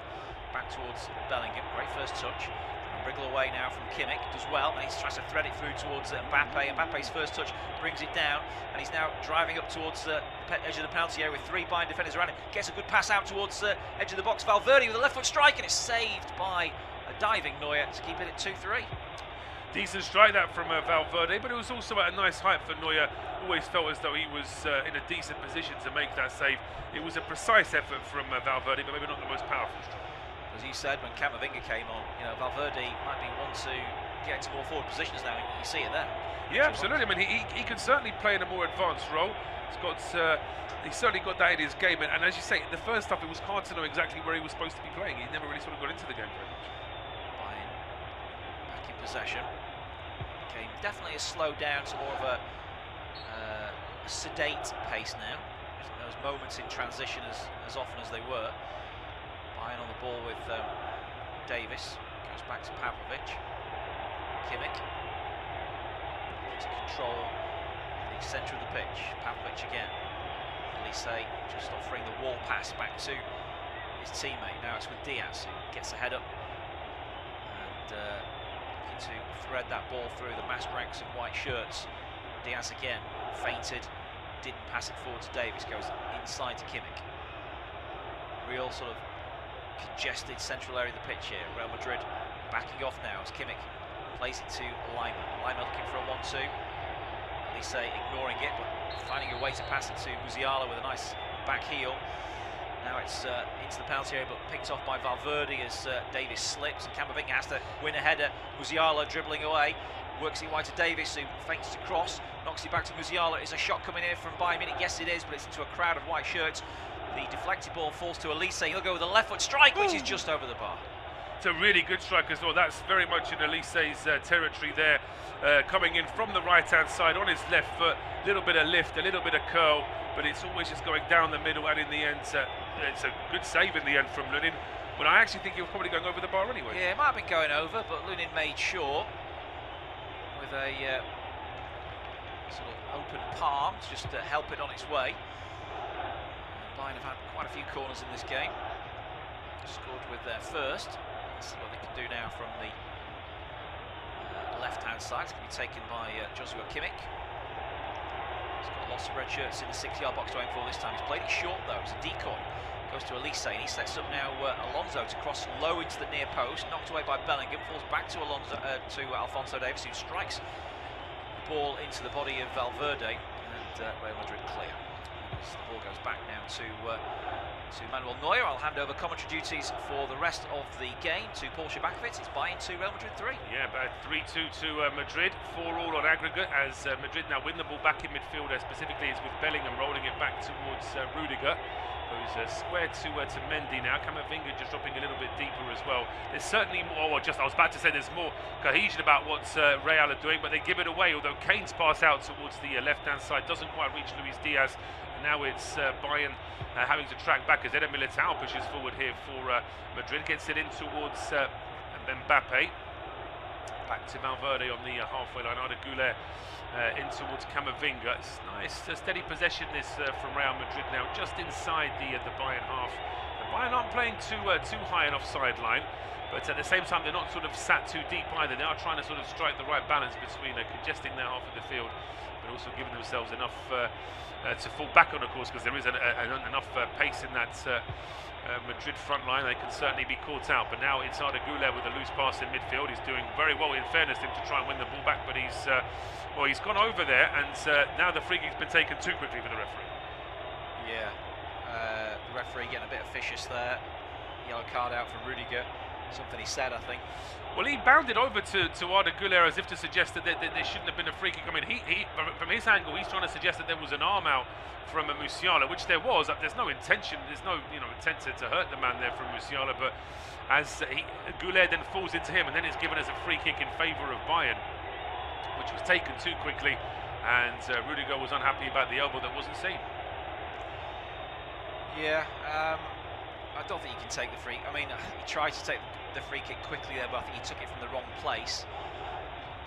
Back towards Bellingham, great first touch. And Wriggle away now from Kimmich, does well, and he tries to thread it through towards Mbappe. Mbappe's first touch brings it down, and he's now driving up towards the edge of the penalty area with 3 Bayern defenders around him. Gets a good pass out towards the edge of the box. Valverde with a left foot strike, and it's saved by a diving Neuer to keep it at 2-3. Decent strike that from Valverde, but it was also at a nice height for Neuer. Always felt as though he was in a decent position to make that save. It was a precise effort from Valverde, but maybe not the most powerful. As you said, when Camavinga came on, Valverde might be one to get into more forward positions now. You see it there. Yeah, absolutely. I mean, he can certainly play in a more advanced role. He's certainly got that in his game. And as you say, the first half, it was hard to know exactly where he was supposed to be playing. He never really sort of got into the game very much. Bayern back in possession. Game definitely has slowed down to more of a sedate pace now. Those moments in transition as often as they were. Bayern on the ball with Davis, goes back to Pavlovic. Kimmich to control the centre of the pitch. Pavlovic again. Elise just offering the wall pass back to his teammate. Now it's with Diaz, who gets the head up and looking to thread that ball through the massed ranks of white shirts. Diaz again feinted, didn't pass it forward to Davis, goes inside to Kimmich. Real sort of congested central area of the pitch here. Real Madrid backing off now as Kimmich plays it to Lima. Lima looking for a 1-2. Elise ignoring it, but finding a way to pass it to Musiala with a nice back heel. Now it's into the penalty area, but picked off by Valverde as Davis slips, and Camavinga has to win a header. Musiala dribbling away, works it wide to Davis, who feints to cross, knocks it back to Musiala. Is a shot coming in from Bayern Munich? Yes, it is, but it's into a crowd of white shirts. The deflected ball falls to Elise. He'll go with a left foot strike, which is just over the bar. It's a really good strike as well. That's very much in Elise's territory there. Coming in from the right-hand side on his left foot. A little bit of lift, a little bit of curl, but it's always just going down the middle, and in the end, it's a good save in the end from Lunin. But I actually think he was probably going over the bar anyway. Yeah, it might have been going over, but Lunin made sure with a sort of open palm just to help it on its way. Bayern have had quite a few corners in this game. Scored with their first. Let's see what they can do now from the left-hand side. It's going to be taken by Joshua Kimmich. He's got lots of red shirts in the 6-yard box to aim for this time. He's played it short though. It's a decoy. Goes to Elise, and he sets up now Alonso to cross low into the near post. Knocked away by Bellingham. Falls back to Alphonso Davies, who strikes the ball into the body of Valverde, and Real Madrid clear. As the ball goes back now to Manuel Neuer. I'll hand over commentary duties for the rest of the game to Paul Shabakovic. It's Bayern 2, Real Madrid 3. Yeah, about 3-2 to Madrid, 4-all on aggregate, as Madrid now win the ball back in midfield, specifically is with Bellingham rolling it back towards Rudiger. Goes square to Mendy now. Camavinga just dropping a little bit deeper as well. There's certainly more, I was about to say there's more cohesion about what Real are doing, but they give it away, although Kane's pass out towards the left-hand side doesn't quite reach Luis Diaz. And now it's Bayern having to track back as Eder Militao pushes forward here for Madrid. Gets it in towards Mbappe. Back to Valverde on the halfway line. Arda Güler in towards Camavinga. It's nice, steady possession this from Real Madrid now, just inside the Bayern half. The Bayern aren't playing too high an offside line, but at the same time they're not sort of sat too deep either. They are trying to sort of strike the right balance between congesting their half of the field, but also giving themselves enough to fall back on, of course, because there is enough pace in that Madrid front line. They can certainly be caught out, but now it's Arda Güler with a loose pass in midfield. He's doing very well, in fairness to him, to try and win the ball back, but he's gone over there, and now the free kick's been taken too quickly for the referee. Yeah, the referee getting a bit officious there. Yellow card out for Rudiger. Something he said, I think. Well, he bounded over to Arda Güler as if to suggest that there shouldn't have been a free kick. I mean, he from his angle, he's trying to suggest that there was an arm out from Musiala, which there was. There's no intention, there's no intent to hurt the man there from Musiala, but as Güler then falls into him, and then it's given as a free kick in favour of Bayern, which was taken too quickly, and Rudiger was unhappy about the elbow that wasn't seen. Yeah, I don't think he can take the free. I mean, he tried to take the free kick quickly there, but I think he took it from the wrong place.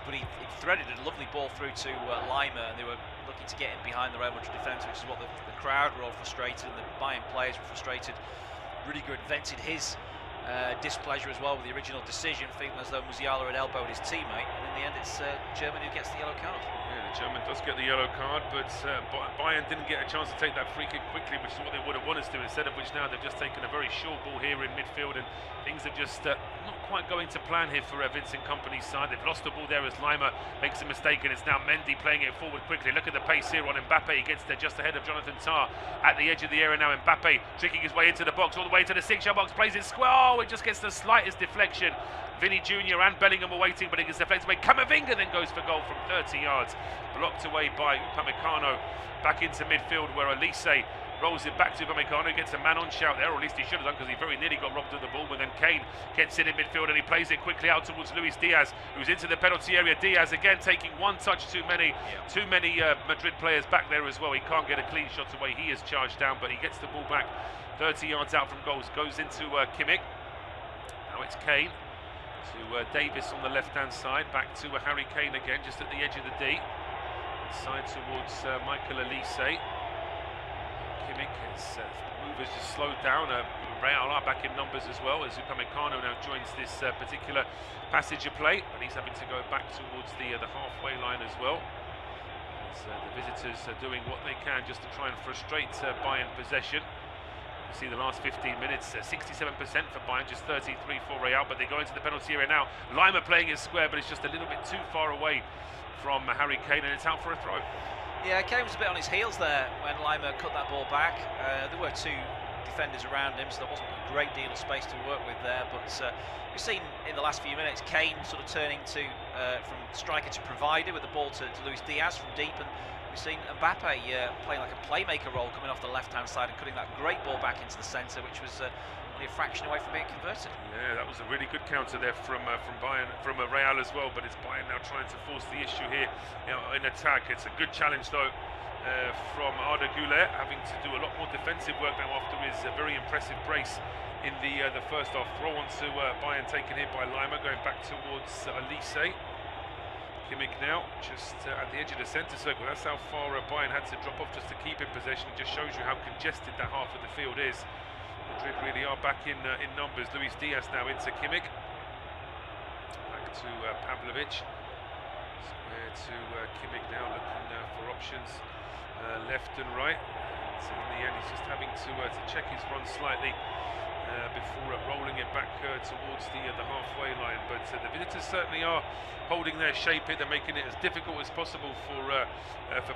But he threaded a lovely ball through to Lima, and they were looking to get in behind the Real Madrid defence, which is what the crowd were all frustrated, and the Bayern players were frustrated. Rudiger invented his displeasure as well with the original decision, feeling as though Musiala had elbowed his teammate, and in the end it's German who gets the yellow card. Yeah, the German does get the yellow card, but Bayern didn't get a chance to take that free kick quickly, which is what they would have wanted to do, instead of which now they've just taken a very short ball here in midfield, and things are just not quite going to plan here for Vincent Kompany's side. They've lost the ball there as Lima makes a mistake, and it's now Mendy playing it forward quickly. Look at the pace here on Mbappe. He gets there just ahead of Jonathan Tah at the edge of the area now. Mbappe tricking his way into the box, all the way to the 6-yard box, plays it square. Oh, it just gets the slightest deflection. Vinny Jr. and Bellingham are waiting, but it gets deflected away. Camavinga then goes for goal from 30 yards, blocked away by Upamecano. Back into midfield where Elise rolls it back to Upamecano, gets a man-on shout there, or at least he should have done, because he very nearly got robbed of the ball. But then Kane gets in midfield and he plays it quickly out towards Luis Diaz, who's into the penalty area. Diaz again taking one touch too many. Too many Madrid players back there as well. He can't get a clean shot away. He is charged down, but he gets the ball back 30 yards out from goals. Goes into Kimmich. Now it's Kane to Davis on the left-hand side. Back to Harry Kane again, just at the edge of the D. Side towards Michael Elise. Kimmich, his move has just slowed down. Real are back in numbers as well, as Upamecano now joins this particular passage of play, but he's having to go back towards the halfway line as well. As the visitors are doing what they can just to try and frustrate Bayern possession. You see the last 15 minutes, 67% for Bayern, just 33 for Real, but they go into the penalty area now. Lima playing it square, but it's just a little bit too far away from Harry Kane, and it's out for a throw. Yeah, Kane was a bit on his heels there when Lima cut that ball back. There were two defenders around him, so there wasn't a great deal of space to work with there. But we've seen in the last few minutes Kane sort of turning to from striker to provider with the ball to Luis Diaz from deep, and we've seen Mbappe playing like a playmaker role coming off the left-hand side and cutting that great ball back into the centre, which was only a fraction away from being converted. Yeah, that was a really good counter there from Bayern, from Real as well. But it's Bayern now trying to force the issue here, in attack. It's a good challenge though from Arda Güler, having to do a lot more defensive work now after his very impressive brace in the first half. Throw onto Bayern, taken here by Lima, going back towards Elise. Kimmich now just at the edge of the centre circle. That's how far Bayern had to drop off just to keep in possession. It just shows you how congested that half of the field is. Madrid really are back in numbers. Luis Diaz now into Kimmich. Back to Pavlovic. Square to Kimmich now, looking for options left and right. And in the end, he's just having to check his run slightly before rolling it back towards the halfway line. But the visitors certainly are holding their shape here. They're making it as difficult as possible for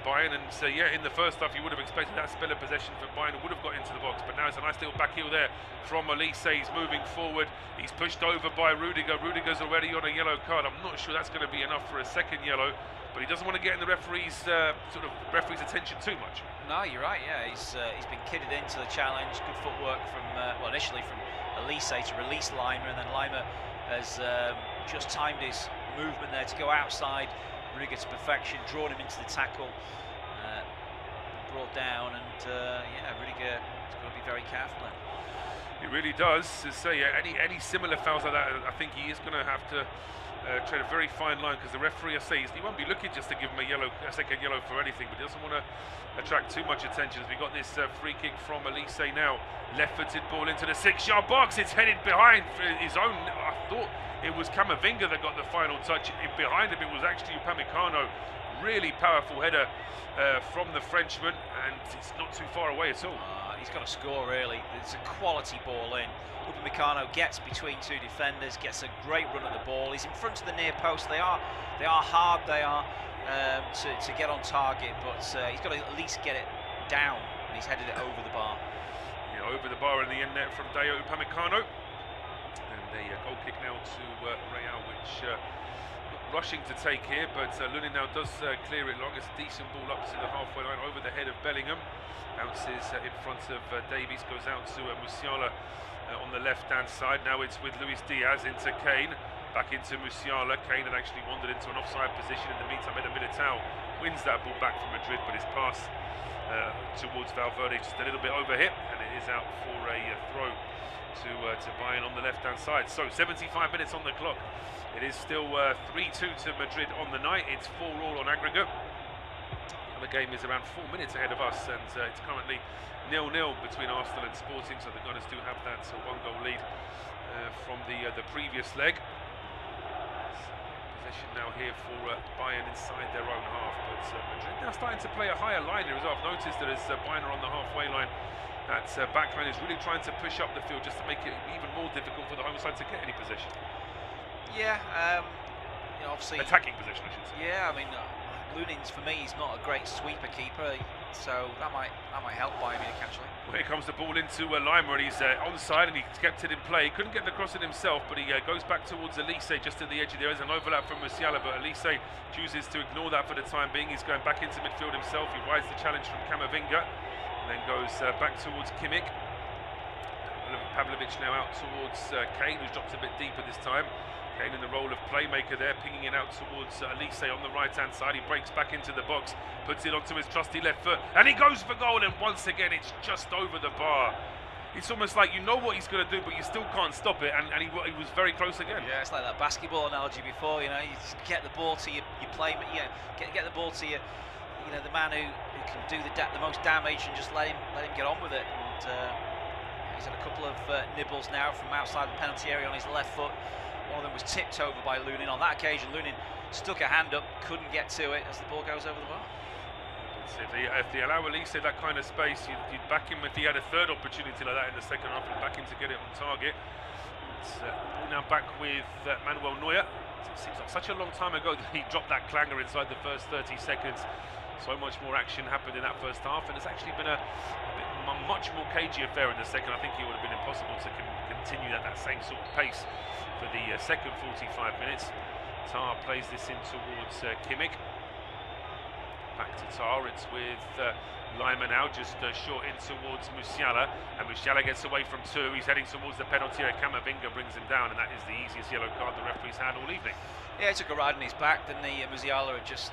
Bayern. And so yeah, in the first half you would have expected that spell of possession for Bayern, would have got into the box, but now it's a nice little back heel there from Elise. He's moving forward, he's pushed over by Rudiger. Rudiger's already on a yellow card. I'm not sure that's going to be enough for a second yellow, but he doesn't want to get in the referee's attention too much. No, you're right. Yeah, he's been kidded into the challenge. Good footwork from well, initially from Elise to release Lima, and then Lima has just timed his movement there to go outside Rudiger to perfection, drawn him into the tackle, brought down, and yeah, Rudiger has got to be very careful then. He really does. So yeah, any similar fouls like that, I think he is going to have to tread a very fine line, because the referee, I say, he won't be looking just to give him a second yellow for anything, but he doesn't want to attract too much attention. As we got this free kick from Elise now, left-footed ball into the 6-yard box. It's headed behind for his own. I thought it was Camavinga that got the final touch. Behind him, it was actually Upamecano. Really powerful header from the Frenchman, and it's not too far away at all. He's got to score, really. It's a quality ball in. Upamecano gets between two defenders, gets a great run at the ball. He's in front of the near post. They are hard. They are to get on target, but he's got to at least get it down, and he's headed it over the bar. Yeah, over the bar in the end net from Dayot Upamecano. And a goal kick now to Real, which rushing to take here, but Lunin now does clear it long. It's a decent ball up to the halfway line over the head of Bellingham. Bounces in front of Davies, goes out to Musiala on the left-hand side. Now it's with Luis Diaz into Kane, back into Musiala. Kane had actually wandered into an offside position. In the meantime, Eder Militao wins that ball back from Madrid, but his pass towards Valverde just a little bit over hit, and it is out for a throw to Bayern on the left-hand side. So 75 minutes on the clock. It is still 3-2 to Madrid on the night. It's 4-4 on aggregate. The game is around 4 minutes ahead of us, and it's currently 0-0 between Arsenal and Sporting, so the Gunners do have that one-goal lead from the previous leg. Possession now here for Bayern inside their own half, but Madrid now starting to play a higher line here as well. I've noticed that as Bayern are on the halfway line, that back line is really trying to push up the field just to make it even more difficult for the home side to get any possession. Yeah, you know, obviously attacking possession, I should say. Yeah, I mean, Lunin's for me, he's not a great sweeper keeper, so that might help Bayern Munich actually. Well, here comes the ball into Lima, and he's onside, and he kept it in play. He couldn't get the cross in himself, but he goes back towards Elise just at the edge. There is an overlap from Musiala, but Elise chooses to ignore that for the time being. He's going back into midfield himself. He rides the challenge from Camavinga, and then goes back towards Kimmich. Pavlovic now out towards Kane, who's dropped a bit deeper this time. Kane in the role of playmaker there, pinging it out towards Elise on the right-hand side. He breaks back into the box, puts it onto his trusty left foot, and he goes for goal, and once again it's just over the bar. It's almost like you know what he's going to do, but you still can't stop it, and he was very close again. Yeah, it's like that basketball analogy before, you know, you just get the ball to your playmaker, get the ball to your, you know, the man who can do the most damage, and just let him get on with it. And he's had a couple of nibbles now from outside the penalty area on his left foot. One of them was tipped over by Lunin. On that occasion, Lunin stuck a hand up, couldn't get to it as the ball goes over the bar. If they allow Elise that kind of space, you'd back him if he had a third opportunity like that in the second half, and back him to get it on target. It's now back with Manuel Neuer. It seems like such a long time ago that he dropped that clanger inside the first 30 seconds. So much more action happened in that first half, and it's actually been a much more cagey affair in the second. I think it would have been impossible to continue at that same sort of pace for the second 45 minutes. Tar plays this in towards Kimmich. Back to Tar, it's with Lima now, just short in towards Musiala, and Musiala gets away from two. He's heading towards the penalty area. Camavinga brings him down, and that is the easiest yellow card the referee's had all evening. Yeah, he took a ride on his back, then Musiala had just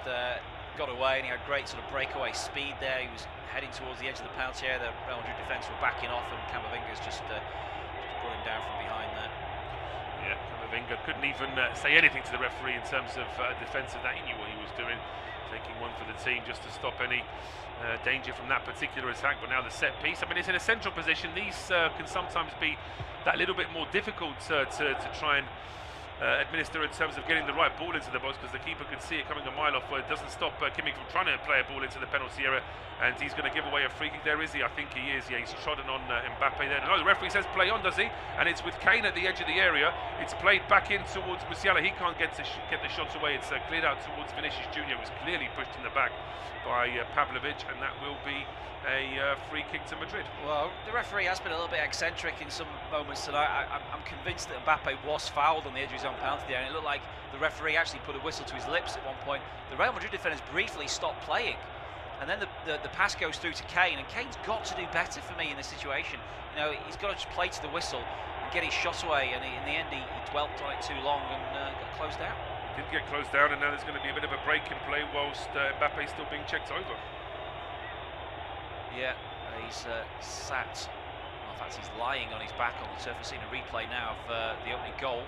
got away, and he had great sort of breakaway speed there. He was heading towards the edge of the penalty area. The Real Madrid defence were backing off, and Camavinga's just brought him down from behind there. Yeah, Camavinga couldn't even say anything to the referee in terms of defence of that. He knew what he was doing, taking one for the team just to stop any danger from that particular attack. But now the set piece, I mean, it's in a central position. These can sometimes be that little bit more difficult to try and administer in terms of getting the right ball into the box, because the keeper can see it coming a mile off. But it doesn't stop Kimmich from trying to play a ball into the penalty area, and he's going to give away a free kick. There is he? I think he is. Yeah, he's trodden on Mbappe there. No, the referee says play on, does he? And it's with Kane at the edge of the area. It's played back in towards Musiala. He can't get the shots away. It's cleared out towards Vinicius Junior. It was clearly pushed in the back by Pavlovic, and that will be a free kick to Madrid. Well, the referee has been a little bit eccentric in some moments tonight. I'm convinced that Mbappe was fouled on the edge of his own penalty there, and it looked like the referee actually put a whistle to his lips at one point. The Real Madrid defenders briefly stopped playing, and then the pass goes through to Kane, and Kane's got to do better for me in this situation. You know, he's got to just play to the whistle and get his shot away, and in the end he dwelt on it too long and got closed out. He did get closed down, and now there's going to be a bit of a break in play whilst Mbappe's still being checked over. Yeah, he's sat, well, in fact he's lying on his back on the turf. We've seen a replay now of the opening goal.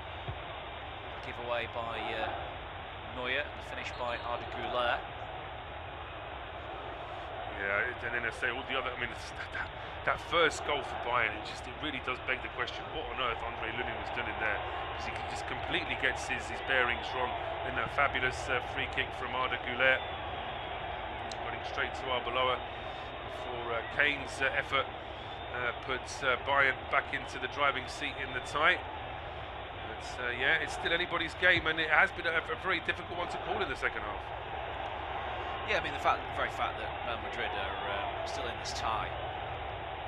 Give away by Neuer and the finish by Arda Güler. Yeah, and then I say all the other, I mean, that first goal for Bayern, it really does beg the question, what on earth Andre Lunin was doing in there? Because he just completely gets his bearings wrong. Then that fabulous free kick from Arda Güler, running straight to Arbeloa. For Kane's effort puts Bayern back into the driving seat in the tie. But yeah, it's still anybody's game, and it has been a very difficult one to call in the second half. Yeah, I mean, the very fact that Real Madrid are still in this tie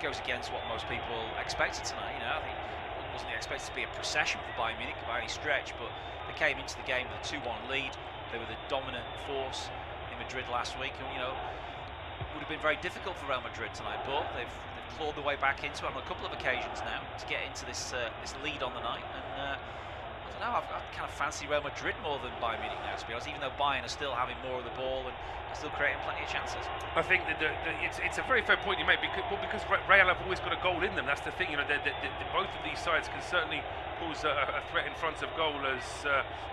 goes against what most people expected tonight. You know, I think it wasn't expected to be a procession for Bayern Munich by any stretch, but they came into the game with a 2-1 lead. They were the dominant force in Madrid last week, and you know, would have been very difficult for Real Madrid tonight, but they've clawed their way back into it on a couple of occasions now to get into this lead on the night. And I don't know, I kind of fancy Real Madrid more than Bayern Munich now, to be honest, even though Bayern are still having more of the ball and still creating plenty of chances. I think that it's a very fair point you make, because Real have always got a goal in them. That's the thing, you know, both of these sides can certainly cause a threat in front of goal, as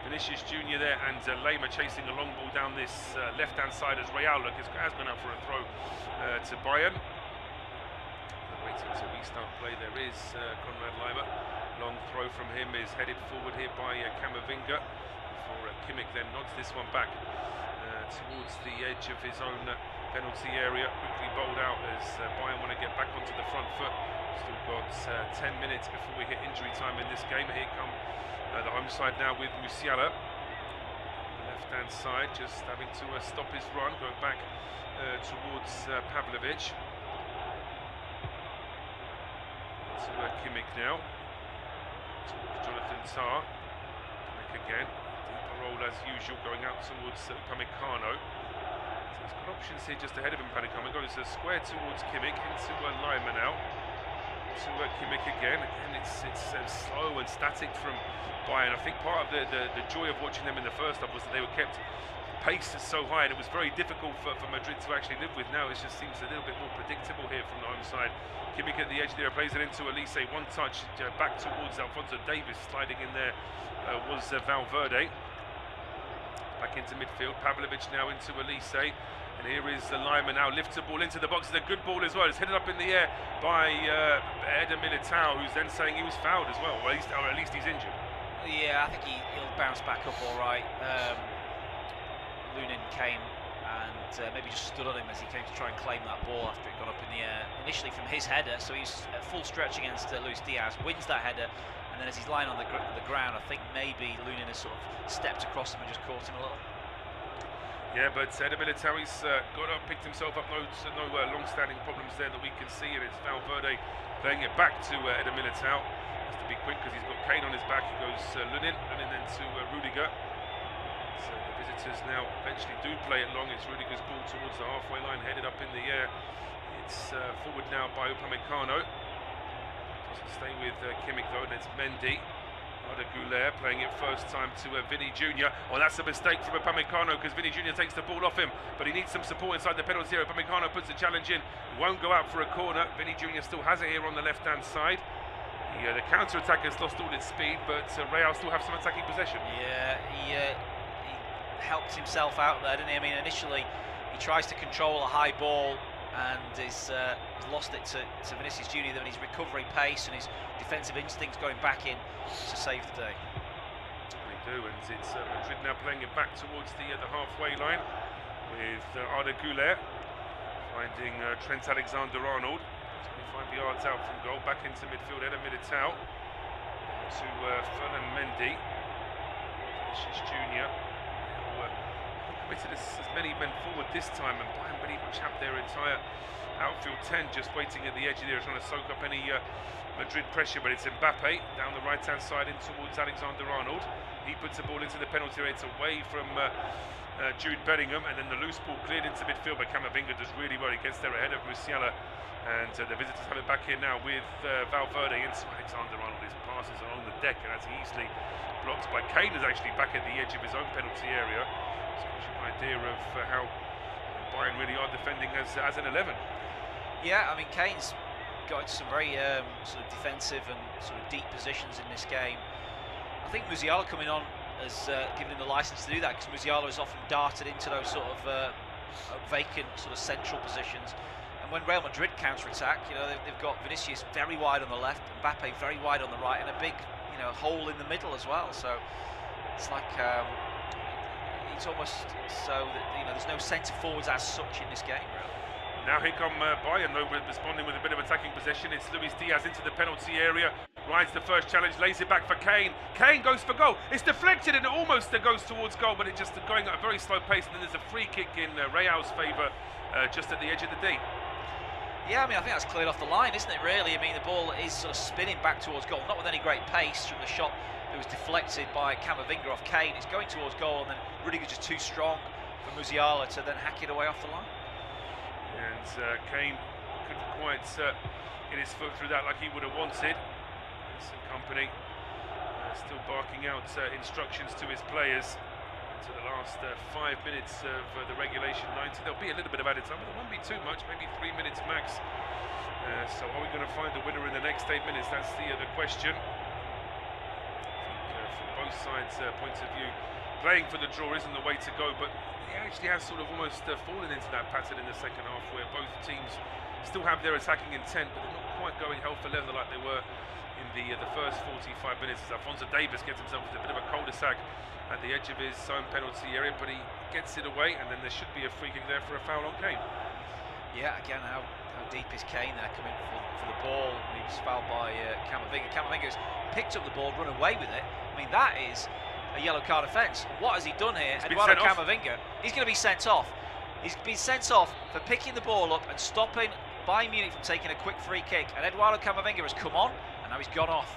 Vinicius Junior there and Lima chasing a long ball down this left-hand side as Real has gone out for a throw to Bayern. Waiting to restart play, there is Conrad Lima. Long throw from him is headed forward here by Camavinga, before Kimmich then nods this one back towards the edge of his own penalty area. Quickly bowled out as Bayern want to get back onto the front foot. Still got 10 minutes before we hit injury time in this game. Here come the home side now with Musiala. Left-hand side, just having to stop his run, go back towards Pavlovic. To Kimmich now. Towards Jonathan Tah. Kimmich again. Deeper roll as usual, going out towards Upamecano. So he's got options here just ahead of him. Upamecano goes square towards Kimmich into Lima now. To Kimmich again. It's slow and static from Bayern. I think part of the joy of watching them in the first half was that they were kept pace is so high, and it was very difficult for Madrid to actually live with. Now it just seems a little bit more predictable here from the home side. Kimmich at the edge there, plays it into Elise, one touch back towards Alphonso Davies. Sliding in there was Valverde. Back into midfield, Pavlovic now into Elise, and here is Lima now, lifts the ball into the box. It's a good ball as well. It's headed up in the air by Eder Militao, who's then saying he was fouled as well, or at least he's injured. Yeah, I think he'll bounce back up all right. Lunin came and maybe just stood on him as he came to try and claim that ball after it got up in the air, initially from his header, so he's at full stretch against Luis Diaz, wins that header, and then as he's lying on the ground, I think maybe Lunin has sort of stepped across him and just caught him a little. Yeah, but Eder Militao, he's got up, picked himself up, no long-standing problems there that we can see, and it's Valverde playing it back to Eder Militao. Has to be quick because he's got Kane on his back. He goes Lunin then to Rudiger. So the visitors now eventually do play it long. It's Rudiger's ball towards the halfway line, headed up in the air. It's forward now by Upamecano. Doesn't stay with Kimmich though, and it's Mendy. Arda Güler playing it first time to Vinny Jr. Oh, that's a mistake from Upamecano because Vinny Jr. takes the ball off him, but he needs some support inside the penalty area. Upamecano puts the challenge in. He won't go out for a corner. Vinny Jr. still has it here on the left-hand side. The counter-attack has lost all its speed, but Real still have some attacking possession. Yeah, he helped himself out there, didn't he? I mean, initially he tries to control a high ball and he's lost it to Vinicius Junior. Then his recovery pace and his defensive instincts going back in to save the day. They do, and it's Madrid now playing it back towards the halfway line with Arda Güler finding Trent Alexander-Arnold. 25 yards out from goal, back into midfield, Eder Militao to Ferland Mendy. Vinicius Junior committed as many men forward this time, and Bayern pretty much have their entire outfield 10 just waiting at the edge of there, trying to soak up any Madrid pressure. But it's Mbappe down the right-hand side in towards Alexander-Arnold. He puts the ball into the penalty area. It's away from Jude Bellingham, and then the loose ball cleared into midfield, but Camavinga does really well. He gets there ahead of Musiala, and the visitors have it back here now with Valverde into Alexander-Arnold. His passes along the deck, and that's easily blocked by Kane, is actually back at the edge of his own penalty area. So gives you an idea of how Bayern really are defending as an 11. Yeah, I mean, Kane's got into some very sort of defensive and sort of deep positions in this game. I think Musiala coming on has given him the license to do that, because Musiala has often darted into those sort of vacant sort of central positions. And when Real Madrid counter-attack, you know, they've got Vinicius very wide on the left, Mbappe very wide on the right, and a big, you know, hole in the middle as well. So it's like it's almost so that, you know, there's no centre forwards as such in this game, really. Now here come Bayern, though, responding with a bit of attacking possession. It's Luis Diaz into the penalty area, rides the first challenge, lays it back for Kane. Kane goes for goal. It's deflected and it almost goes towards goal, but it just going at a very slow pace. And then there's a free kick in Real's favour just at the edge of the D. Yeah, I mean, I think that's cleared off the line, isn't it, really? I mean, the ball is sort of spinning back towards goal, not with any great pace from the shot that was deflected by Camavinga off Kane. It's going towards goal, and then Rudiger's just too strong for Musiala to then hack it away off the line. And Kane couldn't quite get his foot through that like he would have wanted. Some company still barking out instructions to his players. To the last 5 minutes of the regulation 90. There'll be a little bit of added time, but there won't be too much, maybe 3 minutes max. So are we going to find a winner in the next 8 minutes? That's the question. I think from both sides' points of view, playing for the draw isn't the way to go, but it actually has sort of almost fallen into that pattern in the second half, where both teams still have their attacking intent, but they're not quite going hell for leather like they were in the first 45 minutes as Alphonso Davies gets himself into a bit of a cul-de-sac at the edge of his own penalty area, but he gets it away, and then there should be a free kick there for a foul on Kane. Yeah, again, how deep is Kane there coming for the ball? He was fouled by Camavinga. Camavinga's picked up the ball, run away with it. I mean, that is a yellow card offence. What has he done here? Eduardo Camavinga, he's going to be sent off. He's been sent off for picking the ball up and stopping Bayern Munich from taking a quick free kick. And Eduardo Camavinga has come on, and now he's gone off.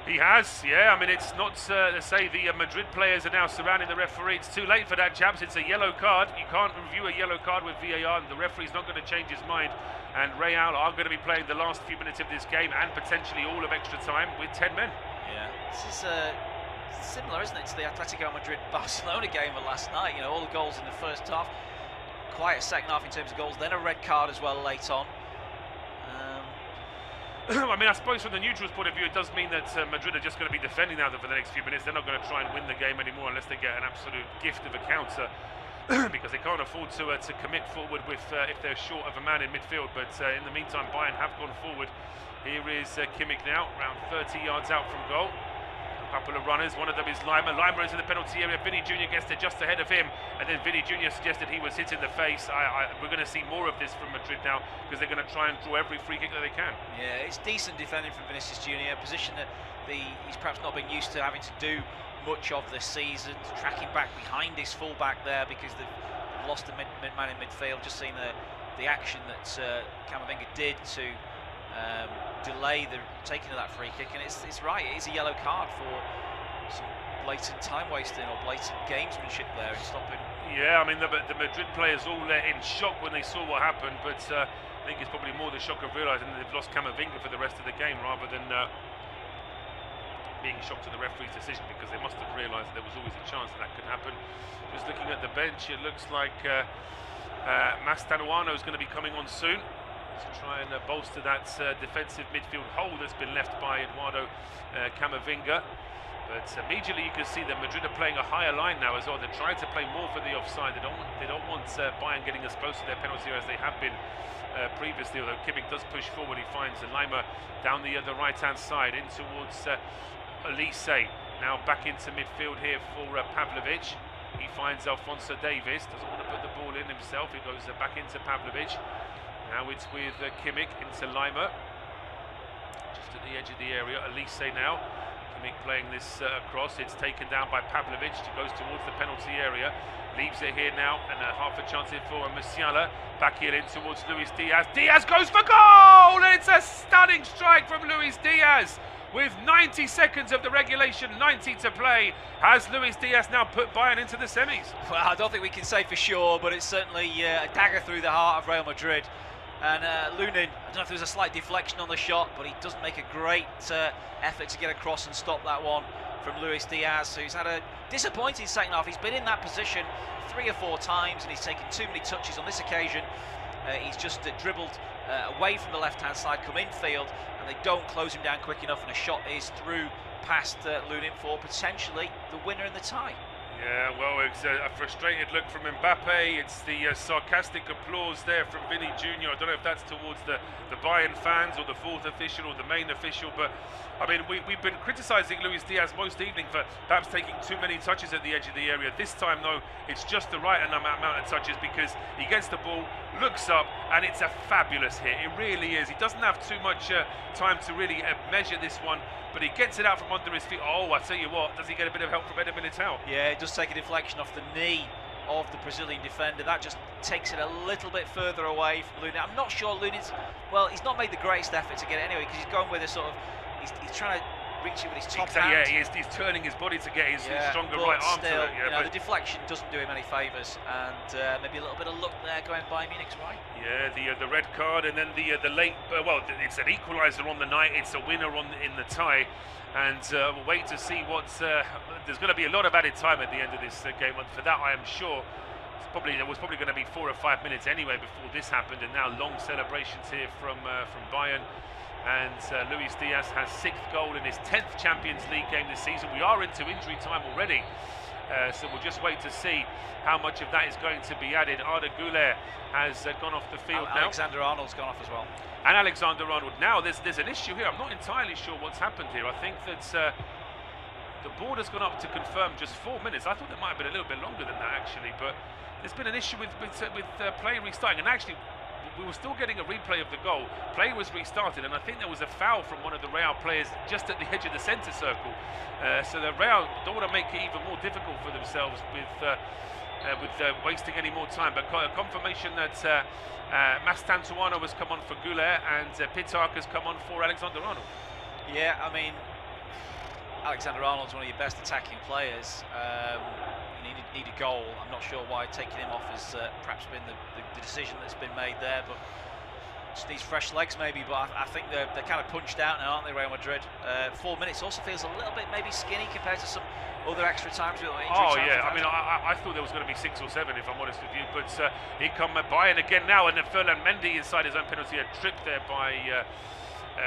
He has, yeah. I mean, it's not to say the Madrid players are now surrounding the referee. It's too late for that, chaps. It's a yellow card. You can't review a yellow card with VAR, and the referee's not going to change his mind. And Real are going to be playing the last few minutes of this game, and potentially all of extra time, with 10 men. Yeah, this is similar, isn't it, to the Atletico Madrid-Barcelona game of last night? You know, all the goals in the first half, quite a second half in terms of goals, then a red card as well late on. I mean, I suppose from the neutral's point of view, it does mean that Madrid are just going to be defending now for the next few minutes. They're not going to try and win the game anymore unless they get an absolute gift of a counter, because they can't afford to commit forward with if they're short of a man in midfield. But in the meantime, Bayern have gone forward. Here is Kimmich now, around 30 yards out from goal. A couple of runners, one of them is Lima. Lima is in the penalty area. Vinny Jr. gets there just ahead of him, and then Vinny Jr. suggested he was hit in the face. We're going to see more of this from Madrid now, because they're going to try and draw every free kick that they can. Yeah, it's decent defending from Vinicius Jr. A position that he's perhaps not been used to having to do much of this season. Tracking back behind his full-back there because they've lost the man in midfield. Just seen the action that Camavinga did to delay the taking of that free kick, and it's right, it is a yellow card for some blatant time wasting or blatant gamesmanship there in stopping. Yeah, I mean the Madrid players all in shock when they saw what happened, but I think it's probably more the shock of realising that they've lost Camavinga for the rest of the game rather than being shocked at the referee's decision, because they must have realised there was always a chance that could happen. Just looking at the bench, it looks like Mastanuano is going to be coming on soon to try and bolster that defensive midfield hole that's been left by Eduardo Camavinga. But immediately you can see that Madrid are playing a higher line now as well. They're trying to play more for the offside. They don't want Bayern getting as close to their penalty as they have been previously. Although Kimmich does push forward, he finds Lima down the right-hand side in towards Elise. Now back into midfield here for Pavlovic. He finds Alphonso Davies. Doesn't want to put the ball in himself. He goes back into Pavlovic. Now it's with Kimmich into Lima, just at the edge of the area. Elise now, Kimmich playing this across. It's taken down by Pavlovic. He goes towards the penalty area, leaves it here now, and half a chance here for Musiala. Back here in towards Luis Diaz. Diaz goes for goal, and it's a stunning strike from Luis Diaz. With 90 seconds of the regulation, 90 to play, has Luis Diaz now put Bayern into the semis? Well, I don't think we can say for sure, but it's certainly a dagger through the heart of Real Madrid. And Lunin, I don't know if there was a slight deflection on the shot, but he doesn't make a great effort to get across and stop that one from Luis Diaz, who's had a disappointing second half. He's been in that position 3 or 4 times, and he's taken too many touches on this occasion. He's just dribbled away from the left-hand side, come infield, and they don't close him down quick enough, and a shot is through past Lunin for potentially the winner in the tie. Yeah, well, it's a frustrated look from Mbappe. It's the sarcastic applause there from Vinny Jr. I don't know if that's towards the Bayern fans or the fourth official or the main official, but I mean, we've been criticising Luis Diaz most evening for perhaps taking too many touches at the edge of the area. This time, though, it's just the right amount of touches, because he gets the ball, looks up, and it's a fabulous hit. It really is. He doesn't have too much time to really measure this one, but he gets it out from under his feet. Oh, I tell you what, does he get a bit of help from Eder Militao? Yeah, it does take a deflection off the knee of the Brazilian defender. That just takes it a little bit further away from Lunin. I'm not sure Lunin's, well, he's not made the greatest effort to get it anyway, because he's going with a sort of, he's trying to reach it with his top hand. Yeah, he's turning his body to get his stronger right arm still, to it. Yeah, you know, the deflection doesn't do him any favours, and maybe a little bit of luck there going Bayern Munich's right. Yeah, the red card, and then the late, well, it's an equaliser on the night. It's a winner in the tie, and we'll wait to see what's. There's going to be a lot of added time at the end of this game, and for that I am sure. There was probably going to be 4 or 5 minutes anyway before this happened, and now long celebrations here from Bayern. And Luis Diaz has 6th goal in his 10th Champions League game this season. We are into injury time already. So we'll just wait to see how much of that is going to be added. Arda Güler has gone off the field now. Alexander-Arnold's gone off as well. And Alexander-Arnold. Now there's an issue here. I'm not entirely sure what's happened here. I think that the board has gone up to confirm just 4 minutes. I thought it might have been a little bit longer than that actually, but there's been an issue with play restarting, and actually we were still getting a replay of the goal. Play was restarted, and I think there was a foul from one of the Real players just at the edge of the centre circle. So the Real don't want to make it even more difficult for themselves with wasting any more time. But confirmation that Mastantuono has come on for Güler and Pitark has come on for Alexander-Arnold. Yeah, I mean, Alexander-Arnold's one of your best attacking players. You need a goal. I'm not sure why taking him off has perhaps been the decision that's been made there, but just needs fresh legs maybe. But I think they're kind of punched out now, aren't they, Real Madrid? 4 minutes also feels a little bit maybe skinny compared to some other extra times. Oh yeah, I mean, I thought there was going to be 6 or 7 if I'm honest with you, but here come Bayern again now, and then Ferland Mendy inside his own penalty area, tripped there by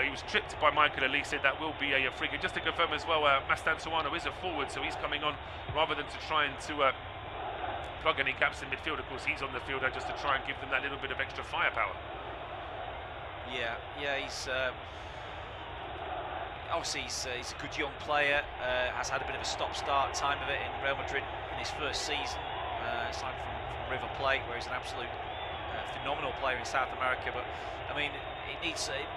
he was tripped by Michael Elise. That will be a free kick. Just to confirm as well, Mastantuono is a forward, so he's coming on rather than to try and to plug any gaps in midfield. Of course, he's on the field just to try and give them that little bit of extra firepower. Yeah, he's obviously he's a good young player. Has had a bit of a stop-start time of it in Real Madrid in his first season, signed from River Plate, where he's an absolute phenomenal player in South America. But I mean,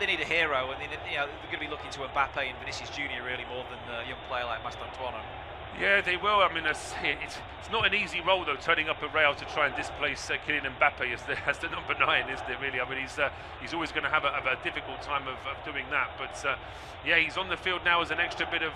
they need a hero, and they're going to be looking to Mbappe and Vinicius Junior really more than a young player like Mastantuono. Yeah, they will. I mean, it's not an easy role though, turning up at Real to try and displace Kylian Mbappe as the number 9, isn't it? Really, I mean, he's always going to have a difficult time of doing that. But yeah, he's on the field now as an extra bit of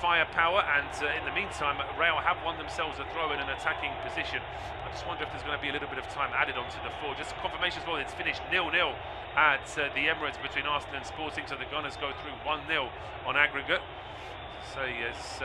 firepower, and in the meantime, Real have won themselves a throw in an attacking position. I just wonder if there's going to be a little bit of time added onto the 4. Just confirmation as well, it's finished 0-0 at the Emirates between Arsenal and Sporting, so the Gunners go through 1-0 on aggregate. So yes,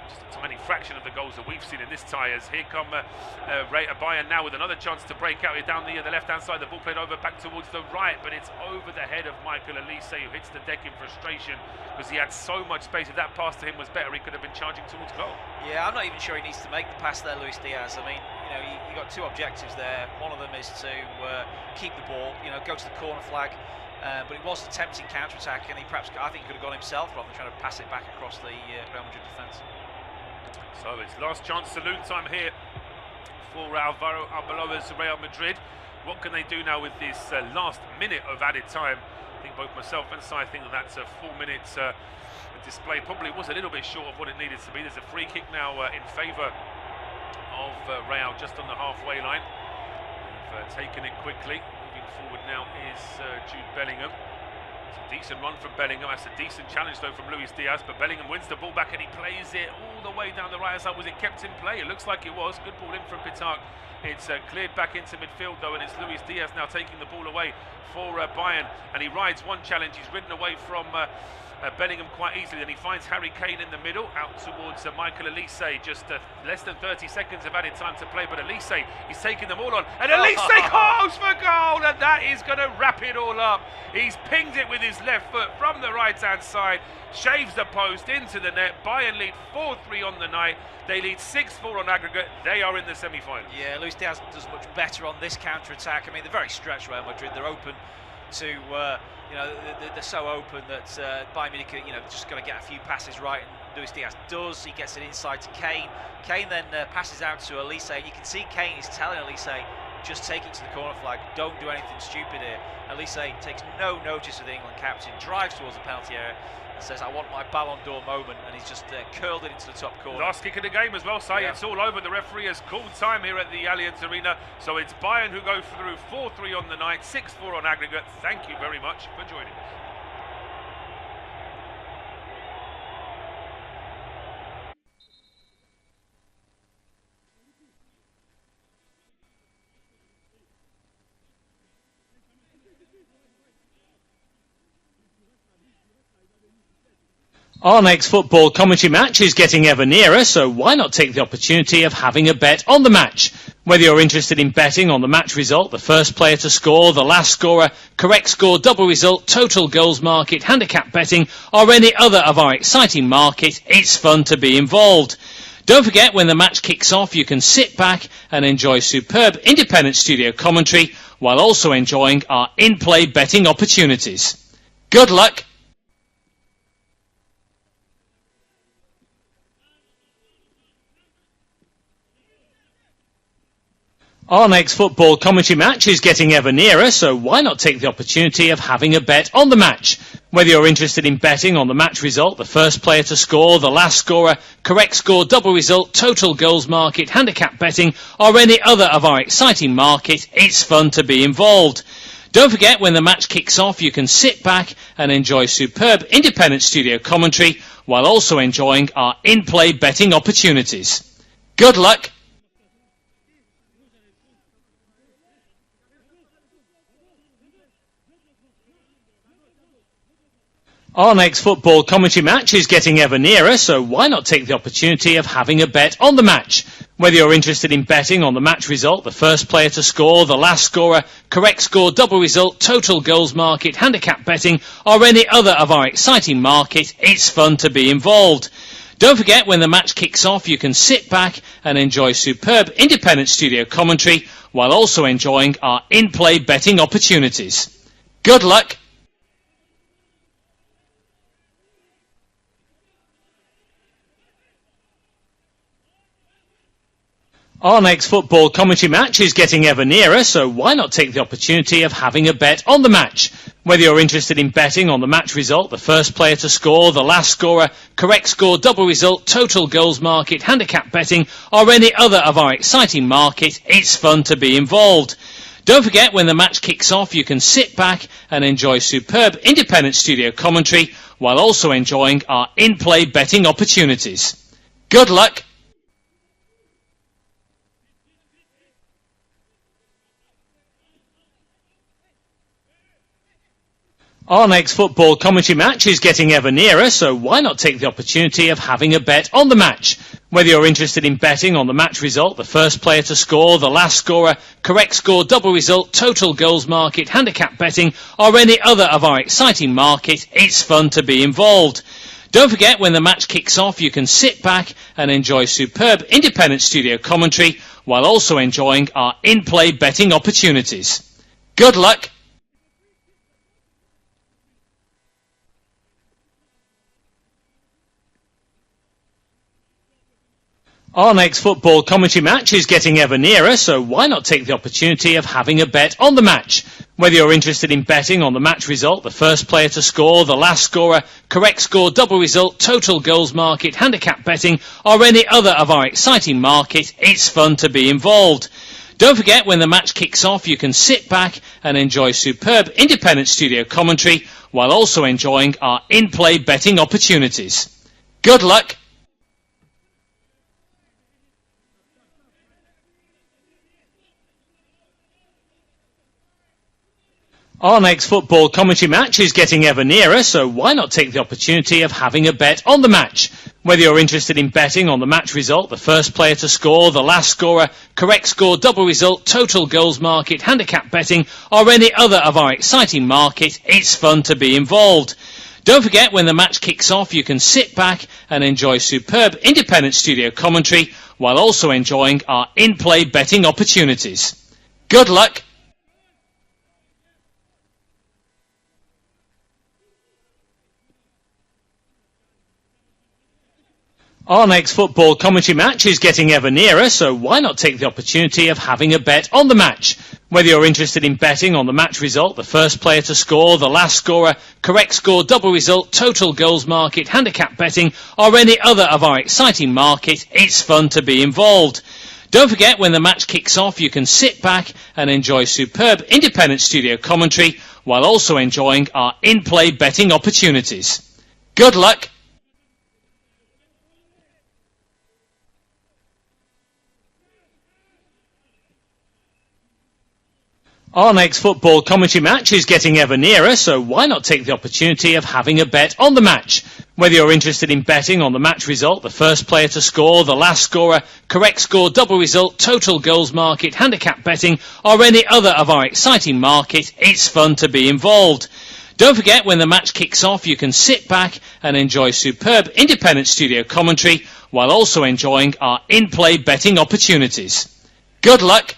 just a tiny fraction of the goals that we've seen in this tie. As here come Bayern now with another chance to break out here down the left-hand side. The ball played over back towards the right, but it's over the head of Michael Elise, who hits the deck in frustration because he had so much space. If that pass to him was better, he could have been charging towards goal. Yeah, I'm not even sure he needs to make the pass there, Luis Diaz. I mean, you got 2 objectives there. One of them is to keep the ball, go to the corner flag. But it was a tempting counter-attack, and I think he could have gone himself rather than trying to pass it back across the Real Madrid defence. So it's last chance saloon time here for Alvaro Arbeloa's Real Madrid. What can they do now with this last minute of added time? I think both myself and Si think that's a 4 minutes display. Probably was a little bit short of what it needed to be. There's a free kick now in favour of Real just on the halfway line. They've taken it quickly. Forward now is Jude Bellingham. It's a decent run from Bellingham. That's a decent challenge though from Luis Diaz, but Bellingham wins the ball back and he plays it all the way down the right side. Was it kept in play? It looks like it was. Good ball in from Pitark. It's cleared back into midfield though, and it's Luis Diaz now taking the ball away for Bayern, and he rides one challenge. He's ridden away from Bellingham quite easily, and he finds Harry Kane in the middle out towards Michael Elise. Just less than 30 seconds of added time to play, but Elise, he's taking them all on, and Elise goes for goal, and that is going to wrap it all up. He's pinged it with his left foot from the right hand side, shaves the post into the net. Bayern lead 4-3 on the night. They lead 6-4 on aggregate. They are in the semi-final. Yeah, Luis Diaz does much better on this counter-attack. I mean, they're very stretched, Real Madrid. They're open to they're so open that Bayern Munich just got to get a few passes right, and Luis Diaz does. He gets it inside to Kane. Kane then passes out to Elise, and you can see Kane is telling Elise, just take it to the corner flag, don't do anything stupid here. Elise takes no notice of the England captain, drives towards the penalty area and says, I want my Ballon d'Or moment, and he's just curled it into the top corner. Last kick of the game as well, say It's all over. The referee has called time here at the Allianz Arena, so it's Bayern who go through 4-3 on the night, 6-4 on aggregate. Thank you very much for joining us. Our next football commentary match is getting ever nearer, so why not take the opportunity of having a bet on the match? Whether you're interested in betting on the match result, the first player to score, the last scorer, correct score, double result, total goals market, handicap betting, or any other of our exciting market, it's fun to be involved. Don't forget, when the match kicks off, you can sit back and enjoy superb independent studio commentary while also enjoying our in-play betting opportunities. Good luck! Our next football commentary match is getting ever nearer, so why not take the opportunity of having a bet on the match? Whether you're interested in betting on the match result, the first player to score, the last scorer, correct score, double result, total goals market, handicap betting, or any other of our exciting market, it's fun to be involved. Don't forget, when the match kicks off, you can sit back and enjoy superb independent studio commentary while also enjoying our in-play betting opportunities. Good luck! Our next football commentary match is getting ever nearer, so why not take the opportunity of having a bet on the match? Whether you're interested in betting on the match result, the first player to score, the last scorer, correct score, double result, total goals market, handicap betting, or any other of our exciting market, it's fun to be involved. Don't forget, when the match kicks off, you can sit back and enjoy superb independent studio commentary while also enjoying our in-play betting opportunities. Good luck! Our next football commentary match is getting ever nearer, so why not take the opportunity of having a bet on the match? Whether you're interested in betting on the match result, the first player to score, the last scorer, correct score, double result, total goals market, handicap betting, or any other of our exciting market, it's fun to be involved. Don't forget, when the match kicks off, you can sit back and enjoy superb independent studio commentary while also enjoying our in-play betting opportunities. Good luck! Our next football commentary match is getting ever nearer, so why not take the opportunity of having a bet on the match? Whether you're interested in betting on the match result, the first player to score, the last scorer, correct score, double result, total goals market, handicap betting, or any other of our exciting market, it's fun to be involved. Don't forget, when the match kicks off, you can sit back and enjoy superb independent studio commentary while also enjoying our in-play betting opportunities. Good luck! Our next football commentary match is getting ever nearer, so why not take the opportunity of having a bet on the match? Whether you're interested in betting on the match result, the first player to score, the last scorer, correct score, double result, total goals market, handicap betting, or any other of our exciting market, it's fun to be involved. Don't forget, when the match kicks off, you can sit back and enjoy superb independent studio commentary while also enjoying our in-play betting opportunities. Good luck! Our next football commentary match is getting ever nearer, so why not take the opportunity of having a bet on the match? Whether you're interested in betting on the match result, the first player to score, the last scorer, correct score, double result, total goals market, handicap betting, or any other of our exciting market, it's fun to be involved. Don't forget, when the match kicks off, you can sit back and enjoy superb independent studio commentary while also enjoying our in-play betting opportunities. Good luck! Our next football commentary match is getting ever nearer, so why not take the opportunity of having a bet on the match? Whether you're interested in betting on the match result, the first player to score, the last scorer, correct score, double result, total goals market, handicap betting, or any other of our exciting market, it's fun to be involved. Don't forget, when the match kicks off, you can sit back and enjoy superb independent studio commentary while also enjoying our in-play betting opportunities. Good luck! Our next football commentary match is getting ever nearer, so why not take the opportunity of having a bet on the match? Whether you're interested in betting on the match result, the first player to score, the last scorer, correct score, double result, total goals market, handicap betting, or any other of our exciting market, it's fun to be involved. Don't forget, when the match kicks off, you can sit back and enjoy superb independent studio commentary while also enjoying our in-play betting opportunities. Good luck